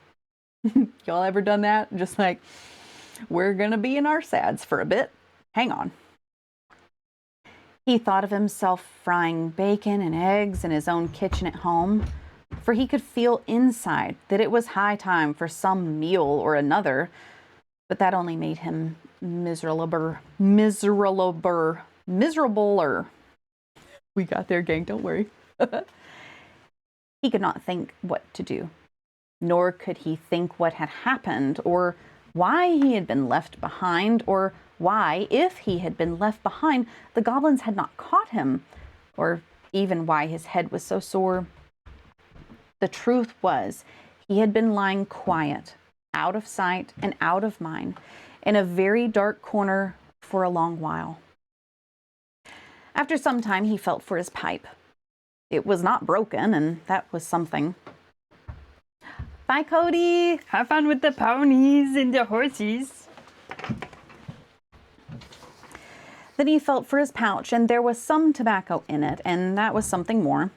Y'all ever done that? Just like, we're gonna be in our sads for a bit. Hang on. He thought of himself frying bacon and eggs in his own kitchen at home, for he could feel inside that it was high time for some meal or another, but that only made him miserabler. We got there, gang, don't worry. He could not think what to do, nor could he think what had happened, or why he had been left behind, or why, if he had been left behind, the goblins had not caught him, or even why his head was so sore. The truth was, he had been lying quiet, out of sight and out of mind, in a very dark corner for a long while. After some time, he felt for his pipe. It was not broken, and that was something. Bye, Cody. Have fun with the ponies and the horses. Then he felt for his pouch, and there was some tobacco in it, and that was something more.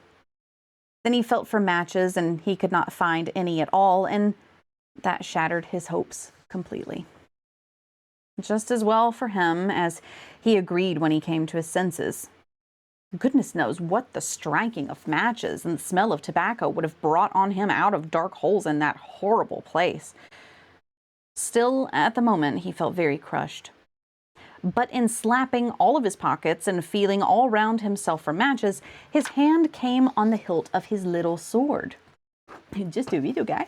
Then he felt for matches, and he could not find any at all, and that shattered his hopes completely. Just as well for him as he agreed when he came to his senses. Goodness knows what the striking of matches and the smell of tobacco would have brought on him out of dark holes in that horrible place. Still, at the moment, he felt very crushed. But in slapping all of his pockets and feeling all round himself for matches, his hand came on the hilt of his little sword. Just a little guy.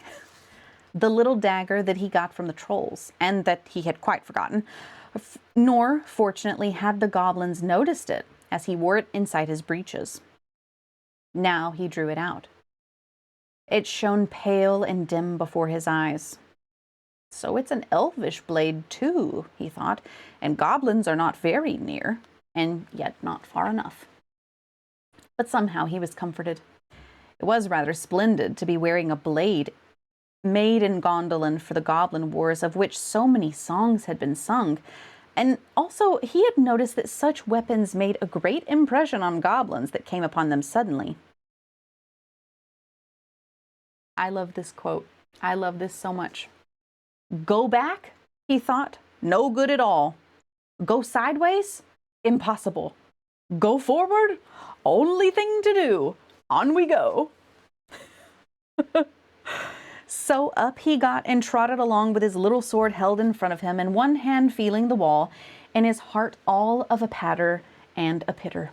The little dagger that he got from the trolls, and that he had quite forgotten, nor, fortunately, had the goblins noticed it, as he wore it inside his breeches. Now he drew it out. It shone pale and dim before his eyes. So it's an elvish blade, too, he thought, and goblins are not very near, and yet not far enough. But somehow he was comforted. It was rather splendid to be wearing a blade made in Gondolin for the goblin wars of which so many songs had been sung, and also he had noticed that such weapons made a great impression on goblins that came upon them suddenly. I love this quote. I love this so much. Go back, he thought, no good at all. Go sideways, impossible. Go forward, only thing to do. On we go. So up he got and trotted along with his little sword held in front of him and one hand feeling the wall, and his heart all of a patter and a pitter.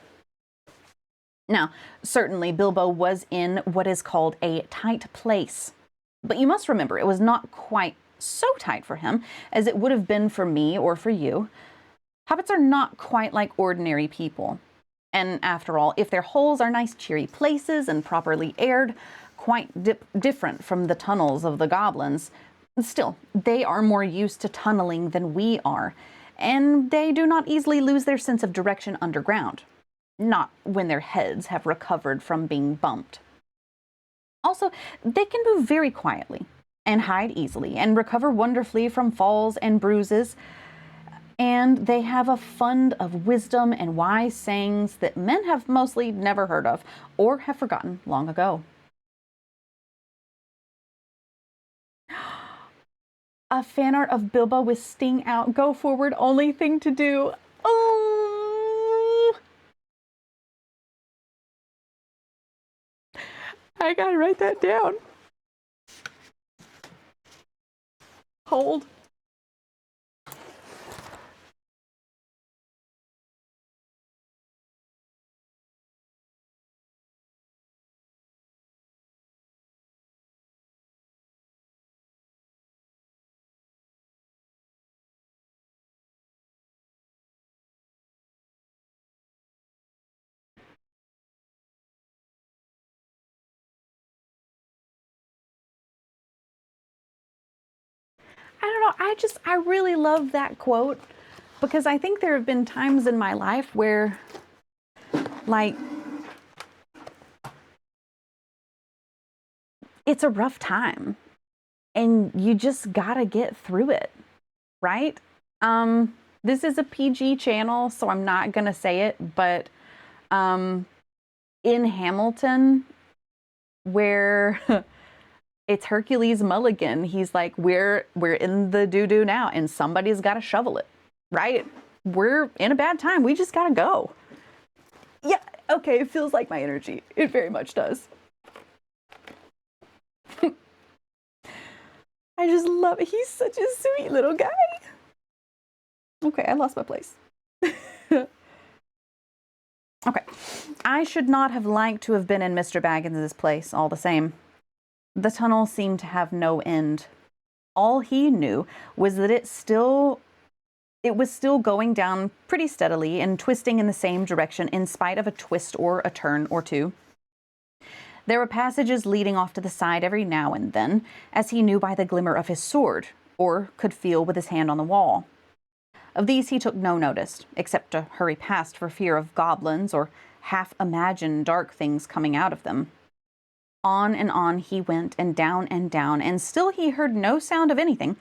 Now, certainly Bilbo was in what is called a tight place, but you must remember it was not quite so tight for him as it would have been for me or for you. Hobbits are not quite like ordinary people. And after all, if their holes are nice cheery places and properly aired, quite different from the tunnels of the goblins, still, they are more used to tunneling than we are, and they do not easily lose their sense of direction underground. Not when their heads have recovered from being bumped. Also, they can move very quietly and hide easily and recover wonderfully from falls and bruises. and they have a fund of wisdom and wise sayings that men have mostly never heard of or have forgotten long ago. A fan art of Bilbo with Sting out. Go forward, only thing to do. Oh, I gotta write that down. Hold. I don't know. I really love that quote because I think there have been times in my life where, like, it's a rough time and you just gotta get through it, right? This is a PG channel, so I'm not gonna say it, but in Hamilton, where it's Hercules Mulligan, he's like, we're in the doo-doo now, and somebody's got to shovel it, right? We're in a bad time. We just got to go. Yeah, okay, it feels like my energy. It very much does. I just love it. He's such a sweet little guy. Okay, I lost my place. Okay. I should not have liked to have been in Mr. Baggins's place all the same. The tunnel seemed to have no end. All he knew was that it was still going down pretty steadily and twisting in the same direction in spite of a twist or a turn or two. There were passages leading off to the side every now and then, as he knew by the glimmer of his sword, or could feel with his hand on the wall. Of these he took no notice, except to hurry past for fear of goblins or half-imagined dark things coming out of them. On he went, and down, and still he heard no sound of anything,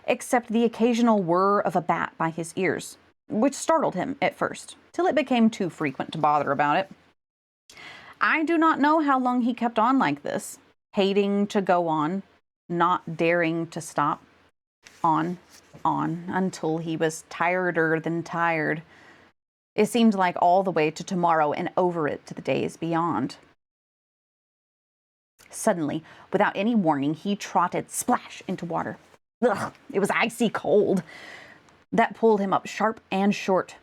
except the occasional whir of a bat by his ears, which startled him at first, till it became too frequent to bother about it. I do not know how long he kept on like this, hating to go on, not daring to stop, on, until he was tireder than tired. It seemed like all the way to tomorrow and over it to the days beyond. Suddenly, without any warning, he trotted splash into water. Ugh, it was icy cold. That pulled him up sharp and short.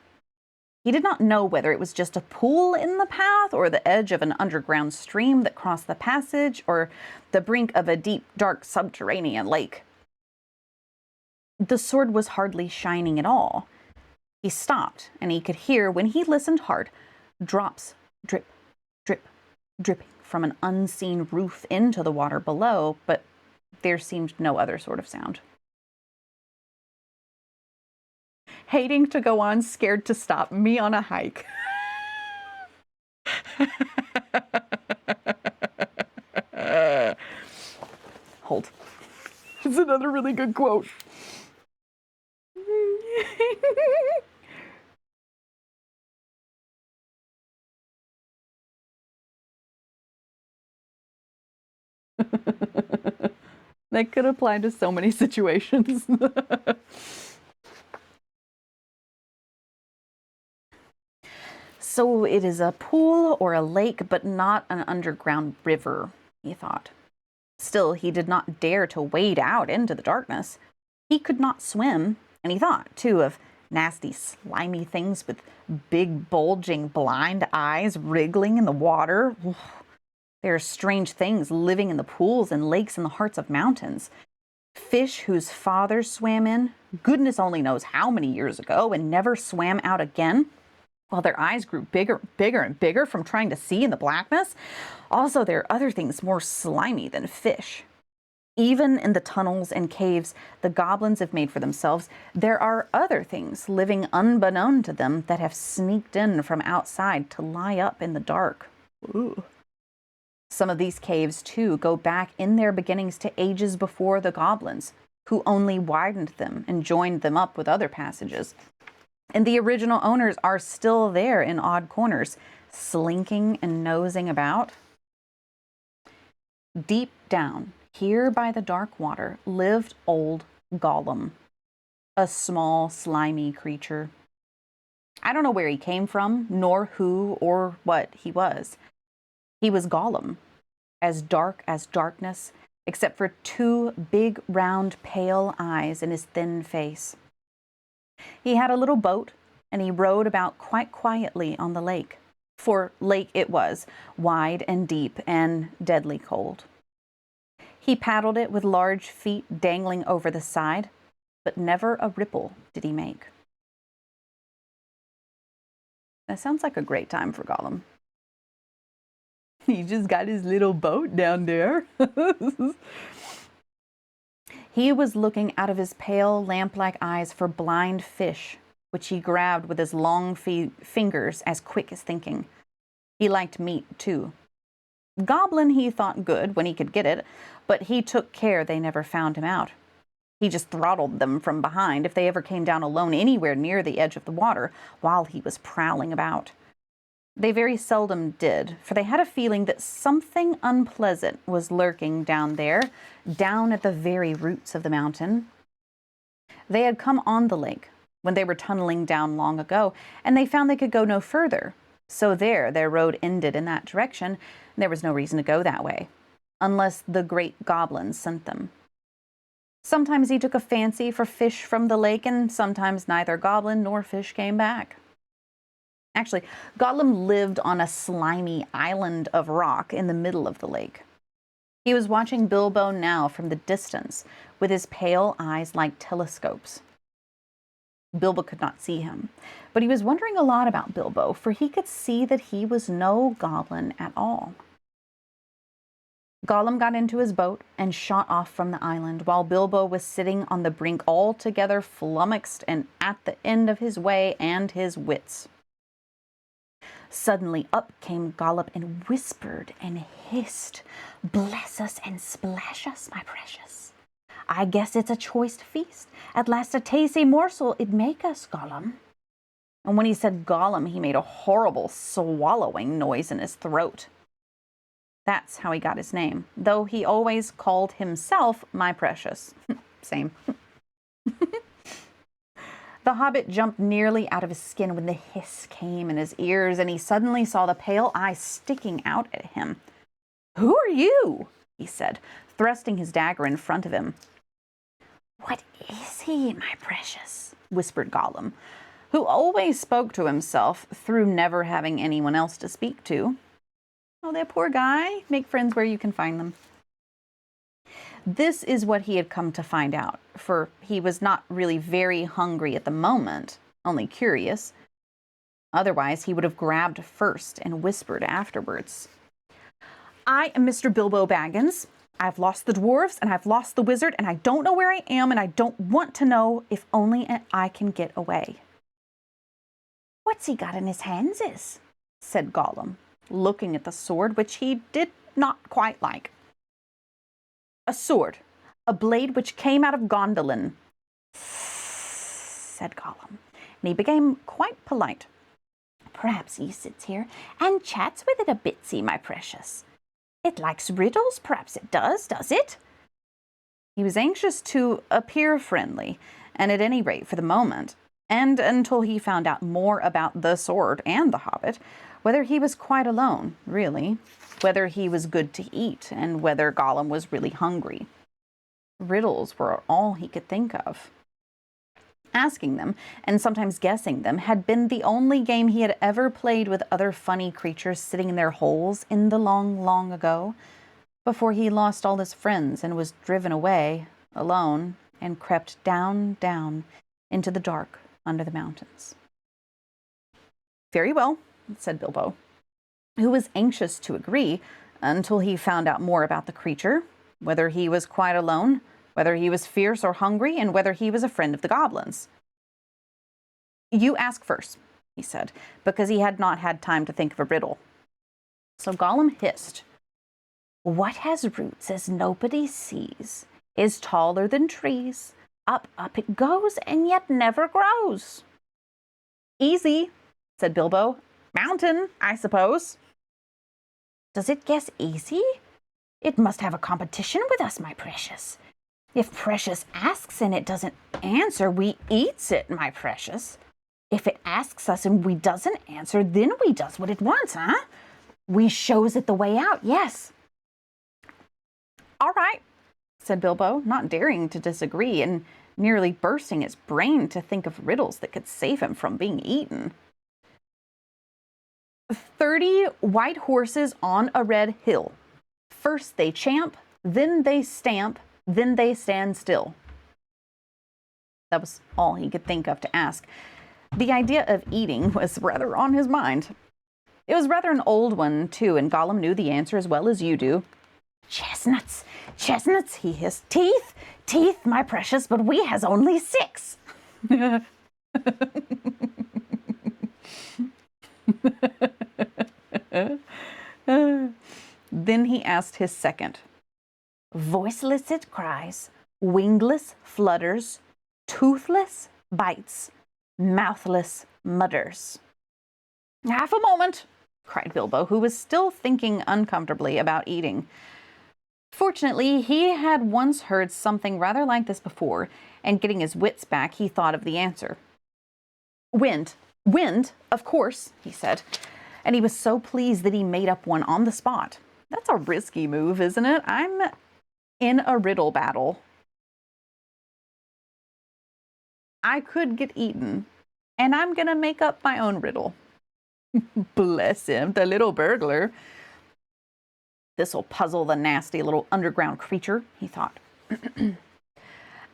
He did not know whether it was just a pool in the path or the edge of an underground stream that crossed the passage or the brink of a deep, dark subterranean lake. The sword was hardly shining at all. He stopped, and he could hear, when he listened hard, drops drip, drip, dripping from an unseen roof into the water below, but there seemed no other sort of sound. Hating to go on, scared to stop, me on a hike. Hold. It's another really good quote. That could apply to so many situations. So it is a pool or a lake, but not an underground river, he thought. Still, he did not dare to wade out into the darkness. He could not swim, and he thought, too, of nasty, slimy things with big, bulging, blind eyes wriggling in the water. There are strange things living in the pools and lakes in the hearts of mountains. Fish whose fathers swam in, goodness only knows how many years ago, and never swam out again, while their eyes grew bigger, bigger, and bigger from trying to see in the blackness. Also, there are other things more slimy than fish. Even in the tunnels and caves the goblins have made for themselves, there are other things living unbeknown to them that have sneaked in from outside to lie up in the dark. Ooh. Some of these caves, too, go back in their beginnings to ages before the goblins, who only widened them and joined them up with other passages. And the original owners are still there in odd corners, slinking and nosing about. Deep down, here by the dark water, lived old Gollum, a small, slimy creature. I don't know where he came from, nor who or what he was. He was Gollum, as dark as darkness, except for two big, round, pale eyes in his thin face. He had a little boat, and he rowed about quite quietly on the lake, for lake it was, wide and deep and deadly cold. He paddled it with large feet dangling over the side, but never a ripple did he make. That sounds like a great time for Gollum. He just got his little boat down there. He was looking out of his pale, lamp-like eyes for blind fish, which he grabbed with his long fingers as quick as thinking. He liked meat, too. Goblin he thought good when he could get it, but he took care they never found him out. He just throttled them from behind if they ever came down alone anywhere near the edge of the water while he was prowling about. They very seldom did, for they had a feeling that something unpleasant was lurking down there, down at the very roots of the mountain. They had come on the lake when they were tunneling down long ago, and they found they could go no further. So their road ended in that direction, and there was no reason to go that way, unless the great goblin sent them. Sometimes he took a fancy for fish from the lake, and sometimes neither goblin nor fish came back. Actually, Gollum lived on a slimy island of rock in the middle of the lake. He was watching Bilbo now from the distance, with his pale eyes like telescopes. Bilbo could not see him, but he was wondering a lot about Bilbo, for he could see that he was no goblin at all. Gollum got into his boat and shot off from the island, while Bilbo was sitting on the brink altogether flummoxed and at the end of his way and his wits. Suddenly up came Gollum and whispered and hissed, "Bless us and splash us, my precious. I guess it's a choice feast. At last a tasty morsel it'd make us, Gollum." And when he said Gollum, he made a horrible swallowing noise in his throat. That's how he got his name, though he always called himself my precious. Same. The hobbit jumped nearly out of his skin when the hiss came in his ears, and he suddenly saw the pale eye sticking out at him. "Who are you?" he said, thrusting his dagger in front of him. "What is he, my precious?" whispered Gollum, who always spoke to himself through never having anyone else to speak to. Oh, that poor guy. Make friends where you can find them. This is what he had come to find out, for he was not really very hungry at the moment, only curious. Otherwise, he would have grabbed first and whispered afterwards. "I am Mr. Bilbo Baggins. I've lost the dwarves, and I've lost the wizard, and I don't know where I am, and I don't want to know if only I can get away." "What's he got in his hands is?" said Gollum, looking at the sword, which he did not quite like. "A sword, a blade which came out of Gondolin," said Gollum, and he became quite polite. "Perhaps he sits here and chats with it a bitsy, my precious. It likes riddles, perhaps it does it?" He was anxious to appear friendly, and at any rate for the moment, and until he found out more about the sword and the hobbit, whether he was quite alone, really, whether he was good to eat, and whether Gollum was really hungry. Riddles were all he could think of. Asking them, and sometimes guessing them, had been the only game he had ever played with other funny creatures sitting in their holes in the long, long ago, before he lost all his friends and was driven away, alone, and crept down, down, into the dark under the mountains. "Very well," said Bilbo, who was anxious to agree until he found out more about the creature, whether he was quite alone, whether he was fierce or hungry, and whether he was a friend of the goblins. "You ask first," he said, because he had not had time to think of a riddle. So Gollum hissed, "What has roots as nobody sees, is taller than trees, up, up it goes, and yet never grows." Easy, said Bilbo. Mountain, I suppose. Does it guess easy? It must have a competition with us, my precious. If Precious asks and it doesn't answer, we eats it, my precious. If it asks us and we doesn't answer, then we does what it wants, huh? We shows it the way out, yes. All right, said Bilbo, not daring to disagree and nearly bursting his brain to think of riddles that could save him from being eaten. 30 white horses on a red hill. First they champ, then they stamp, then they stand still. That was all he could think of to ask. The idea of eating was rather on his mind. It was rather an old one, too, and Gollum knew the answer as well as you do. Chestnuts, chestnuts, he hissed. Teeth, teeth, my precious, but we has only 6. Then he asked his second. Voiceless it cries, wingless flutters, toothless bites, mouthless mutters. Half a moment, cried Bilbo, who was still thinking uncomfortably about eating. Fortunately, he had once heard something rather like this before, and getting his wits back, he thought of the answer. Wind. Wind, of course, he said, and he was so pleased that he made up one on the spot. That's a risky move, isn't it? I'm in a riddle battle. I could get eaten, and I'm going to make up my own riddle. Bless him, the little burglar. This'll puzzle the nasty little underground creature, he thought.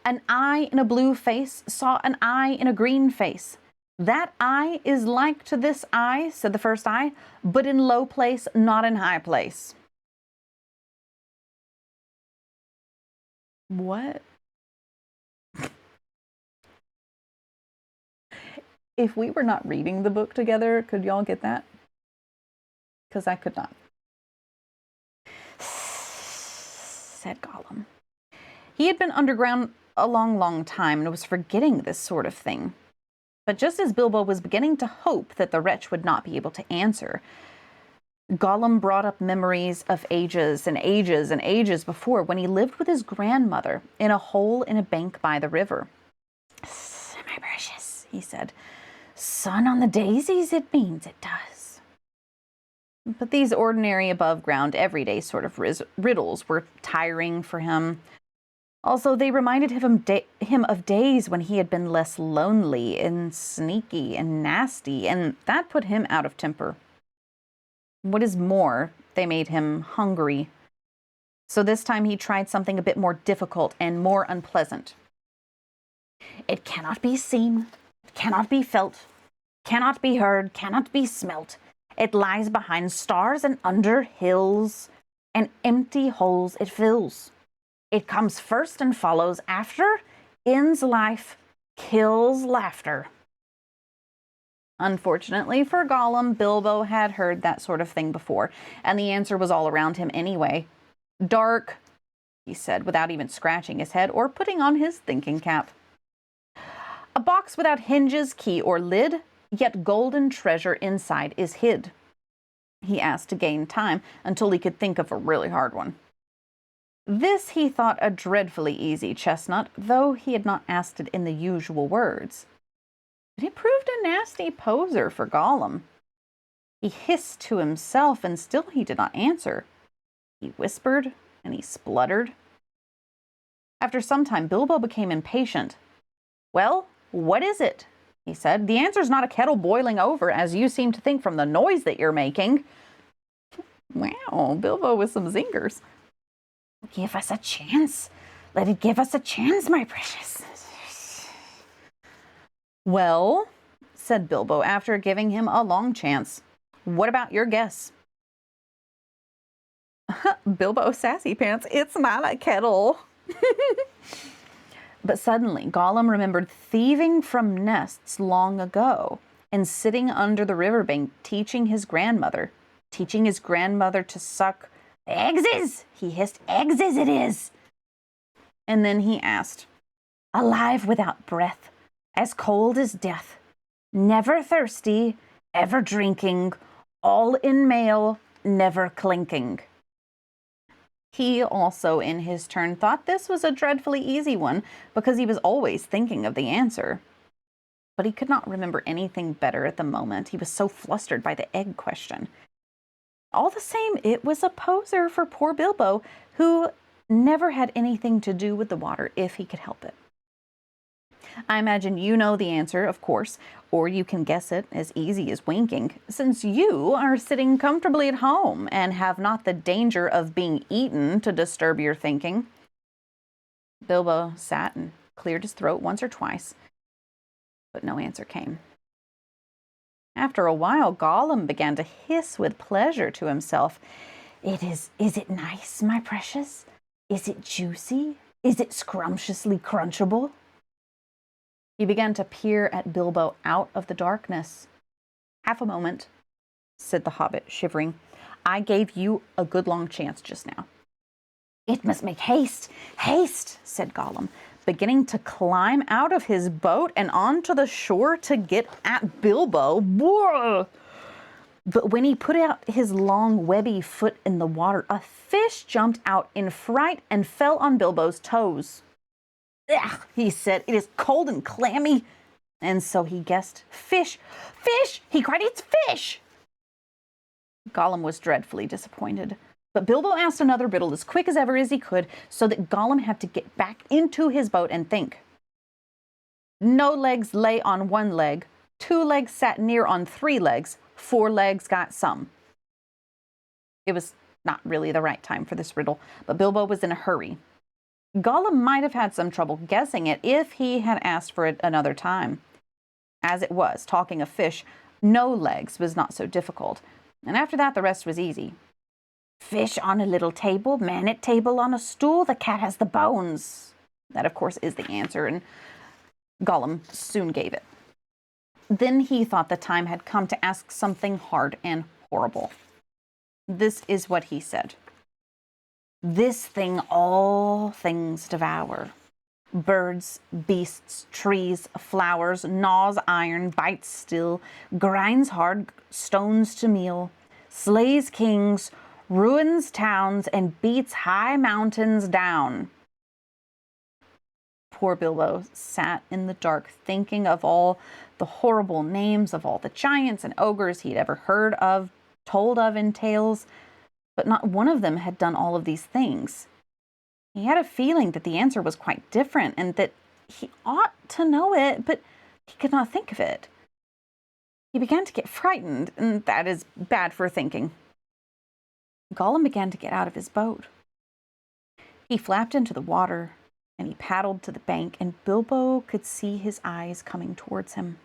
An eye in a blue face saw an eye in a green face. That eye is like to this eye, said the first eye, but in low place, not in high place. What? If we were not reading the book together, could y'all get that? Because I could not. Said Gollum. He had been underground a long time and was forgetting this sort of thing. But just as Bilbo was beginning to hope that the wretch would not be able to answer, Gollum brought up memories of ages and ages and ages before, when he lived with his grandmother in a hole in a bank by the river. My precious, he said. Sun on the daisies, it means it does. But these ordinary, above-ground, everyday sort of riddles were tiring for him. Also, they reminded him of days when he had been less lonely and sneaky and nasty, and that put him out of temper. What is more, they made him hungry. So this time he tried something a bit more difficult and more unpleasant. It cannot be seen, cannot be felt, cannot be heard, cannot be smelt. It lies behind stars and under hills, and empty holes it fills. It comes first and follows after, ends life, kills laughter. Unfortunately for Gollum, Bilbo had heard that sort of thing before, and the answer was all around him anyway. Dark, he said, without even scratching his head or putting on his thinking cap. A box without hinges, key, or lid, yet golden treasure inside is hid. He asked to gain time until he could think of a really hard one. This he thought a dreadfully easy chestnut, though he had not asked it in the usual words. But it proved a nasty poser for Gollum. He hissed to himself, and still he did not answer. He whispered, and he spluttered. After some time, Bilbo became impatient. Well, what is it? He said. The answer's not a kettle boiling over, as you seem to think from the noise that you're making. Wow, Bilbo with some zingers. Give us a chance. Let it give us a chance, my precious. Well, said Bilbo after giving him a long chance. What about your guess? Bilbo sassy pants, it's not a kettle. But suddenly Gollum remembered thieving from nests long ago and sitting under the riverbank teaching his grandmother to suck. Eggses, he hissed. Eggses it is. And then he asked, alive without breath, as cold as death, Never thirsty, ever drinking, all in mail, never clinking. He also, in his turn, thought this was a dreadfully easy one because he was always thinking of the answer. But he could not remember anything better at the moment. He was so flustered by the egg question. All the same, it was a poser for poor Bilbo, who never had anything to do with the water if he could help it. I imagine you know the answer, of course, or you can guess it as easy as winking, since you are sitting comfortably at home and have not the danger of being eaten to disturb your thinking. Bilbo sat and cleared his throat once or twice, but no answer came. After a while, Gollum began to hiss with pleasure to himself. Is it nice, my precious? Is it juicy? Is it scrumptiously crunchable? He began to peer at Bilbo out of the darkness. "Half a moment," said the hobbit, shivering. "I gave you a good long chance just now." "It must make haste, haste," said Gollum, beginning to climb out of his boat and onto the shore to get at Bilbo. Whoa! But when he put out his long, webby foot in the water, a fish jumped out in fright and fell on Bilbo's toes. "Ugh," he said, "it is cold and clammy." And so he guessed, "Fish! Fish!" he cried, "It's fish!" Gollum was dreadfully disappointed. But Bilbo asked another riddle as quick as ever as he could, so that Gollum had to get back into his boat and think. "No legs lay on one leg, 2 legs sat near on 3 legs, 4 legs got some." It was not really the right time for this riddle, but Bilbo was in a hurry. Gollum might have had some trouble guessing it if he had asked for it another time. As it was, talking of fish, no legs was not so difficult, and after that the rest was easy. "Fish on a little table, man at table on a stool, the cat has the bones." That, of course, is the answer, and Gollum soon gave it. Then he thought the time had come to ask something hard and horrible. This is what he said. "This thing all things devour. Birds, beasts, trees, flowers, gnaws iron, bites steel, grinds hard stones to meal, slays kings, ruins towns, and beats high mountains down." Poor Bilbo sat in the dark thinking of all the horrible names of all the giants and ogres he'd ever heard of, told of in tales, but not one of them had done all of these things. He had a feeling that the answer was quite different and that he ought to know it, but he could not think of it. He began to get frightened, and that is bad for thinking. Gollum began to get out of his boat. He flapped into the water, and he paddled to the bank, and Bilbo could see his eyes coming towards him.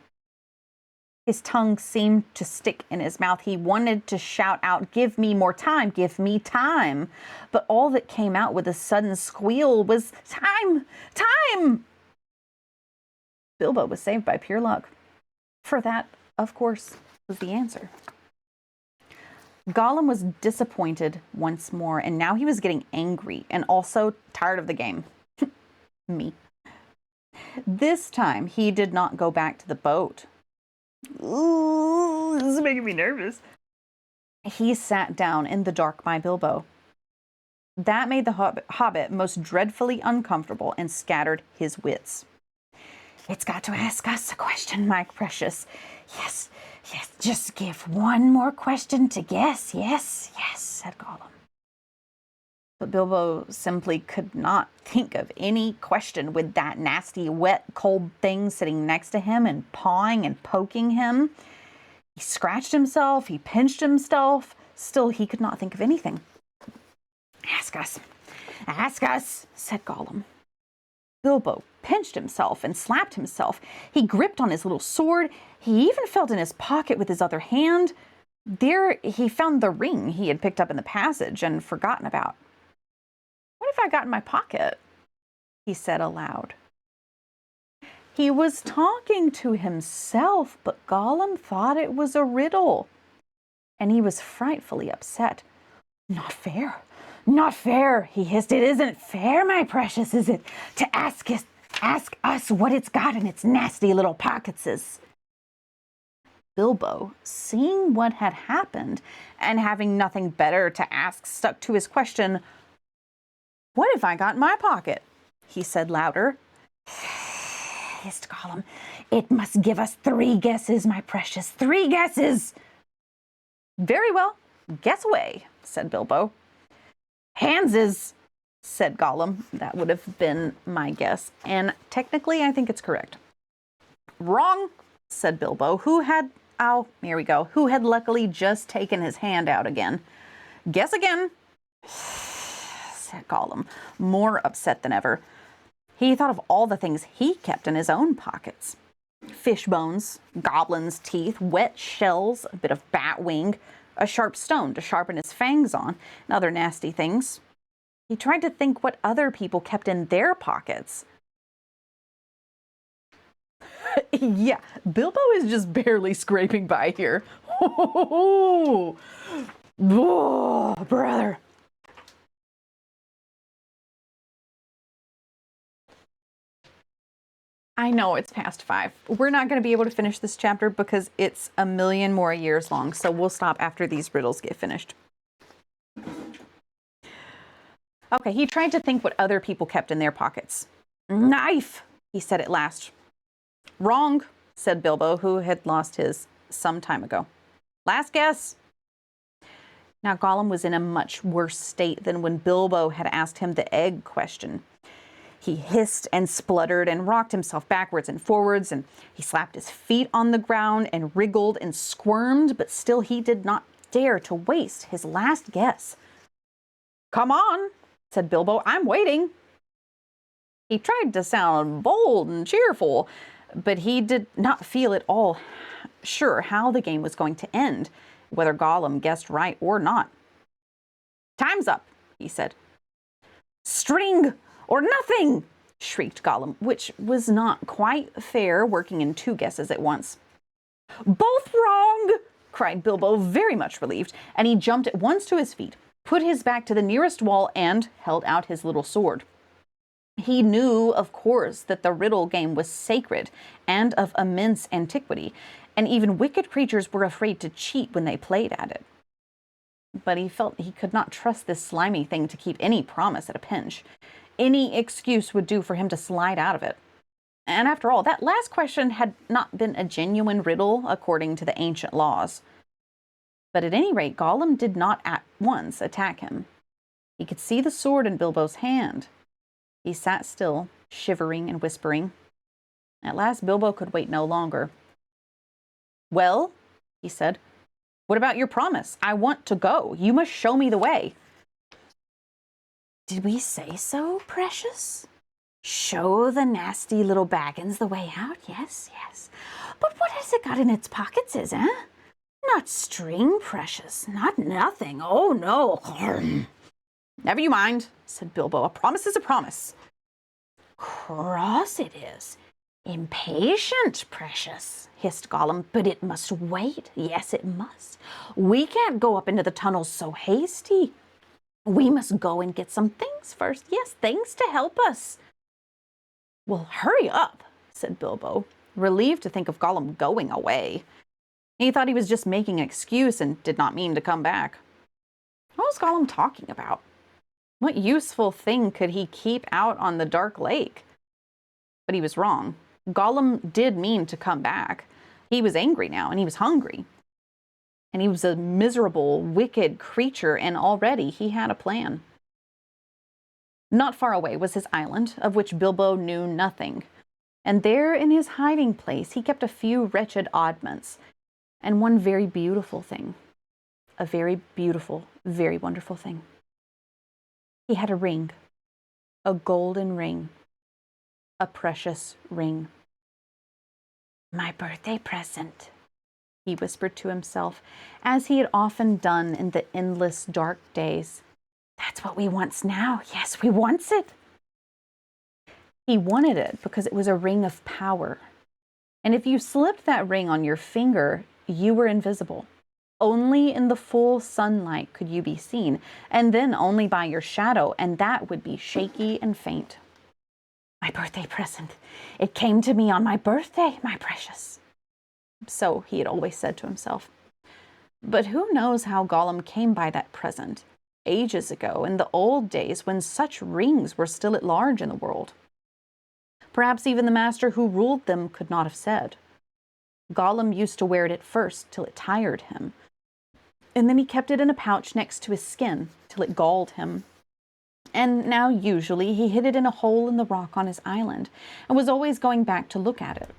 His tongue seemed to stick in his mouth. He wanted to shout out, "Give me more time, give me time." But all that came out with a sudden squeal was, "Time, time!" Bilbo was saved by pure luck, for that, of course, was the answer. Gollum was disappointed once more, and now he was getting angry and also tired of the game. Me. This time, he did not go back to the boat. Ooh, this is making me nervous. He sat down in the dark by Bilbo. That made the hobbit most dreadfully uncomfortable and scattered his wits. "It's got to ask us a question, my precious. Yes, yes, just give one more question to guess. Yes, yes," said Gollum. But Bilbo simply could not think of any question with that nasty, wet, cold thing sitting next to him and pawing and poking him. He scratched himself, he pinched himself. Still, he could not think of anything. Ask us, said Gollum. Bilbo pinched himself and slapped himself. He gripped on his little sword. He even felt in his pocket with his other hand. There he found the ring he had picked up in the passage and forgotten about. "What have I got in my pocket?" he said aloud. He was talking to himself, but Gollum thought it was a riddle, and he was frightfully upset. Not fair, he hissed. "It isn't fair, my precious, is it, to ask us what it's got in its nasty little pockets?" Bilbo, seeing what had happened and having nothing better to ask, stuck to his question. "What have I got in my pocket?" he said louder. Hissed Gollum. "It must give us 3 guesses, my precious, 3 guesses." "Very well, guess away," said Bilbo. "Handses," said Gollum. That would have been my guess, and technically I think it's correct. "Wrong," said Bilbo, who had luckily just taken his hand out again. "Guess again," said Gollum, more upset than ever. He thought of all the things he kept in his own pockets. Fish bones, goblins' teeth, wet shells, a bit of bat wing, a sharp stone to sharpen his fangs on, and other nasty things. He tried to think what other people kept in their pockets. Yeah, Bilbo is just barely scraping by here. Oh, brother. I know it's past 5. We're not going to be able to finish this chapter because it's a million more years long, so we'll stop after these riddles get finished. Okay, he tried to think what other people kept in their pockets. "Knife," he said at last. "Wrong," said Bilbo, who had lost his some time ago. "Last guess." Now Gollum was in a much worse state than when Bilbo had asked him the egg question. He hissed and spluttered and rocked himself backwards and forwards, and he slapped his feet on the ground and wriggled and squirmed, but still he did not dare to waste his last guess. "Come on," said Bilbo, "I'm waiting." He tried to sound bold and cheerful, but he did not feel at all sure how the game was going to end, whether Gollum guessed right or not. "Time's up," he said. "String or nothing!" shrieked Gollum, which was not quite fair, working in 2 guesses at once. "Both wrong!" cried Bilbo, very much relieved, and he jumped at once to his feet, put his back to the nearest wall, and held out his little sword. He knew, of course, that the riddle game was sacred and of immense antiquity, and even wicked creatures were afraid to cheat when they played at it. But he felt he could not trust this slimy thing to keep any promise at a pinch. Any excuse would do for him to slide out of it. And after all, that last question had not been a genuine riddle according to the ancient laws. But at any rate, Gollum did not at once attack him. He could see the sword in Bilbo's hand. He sat still, shivering and whispering. At last, Bilbo could wait no longer. "Well," he said, "what about your promise? I want to go. You must show me the way." "Did we say so, precious? Show the nasty little Baggins the way out? Yes, yes. But what has it got in its pockets, Not string, precious. Not nothing. Oh, no." "Never you mind," said Bilbo. "A promise is a promise." "Cross it is. Impatient, precious," hissed Gollum. "But it must wait. Yes, it must. We can't go up into the tunnels so hasty. We must go and get some things first. Yes, things to help us." "Well, hurry up," said Bilbo, relieved to think of Gollum going away. He thought he was just making an excuse and did not mean to come back. What was Gollum talking about? What useful thing could he keep out on the dark lake? But he was wrong. Gollum did mean to come back. He was angry now, and he was hungry. And he was a miserable, wicked creature, and already he had a plan. Not far away was his island, of which Bilbo knew nothing. And there in his hiding place he kept a few wretched oddments, and one very beautiful thing. A very beautiful, very wonderful thing. He had a ring, a golden ring, a precious ring. "My birthday present," he whispered to himself, as he had often done in the endless dark days. "That's what we wants now. Yes, we wants it." He wanted it because it was a ring of power. And if you slipped that ring on your finger, you were invisible. Only in the full sunlight could you be seen, and then only by your shadow, and that would be shaky and faint. "My birthday present. It came to me on my birthday, my precious." So he had always said to himself. But who knows how Gollum came by that present, ages ago, in the old days when such rings were still at large in the world. Perhaps even the master who ruled them could not have said. Gollum used to wear it at first till it tired him, and then he kept it in a pouch next to his skin till it galled him. And now usually he hid it in a hole in the rock on his island and was always going back to look at it.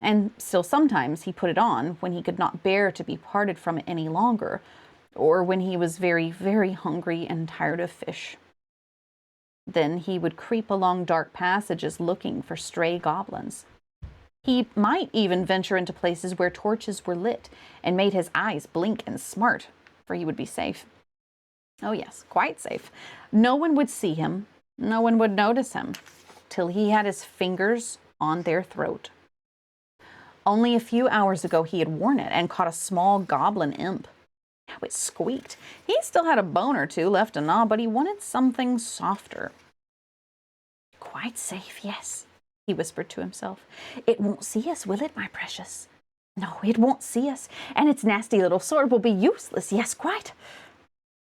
And still sometimes he put it on when he could not bear to be parted from it any longer, or when he was very, very hungry and tired of fish. Then he would creep along dark passages looking for stray goblins. He might even venture into places where torches were lit and made his eyes blink and smart, for he would be safe. Oh yes, quite safe. No one would see him, no one would notice him, till he had his fingers on their throat. Only a few hours ago he had worn it and caught a small goblin imp. How it squeaked. He still had a bone or two left to gnaw, but he wanted something softer. Quite safe, yes, he whispered to himself. It won't see us, will it, my precious? No, it won't see us, and its nasty little sword will be useless, yes, quite.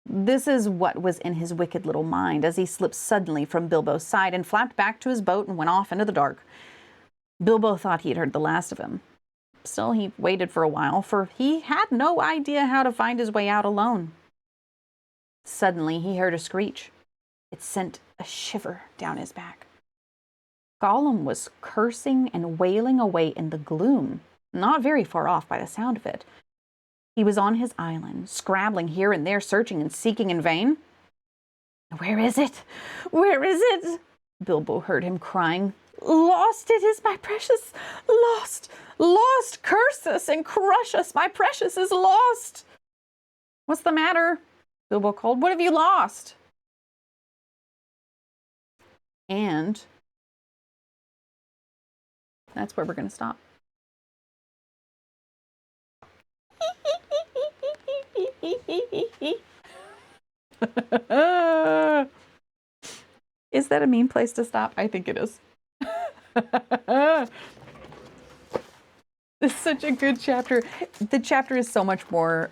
This is what was in his wicked little mind as he slipped suddenly from Bilbo's side and flapped back to his boat and went off into the dark. Bilbo thought he had heard the last of him. Still, he waited for a while, for he had no idea how to find his way out alone. Suddenly, he heard a screech. It sent a shiver down his back. Gollum was cursing and wailing away in the gloom, not very far off by the sound of it. He was on his island, scrabbling here and there, searching and seeking in vain. Where is it? Where is it? Bilbo heard him crying. Lost it is, my precious, lost, lost, curse us and crush us, my precious is lost. What's the matter? Bilbo called. What have you lost? And that's where we're going to stop. Is that a mean place to stop? I think it is. This is such a good chapter. The chapter is so much more,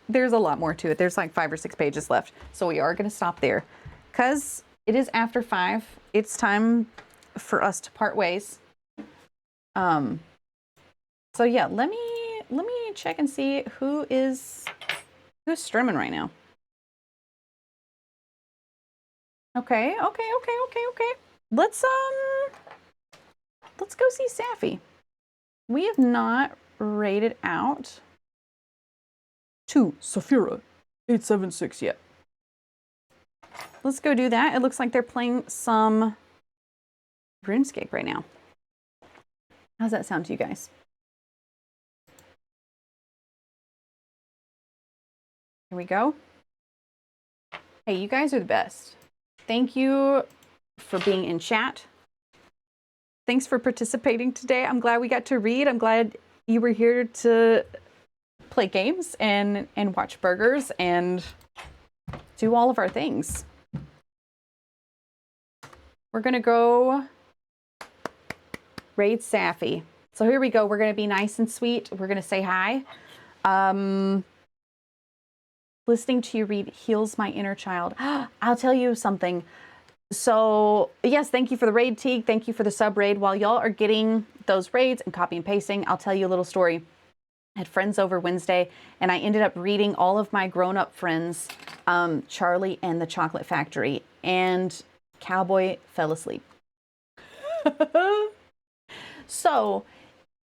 there's a lot more to it. There's like 5 or 6 pages left. So we are going to stop there because it is after 5. It's time for us to part ways. So yeah, let me check and see who's streaming right now. Okay. Let's go see Safi. We have not rated out to Saphira 876 yet. Let's go do that. It looks like they're playing some RuneScape right now. How's that sound to you guys? Here we go. Hey, you guys are the best. Thank you for being in chat. Thanks for participating today. I'm glad we got to read. I'm glad you were here to play games and watch burgers and do all of our things. We're going to go raid Safi. So here we go. We're going to be nice and sweet. We're going to say hi. Listening to you read heals my inner child. I'll tell you something. So yes, thank you for the raid, Teague. Thank you for the sub raid. While y'all are getting those raids and copy and pasting, I'll tell you a little story. I had friends over Wednesday, and I ended up reading all of my grown-up friends, Charlie and the Chocolate Factory, and Cowboy fell asleep. So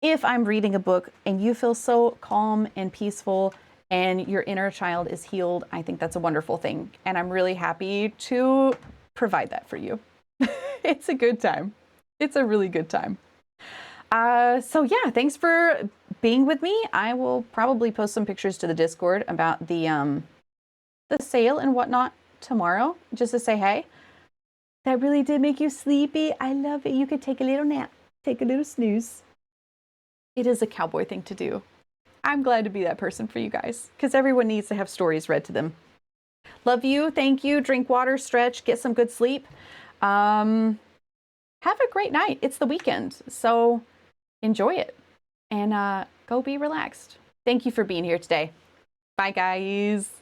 if I'm reading a book and you feel so calm and peaceful and your inner child is healed, I think that's a wonderful thing. And I'm really happy to provide that for you. It's a good time. It's a really good time. So yeah, thanks for being with me. I will probably post some pictures to the Discord about the sale and whatnot tomorrow, just to say hey. That really did make you sleepy. I love it. You could take a little nap, take a little snooze. It is a cowboy thing to do. I'm glad to be that person for you guys, because everyone needs to have stories read to them. Love you. Thank you. Drink water, stretch, get some good sleep. Have a great night. It's the weekend, so enjoy it. and go be relaxed. Thank you for being here today. Bye, guys.